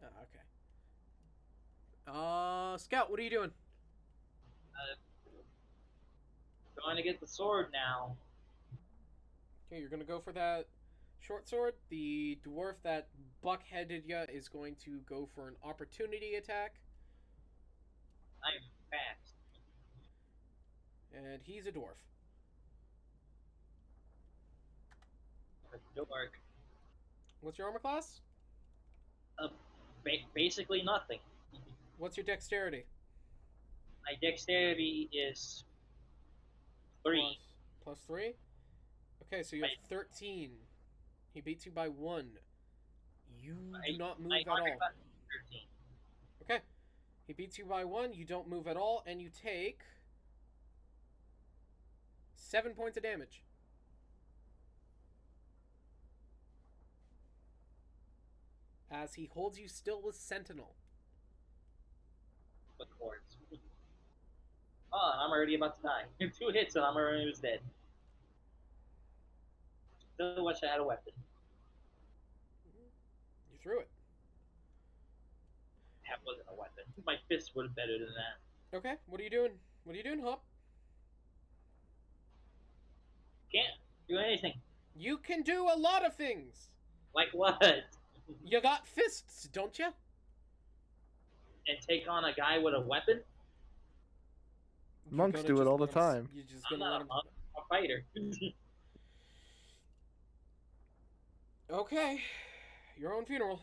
Okay. Scout, what are you doing? Going to get the sword now. Okay, you're gonna go for that short sword. The dwarf that buckheaded ya is going to go for an opportunity attack. I'm fast. And he's a dwarf. Dork. What's your armor class? Basically nothing. What's your dexterity? My dexterity is 3. Plus 3? Okay, so you have 13. He beats you by 1. You do not move at all. 13. Okay. He beats you by 1, you don't move at all, and you take 7 points of damage. As he holds you still with Sentinel. Of course. Oh, I'm already about to die. 2 hits and I'm already dead. Still wish I had a weapon. You threw it. That wasn't a weapon. My fist would have better than that. Okay, what are you doing? What are you doing, Hop? Can't do anything. You can do a lot of things. Like what? You got fists, don't you? And take on a guy with a weapon? Monks do it all the time. You're just I'm gonna let not him. a fighter. Okay, your own funeral.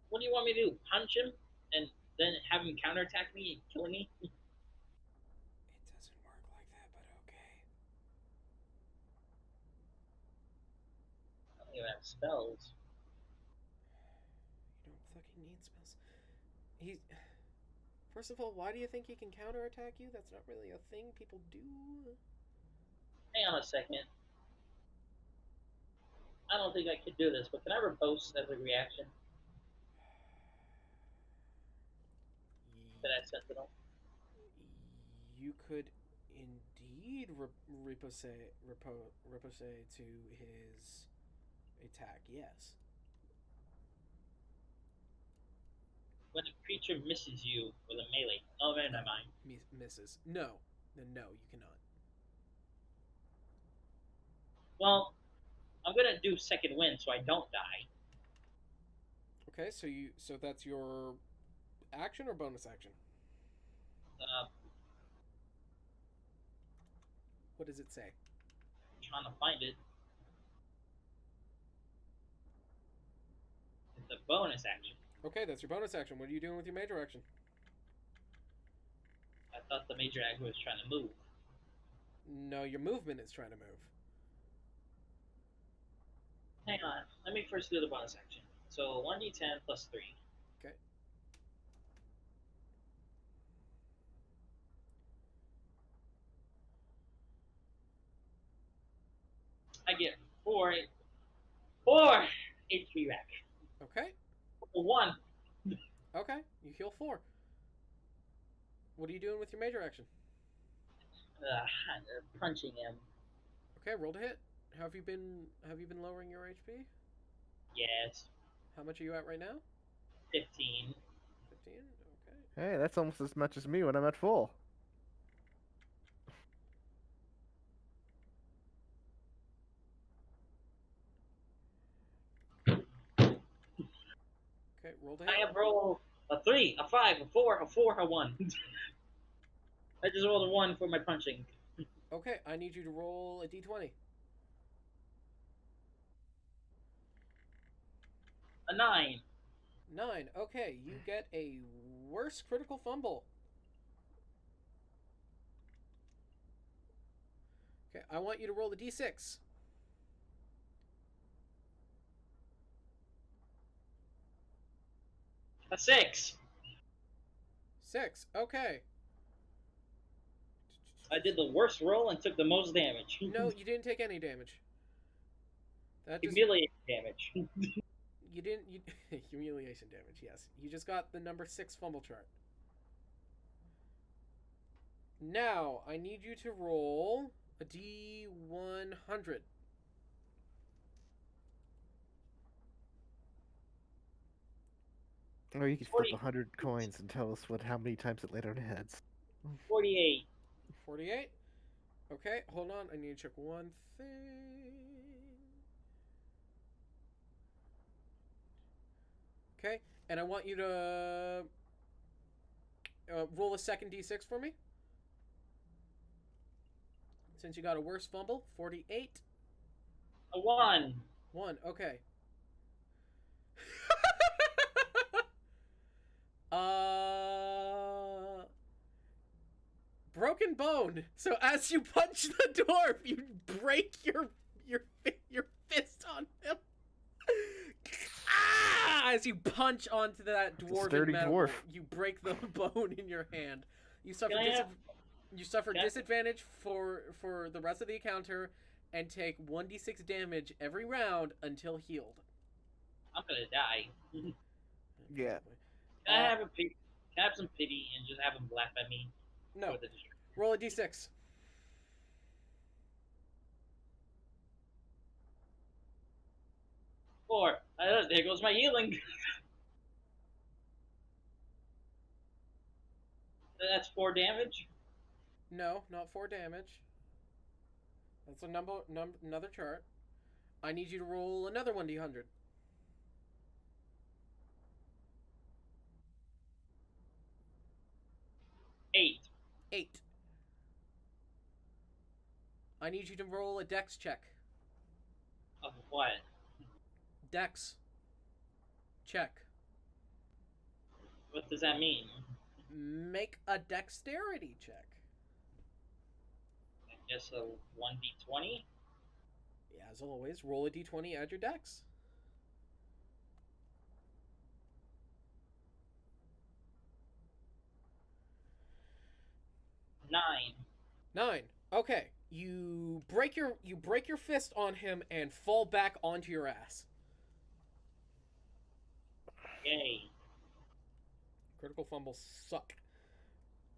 What do you want me to do? Punch him and then have him counterattack me and kill me? It doesn't work like that, but okay. I don't even have spells. You don't fucking need spells. He. First of all, why do you think he can counterattack you? That's not really a thing people do. Hang on a second. I don't think I could do this, but can I repulse as a reaction to that sentinel? You could indeed repose to his attack, yes. When a creature misses you with a melee. Oh, man, never mind. Misses. No. Then no, you cannot. Well, I'm gonna do second wind so I don't die. Okay, so that's your action or bonus action? What does it say? I'm trying to find it. It's a bonus action. Okay, that's your bonus action. What are you doing with your major action? I thought the major action was trying to move. No, your movement is trying to move. Hang on. Let me first do the bonus action. So 1d10 plus 3. Okay. I get 4 HP back. Okay. 1. Okay. You heal 4. What are you doing with your major action? Punching him. Okay, roll to hit. Have you been lowering your HP? Yes. How much are you at right now? 15. 15? Okay. Hey, that's almost as much as me when I'm at full. Okay, roll to hit. I have rolled a 3, a 5, a 4, a 4, a 1. I just rolled a 1 for my punching. Okay, I need you to roll a d20. A 9. 9. Okay, you get a worse critical fumble. Okay, I want you to roll the d6. A 6. 6. Okay. I did the worst roll and took the most damage. No, you didn't take any damage. That just Humiliating damage. you didn't you humiliation damage. Yes, you just got the number 6 fumble chart. Now I need you to roll a d100. Or you could flip 100 coins and tell us how many times it laid on heads. 48. 48. Okay, hold on. I need to check one thing. Okay, and I want you to roll a second d6 for me. Since you got a worse fumble, 48. A 1. 1, okay. Broken bone. So as you punch the dwarf, you break your fist on him. As you punch onto that dwarven sturdy metal, dwarf. you break the bone in your hand. You suffer Can I- disadvantage for the rest of the encounter, and take 1d6 damage every round until healed. I'm gonna die. Yeah. Can I have a pity? Can I have some pity and just have him laugh at me? No. For the distraction? Roll a d6. 4. There goes my healing. That's 4 damage. No, not 4 damage. That's another chart. I need you to roll another 1d100. 8. 8. I need you to roll a dex check. Of what? Dex check. What does that mean? Make a dexterity check. I guess a 1d20. Yeah, as always, roll a d20, add your dex. 9. 9. Okay. You break your fist on him and fall back onto your ass. Yay. Critical fumbles suck.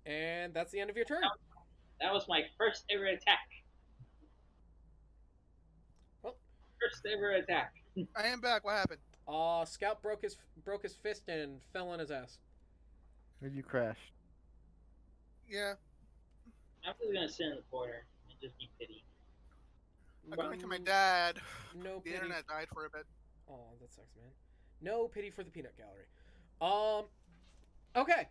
And that's the end of your turn. That was my first ever attack. Well, First ever attack. I am back. What happened? Scout broke his fist and fell on his ass. Or you crashed. Yeah. I'm just gonna sit in the corner and just be pity. According to my dad, No the pity. internet died for a bit. Oh, that sucks, man. No pity for the peanut gallery. Okay.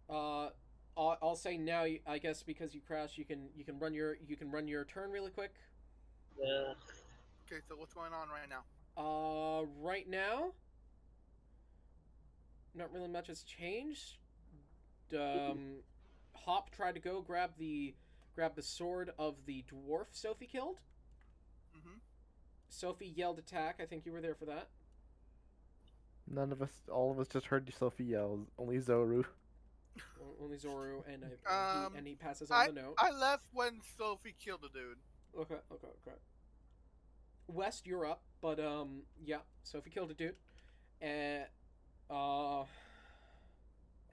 I'll say now. I guess because you crashed, you can run your turn really quick. Okay, so what's going on right now? Right now, not really much has changed. Hop tried to go grab the sword of the dwarf Sophie killed. Mm-hmm. Sophie yelled attack. I think you were there for that. All of us just heard Sophie yell. Only Zoru. Only Zoru, and he passes on I the note. I left when Sophie killed the dude. Okay. West, you're up, but yeah, Sophie killed a dude.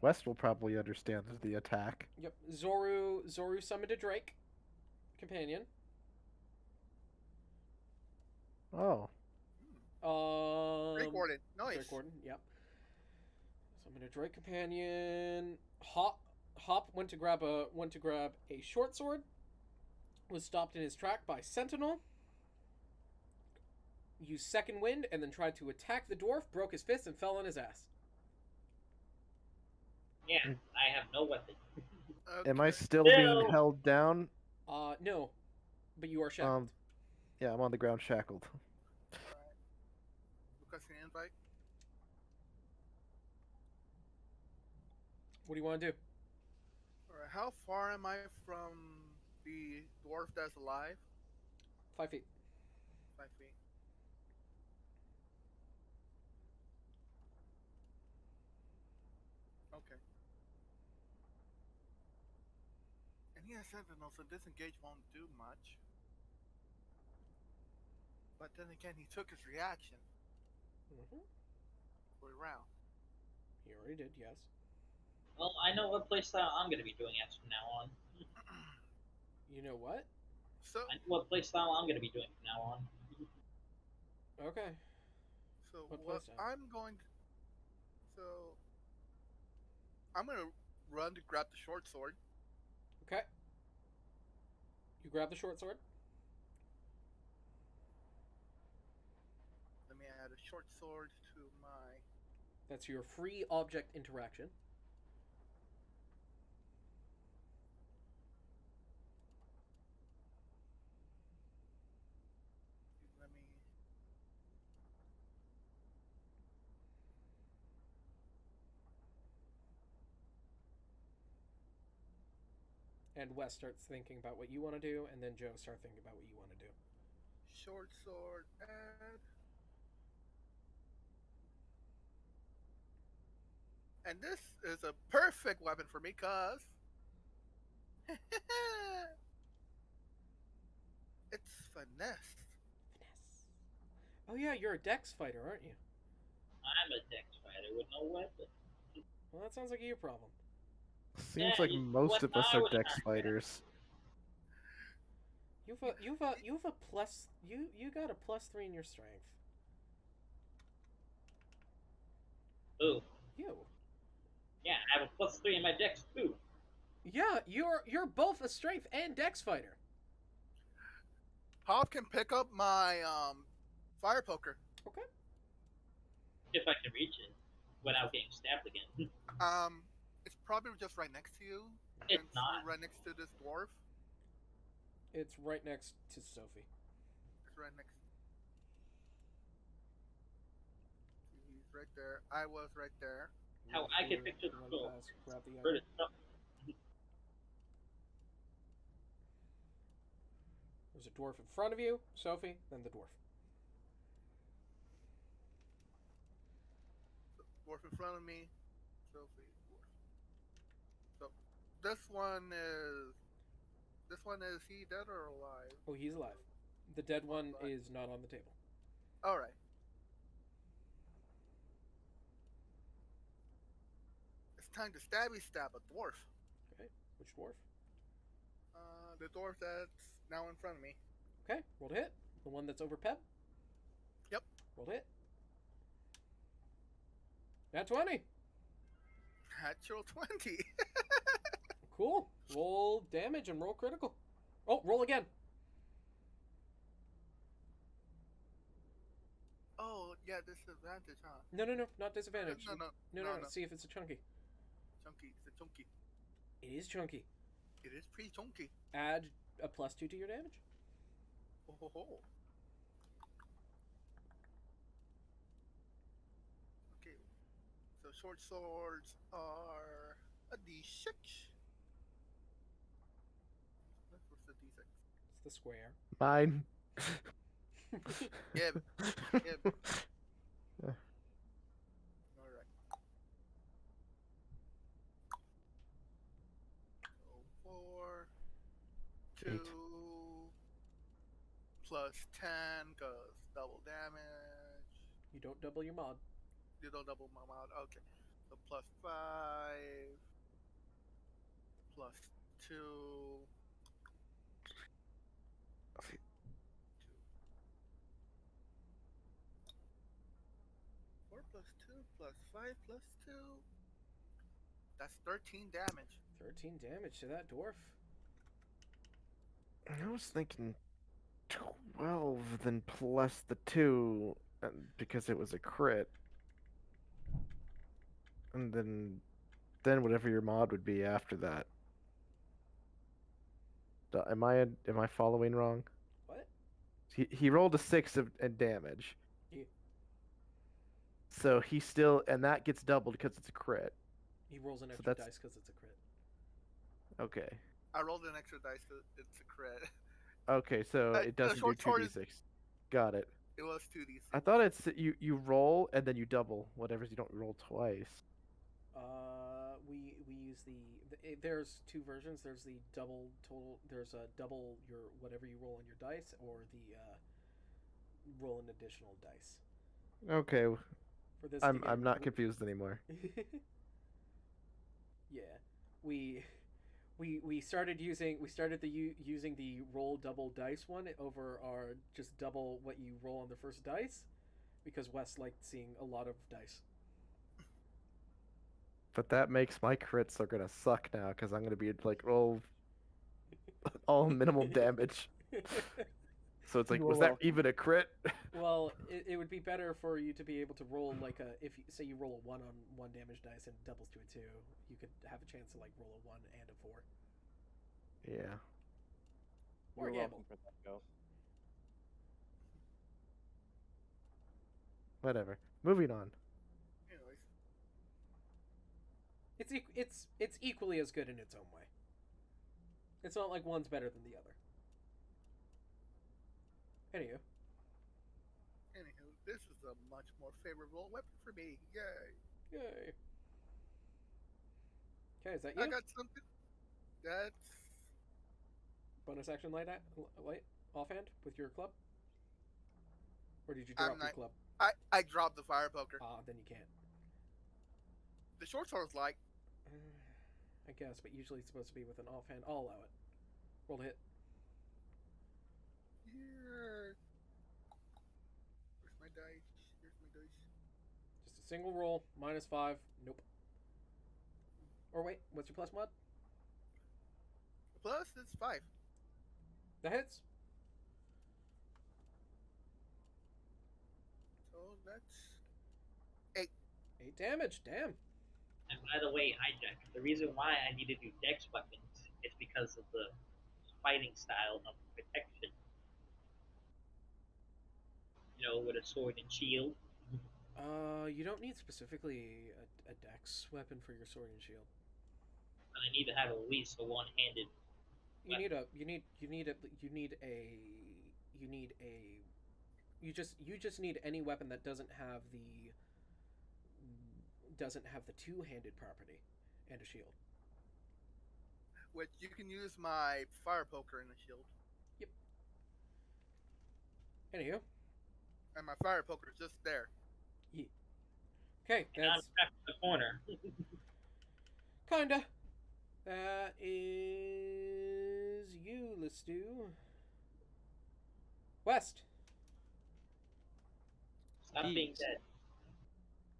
West will probably understand the attack. Yep. Zoru summoned a Drake companion. Oh. Drake Warden. Nice. Drake Warden, yep. Summoned a Drake companion. Hop went to grab a short sword. Was stopped in his track by Sentinel. Used second wind and then tried to attack the dwarf, broke his fist, and fell on his ass. Yeah, I have no weapon. Am I still being held down? No, but you are shackled. Yeah, I'm on the ground shackled. Alright. Requesting an invite. What do you want to do? Alright, how far am I from the dwarf that's alive? 5 feet. 5 feet. Okay. And he has sentinel, so disengage won't do much. But then again, he took his reaction Mm-hmm. for a round. He already did, yes. Well, I know what playstyle I'm going to be doing as from now on. You know what? So, I know what playstyle I'm going to be doing from now on. Okay. so What what playstyle? I'm going to, so I'm gonna run to grab the short sword. Okay. You grab the short sword. Let me add a short sword to my. That's your free object interaction. Let me. And Wes starts thinking about what you want to do, and then Joe starts thinking about what you want to do. Short sword add. And this is a perfect weapon for me, cause it's finesse. Finesse. Oh yeah, you're a dex fighter, aren't you? I'm a dex fighter with no weapon. Well, that sounds like your problem. Seems Yeah, like most what of us I are was dex trying to grab. fighters. You've a plus you got a +3 in your strength. Ooh, You. yeah, I have a +3 in my dex too. Yeah, you're both a strength and dex fighter. Hop can pick up my fire poker. Okay. If I can reach it without getting stabbed again. Um, it's probably just right next to you, It's since not. we're right next to this dwarf. It's right next to Sophie. It's right next. He's right there. I was right there. How I can picture the Run skull. past, grab the Where item. the stuff. There's a dwarf in front of you, Sophie, then the dwarf. Dwarf in front of me. Sophie. Dwarf. So this one is. This one is he dead or alive? Oh, he's alive. The dead One's one alive. is not on the table. All right. It's time to stabby stab a dwarf. Okay, which dwarf? The dwarf that's now in front of me. Okay, roll to hit. The one that's over Peb. Yep. Roll to hit. Nat 20. Natural 20. Cool. Roll damage and roll critical. Oh, roll again. Oh, yeah, disadvantage, huh? No, not disadvantage. No. See if it's a chunky. Chunky. It's a chunky. It is chunky. It is pretty chunky. Add a +2 to your damage. Oh ho ho. Okay. So short swords are a d6. What's the d6? It's the square. Mine. Yeah. Yeah. All right. So 4, 2, Eight. plus 10 goes double damage. You don't double your mod. You don't double my amount. Okay. So plus 5, plus 2. 4 plus 2 plus 5 plus 2. That's 13 damage. 13 damage to that dwarf. I was thinking 12, then plus the 2, because it was a crit. And then whatever your mod would be after that. Am I following wrong? What? He rolled a 6 in damage. Yeah. So he still, and that gets doubled because it's a crit. He rolls an So extra that's- dice because it's a crit. Okay. I rolled an extra dice because it's a crit. Okay, so it The doesn't do short sword is 2d6. Got it. it was 2d6. I thought it's you roll and then you double whatever you don't roll twice. We use there's two versions. There's the double total. There's a double your whatever you roll on your dice, or the roll an additional dice. Okay, For this, I'm not confused anymore. Yeah, we started using using the roll double dice one over our just double what you roll on the first dice, because Wes liked seeing a lot of dice. But that makes my crits are gonna suck now because I'm gonna be like roll all minimal damage. So it's like, You are was that welcome. even a crit? Well, it would be better for you to be able to roll like a if you, say you roll a 1 on 1 damage dice and it doubles to a 2, you could have a chance to like roll a 1 and a 4. Yeah. Or You're gamble. welcome for that, Go. Whatever. Moving on. Anyways, It's equally as good in its own way. It's not like one's better than the other. Anywho, this is a much more favorable weapon for me. Yay! yay. Okay, is that you? I got something. That's Bonus action light offhand with your club, or did you drop your club? I dropped the fire poker. Ah, then you can't. The short sword's like I guess, but usually it's supposed to be with an offhand. I'll allow it. Roll to hit. here. Where's my dice? Here's my dice. Just a single roll, -5. Nope. Or wait, what's your plus mod? Plus it's 5. That hits. So that's 8 damage. Damn. And by the way, hijack. The reason why I need to do dex weapons is because of the fighting style of protection. You know, with a sword and shield. You don't need specifically a dex weapon for your sword and shield. And I need to have at least a one-handed. You need you just need any weapon that doesn't have the two-handed property and a shield. which you can use my fire poker in the shield, Yep. Anywho, and my fire poker is just there. yeah. Okay, And I'm that's trapped in the corner. kinda. That is you. Let's do West. Stop being Jeez. dead.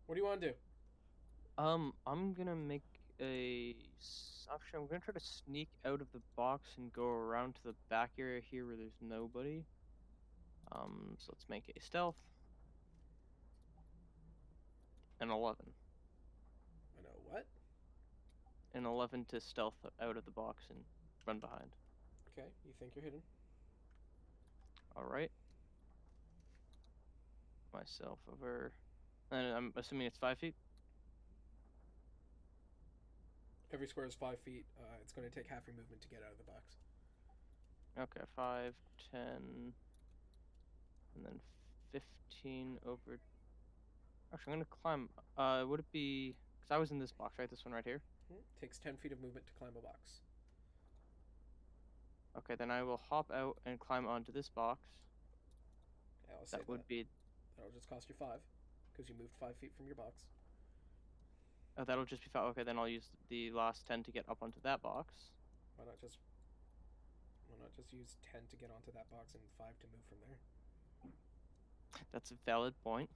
What do you want to do? I'm gonna make a option. I'm gonna try to sneak out of the box and go around to the back area here where there's nobody. So let's make a stealth. An 11. I know what. An 11 to stealth out of the box and run behind. Okay, you think you're hidden? All right. Myself over, and I'm assuming it's 5 feet. Every square is 5 feet. It's going to take half your movement to get out of the box. Okay, 5, 10, and then 15 over. Actually, I'm gonna climb. Would it be? Because I was in this box, right? This one right here. Takes 10 feet of movement to climb a box. Okay, then I will hop out and climb onto this box. Yeah, I'll say That would be. That'll just cost you 5, because you moved 5 feet from your box. Oh, that'll just be 5. Okay, then I'll use the last 10 to get up onto that box. Why not just use 10 to get onto that box and 5 to move from there? That's a valid point.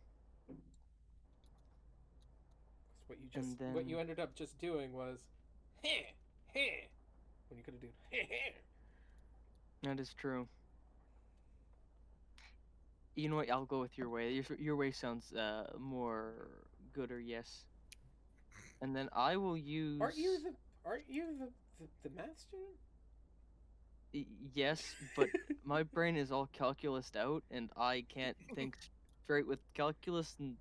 What you And what then- you ended up just doing was, heh, heh, when you could have done, heh, heh. That is true. You know what? I'll go with your way. Your way sounds more gooder, yes. And then I will use. Aren't you the math student? Yes, but my brain is all calculused out, and I can't think straight with calculus, and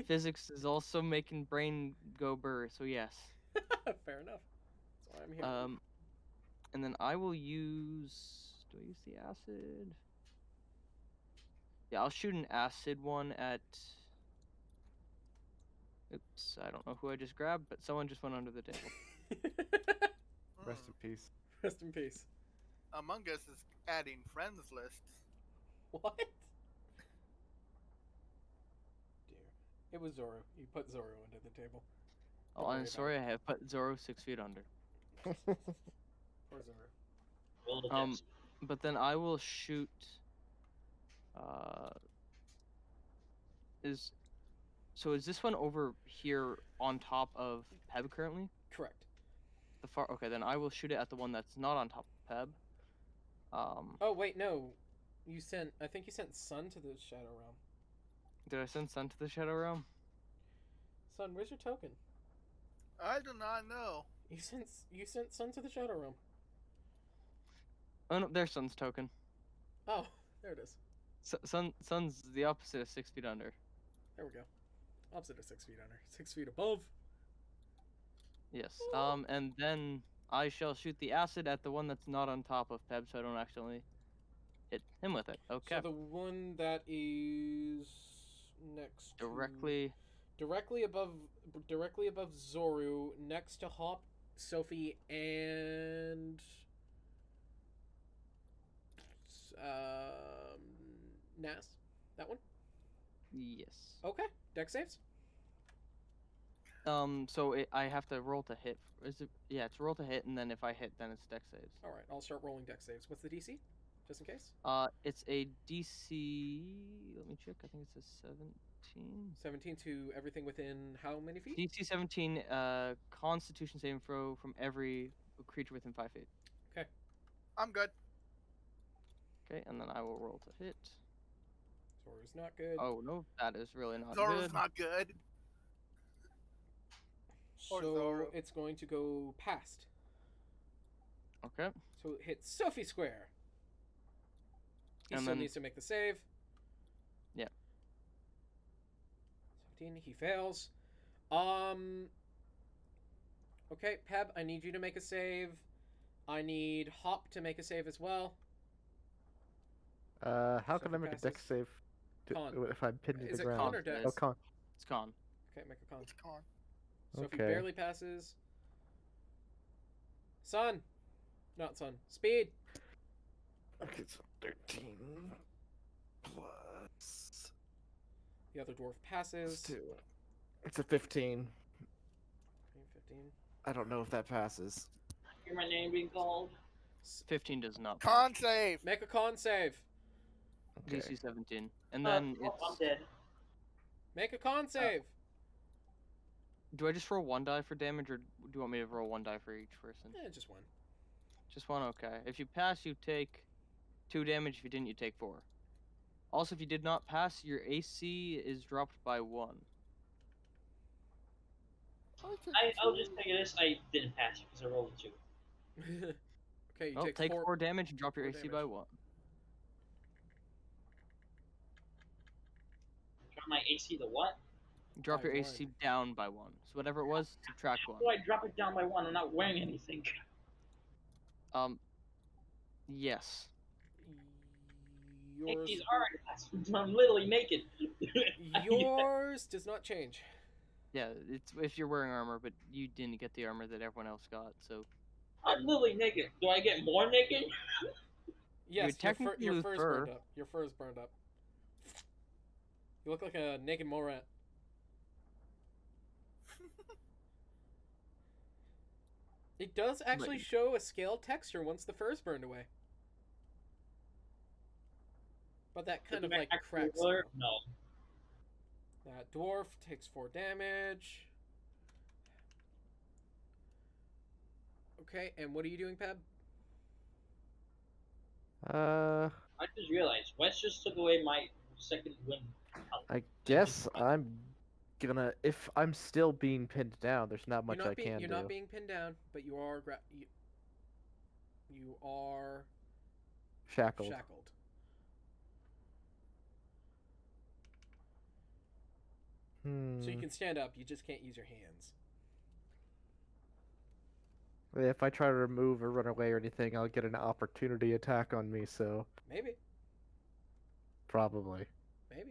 physics is also making brain go burr. So yes. Fair enough. That's why I'm here. And then I will use. Do I use the acid? Yeah, I'll shoot an acid one at. Oops, I don't know who I just grabbed, but someone just went under the table. Rest in Hmm. peace. Rest in peace. Among Us is adding friends lists. What? Dear. It was Zoro. You put Zoro under the table. Oh, Don't worry I'm about sorry, it. I have put Zoro 6 feet under. Poor Zoro. Roll a Um, dex. but then I will shoot. Is is this one over here on top of Peb currently? Correct. The far. Okay, then I will shoot it at the one that's not on top of Peb. Oh wait, no. You sent. I think you sent Sun to the Shadow Realm. Did I send Sun to the Shadow Realm? Sun, where's your token? I do not know. You sent Sun to the Shadow Realm. Oh no, there's Sun's token. Oh, there it is. Sun's the opposite of 6 feet under. There we go. Opposite of 6 feet under. 6 feet above. Yes. And then I shall shoot the acid at the one that's not on top of Peb, so I don't accidentally hit him with it. Okay. So the one that is next directly above Zoru, next to Hop, Sophie, and Nas. That one. Yes. Okay. Dex saves. So I have to roll to hit. Is it? Yeah, it's roll to hit, and then if I hit, then it's dex saves. All right. I'll start rolling dex saves. What's the DC? Just in case. It's a DC. Let me check. I think it's a 17. 17 to everything within how many feet? DC 17. Constitution saving throw from every creature within 5 feet. Okay. I'm good. Okay, and then I will roll to hit. Zoru's not good. Oh no, that is really not Zoro's good. not good. So Zoro. it's going to go past. Okay. So it hits Sophie square. He And still then- needs to make the save. Yeah. 17, he fails. Okay, Peb, I need you to make a save. I need Hop to make a save as well. How So can if I it make a passes- dex save Con. if I'm pinned to Is the it ground? con or dex? Oh, con. It's con. Okay, make a con. It's con. Sophie Okay. barely passes. Sun. Not Sun. Speed. Okay, so 13 plus The other dwarf passes. 2. It's a 15. 15. I don't know if that passes. Hear my name being called. 15 does not. Con save. Make a con save. Okay. DC 17, and then Oh, I'm it's. dead. Make a con save. Do I just roll 1 die for damage, or do you want me to roll 1 die for each person? Just one. Just 1, okay. If you pass, you take 2 damage. If you didn't, you take 4. Also, if you did not pass, your AC is dropped by 1. I'll just tell you this: I didn't pass it because I rolled a 2. Okay, you Well, take, take 4 4 damage and drop your 4 AC by damage. 1. Drop my AC to what? Drop By your 1. AC down by 1. So whatever it was, subtract 1. How do I drop it down by 1? I'm not wearing anything. Yes. Yours, AC's already. I'm literally naked. yours does not change. Yeah, it's if you're wearing armor, but you didn't get the armor that everyone else got, so. I'm literally naked. Do I get more naked? Yes, technically your lose fur's fur. burned up. Your fur's burned up. You look like a naked mole rat. It does actually show a scaled texture once the fur's burned away. But that kind of like cracks. Ruler? now. No. That dwarf takes 4 damage. Okay, and what are you doing, Peb? I just realized Wes just took away my second win. I guess I'm gonna. If I'm still being pinned down, there's not much I can You're do. not being pinned down, but you are You are Shackled. shackled. So you can stand up, you just can't use your hands. If I try to remove or run away or anything, I'll get an opportunity attack on me, so Maybe. probably. Maybe.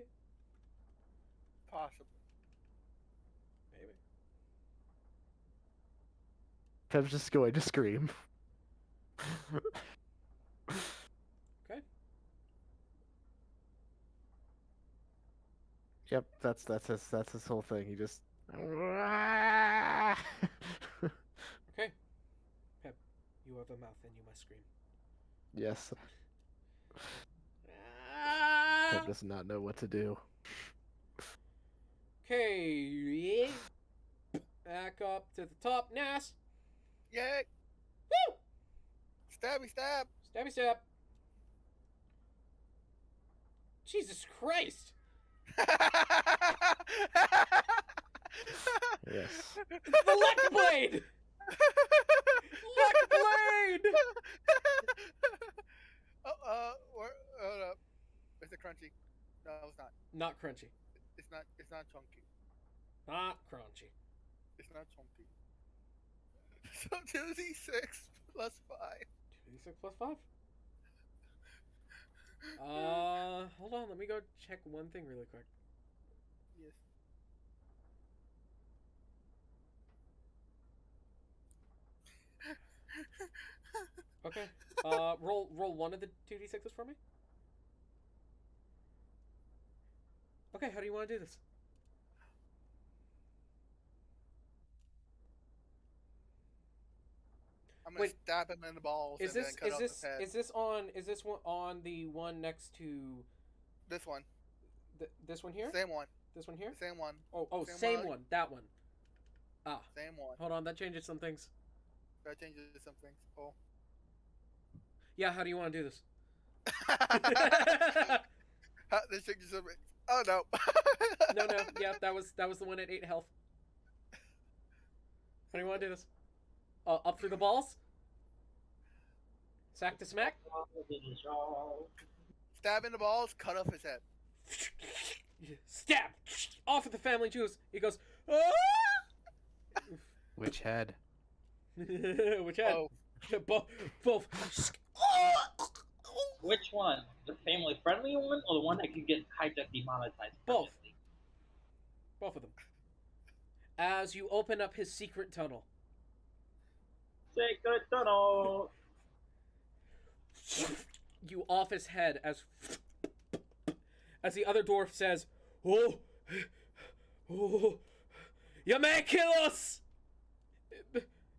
Possibly. Maybe. I'm just going to scream. Okay. Yep, that's his whole thing. He just Okay. Pep, you have a mouth and you must scream. Yes. Pep does not know what to do. Okay. Back up to the top. Nas. Yay! Woo! Stabby stab! Stabby stab. Jesus Christ. Yes. The luck blade. Luck blade. Hold up. Is it crunchy? No, it's not. Not crunchy. It's not. It's not chunky. Not crunchy. It's not chunky. So 2d6 plus 5. 2d6 plus 5. Hold on. Let me go check one thing really quick. Yes. Okay. Roll one of the 2d6s for me. Okay, how do you want to do this? I'm gonna Wait, stab him in the balls Is and this then cut off his head. is this one on the one next to This one. this one here? Same one. This one here? Same one. Oh, Same same one. one. That one. Ah, Same one. hold on, that changes some things. That changes some things. Oh. Yeah, how do you want to do this? This changes some things. Oh no. No, yeah, that was the one at 8 health. How do you want to do this? Up through the balls? Sack to smack? Stab in the balls, cut off his head. Stab! Off of the family juice. He goes, ah! Which head? Which head? Oh. Both. Which one? The family friendly one or the one that could get hijacked demonetized? Both. permanently? Both of them. As you open up his secret tunnel. Secret tunnel. You off his head as the other dwarf says, "Oh, you may kill us.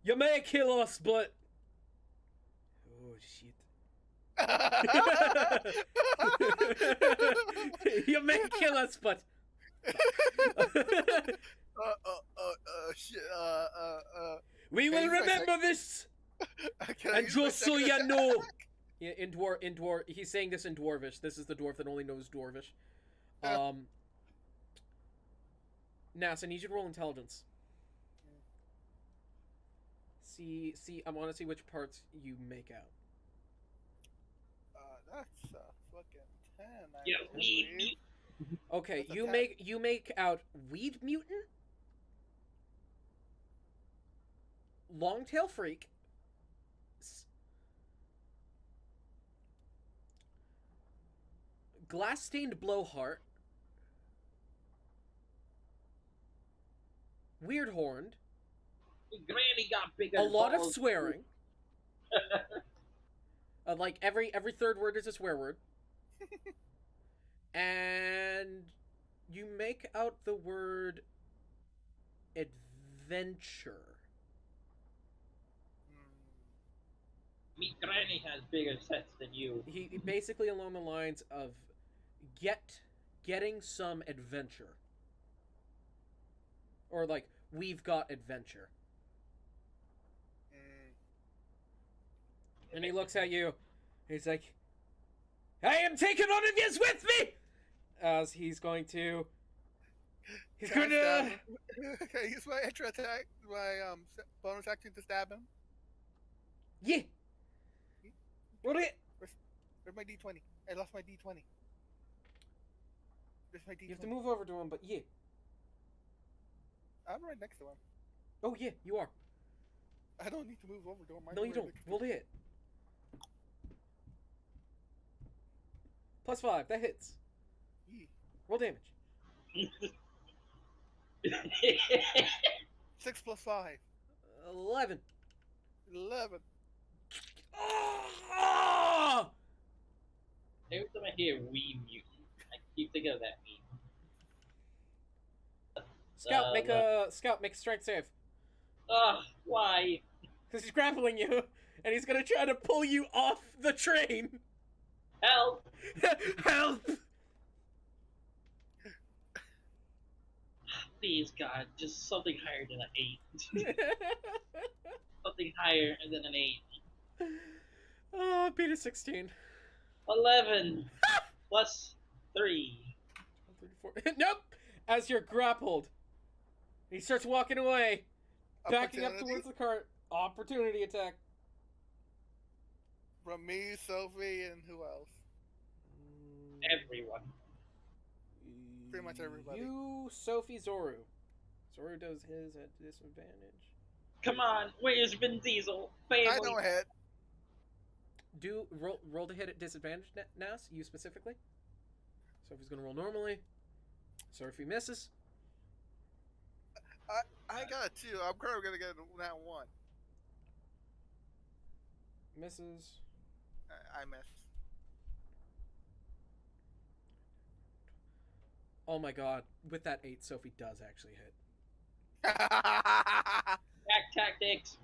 You may kill us, but oh shit." You may kill us, but Shit. we will Can you remember this. Can I And use my just so second you attack? know, in dwarf, he's saying this in dwarvish. This is the dwarf that only knows dwarvish. Nas, I need you to roll intelligence. See, I want to see which parts you make out. That's fucking 10. I Yeah, believe. weed. Okay, That's a you make out weed mutant, longtail freak, glass stained blowheart, weird horned, Granny got bigger. a lot of balls. swearing. Like every third word is a swear word. And you make out the word adventure. Me Granny has bigger sets than you. He basically along the lines of getting some adventure. Or like, we've got adventure. And he looks at you. He's like, I am taking one of yous with me! As he's going to... He's Can I going to... stab him? Can I use my extra attack, my bonus action to stab him? Yeah! Roll it. Where's my D20? I lost my D20. Where's my D20? You have to move over to him, but yeah. I'm right next to him. Oh yeah, you are. I don't need to move over to him. I'm No, you right don't. next to Roll the hit. +5. That hits. him. Roll damage. 6 plus 5. 11. 11. Oh! Every time I hear "we mutant," I keep thinking of that meme. Scout make a strength save. Why? Because he's grappling you, and he's gonna try to pull you off the train. Help! Help! Please, God, just something higher than an 8. Something higher than an 8. Oh, beat a 16. 11 plus 3. 34. Nope! As you're grappled, he starts walking away, backing up towards the cart. Opportunity attack. From me, Sophie, and who else? Everyone. Pretty much everybody. You, Sophie, Zoru. Zoru does his at disadvantage. Come on, where's Vin Diesel? Family. I know ahead. Do roll to hit at disadvantage, Nas. You specifically. Sophie's gonna roll normally. Sophie misses. I got a 2. I'm probably gonna get that 1. Misses. I missed. Oh my god! With that 8, Sophie does actually hit. Back tactics.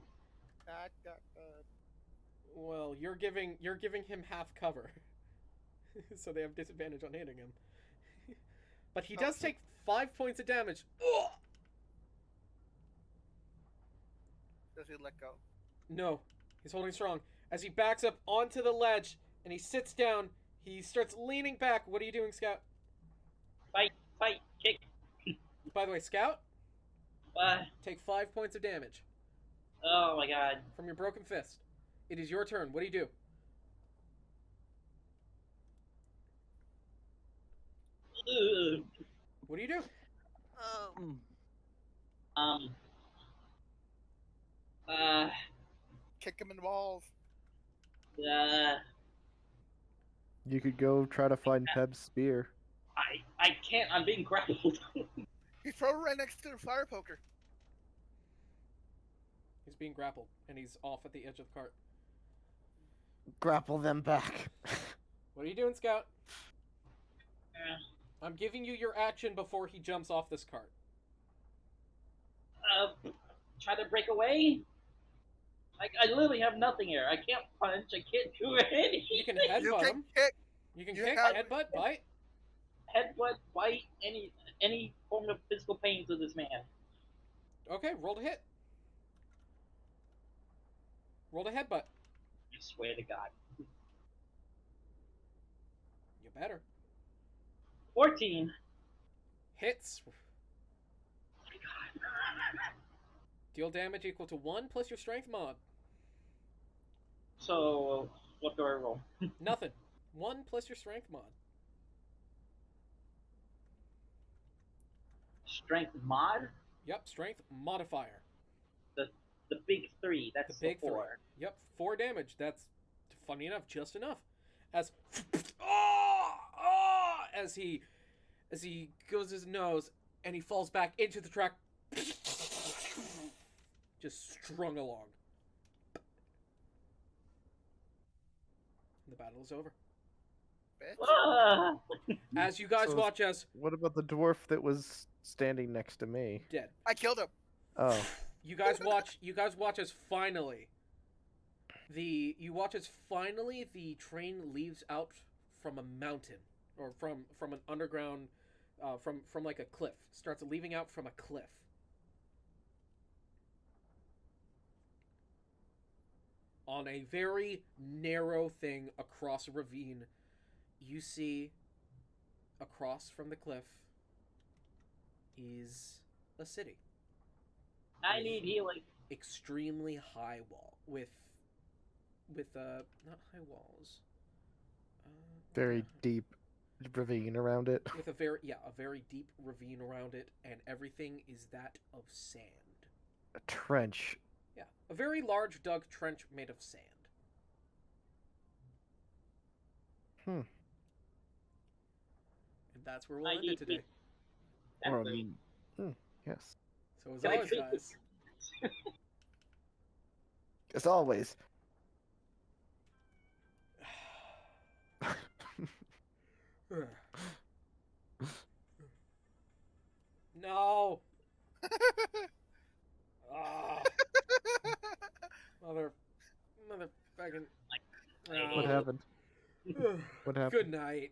Well, you're giving him half cover, so they have disadvantage on hitting him. But he does take 5 points of damage. Ugh! Does he let go? No, he's holding strong. As he backs up onto the ledge and he sits down, he starts leaning back. What are you doing, Scout? Fight, kick. By the way, Scout, Uh, take 5 points of damage oh my God. from your broken fist. It is your turn. What do you do? Ugh. What do you do? Um. Uh. Kick him in the balls. You could go try to find Peb's spear. I can't. I'm being grappled. He's probably right next to the fire poker. He's being grappled, and he's off at the edge of the cart. Grapple them back. What are you doing, Scout? Uh, I'm giving you your action before he jumps off this cart. Try to break away. I literally have nothing here. I can't punch. I can't do anything. You can You headbutt can him. kick. You can you kick, have- headbutt, bite. Headbutt, bite, any form of physical pain to this man. Okay, roll to hit. Roll to headbutt. I swear to God. You better. 14. Hits. Oh my God. Deal damage equal to 1 plus your strength mod. So, what do I roll? Nothing. 1 plus your strength mod. Strength mod? Yep, strength modifier. The big 3. That's The big 4. 3. Yep, 4 damage. That's, funny enough, just enough. As he goes his nose and he falls back into the track, just strung along. The battle is over. Bitch. Ah! As you guys So- watch us What about the dwarf that was standing next to me? dead. I killed him. Oh, You guys watch as finally the train leaves out from a mountain or from an underground from like a cliff. Starts leaving out from a cliff. On a very narrow thing across a ravine, you see across from the cliff is a city. I need healing. Extremely high wall with not high walls. Very Yeah. deep ravine around it. With a very deep ravine around it, and everything is that of sand. A trench. Yeah, a very large dug trench made of sand. Hmm. And that's where we'll end it today. That's Or, great. yes. So as Can I always, treat guys, As always. no. Ah, mother fucking. What happened? What happened? Good night.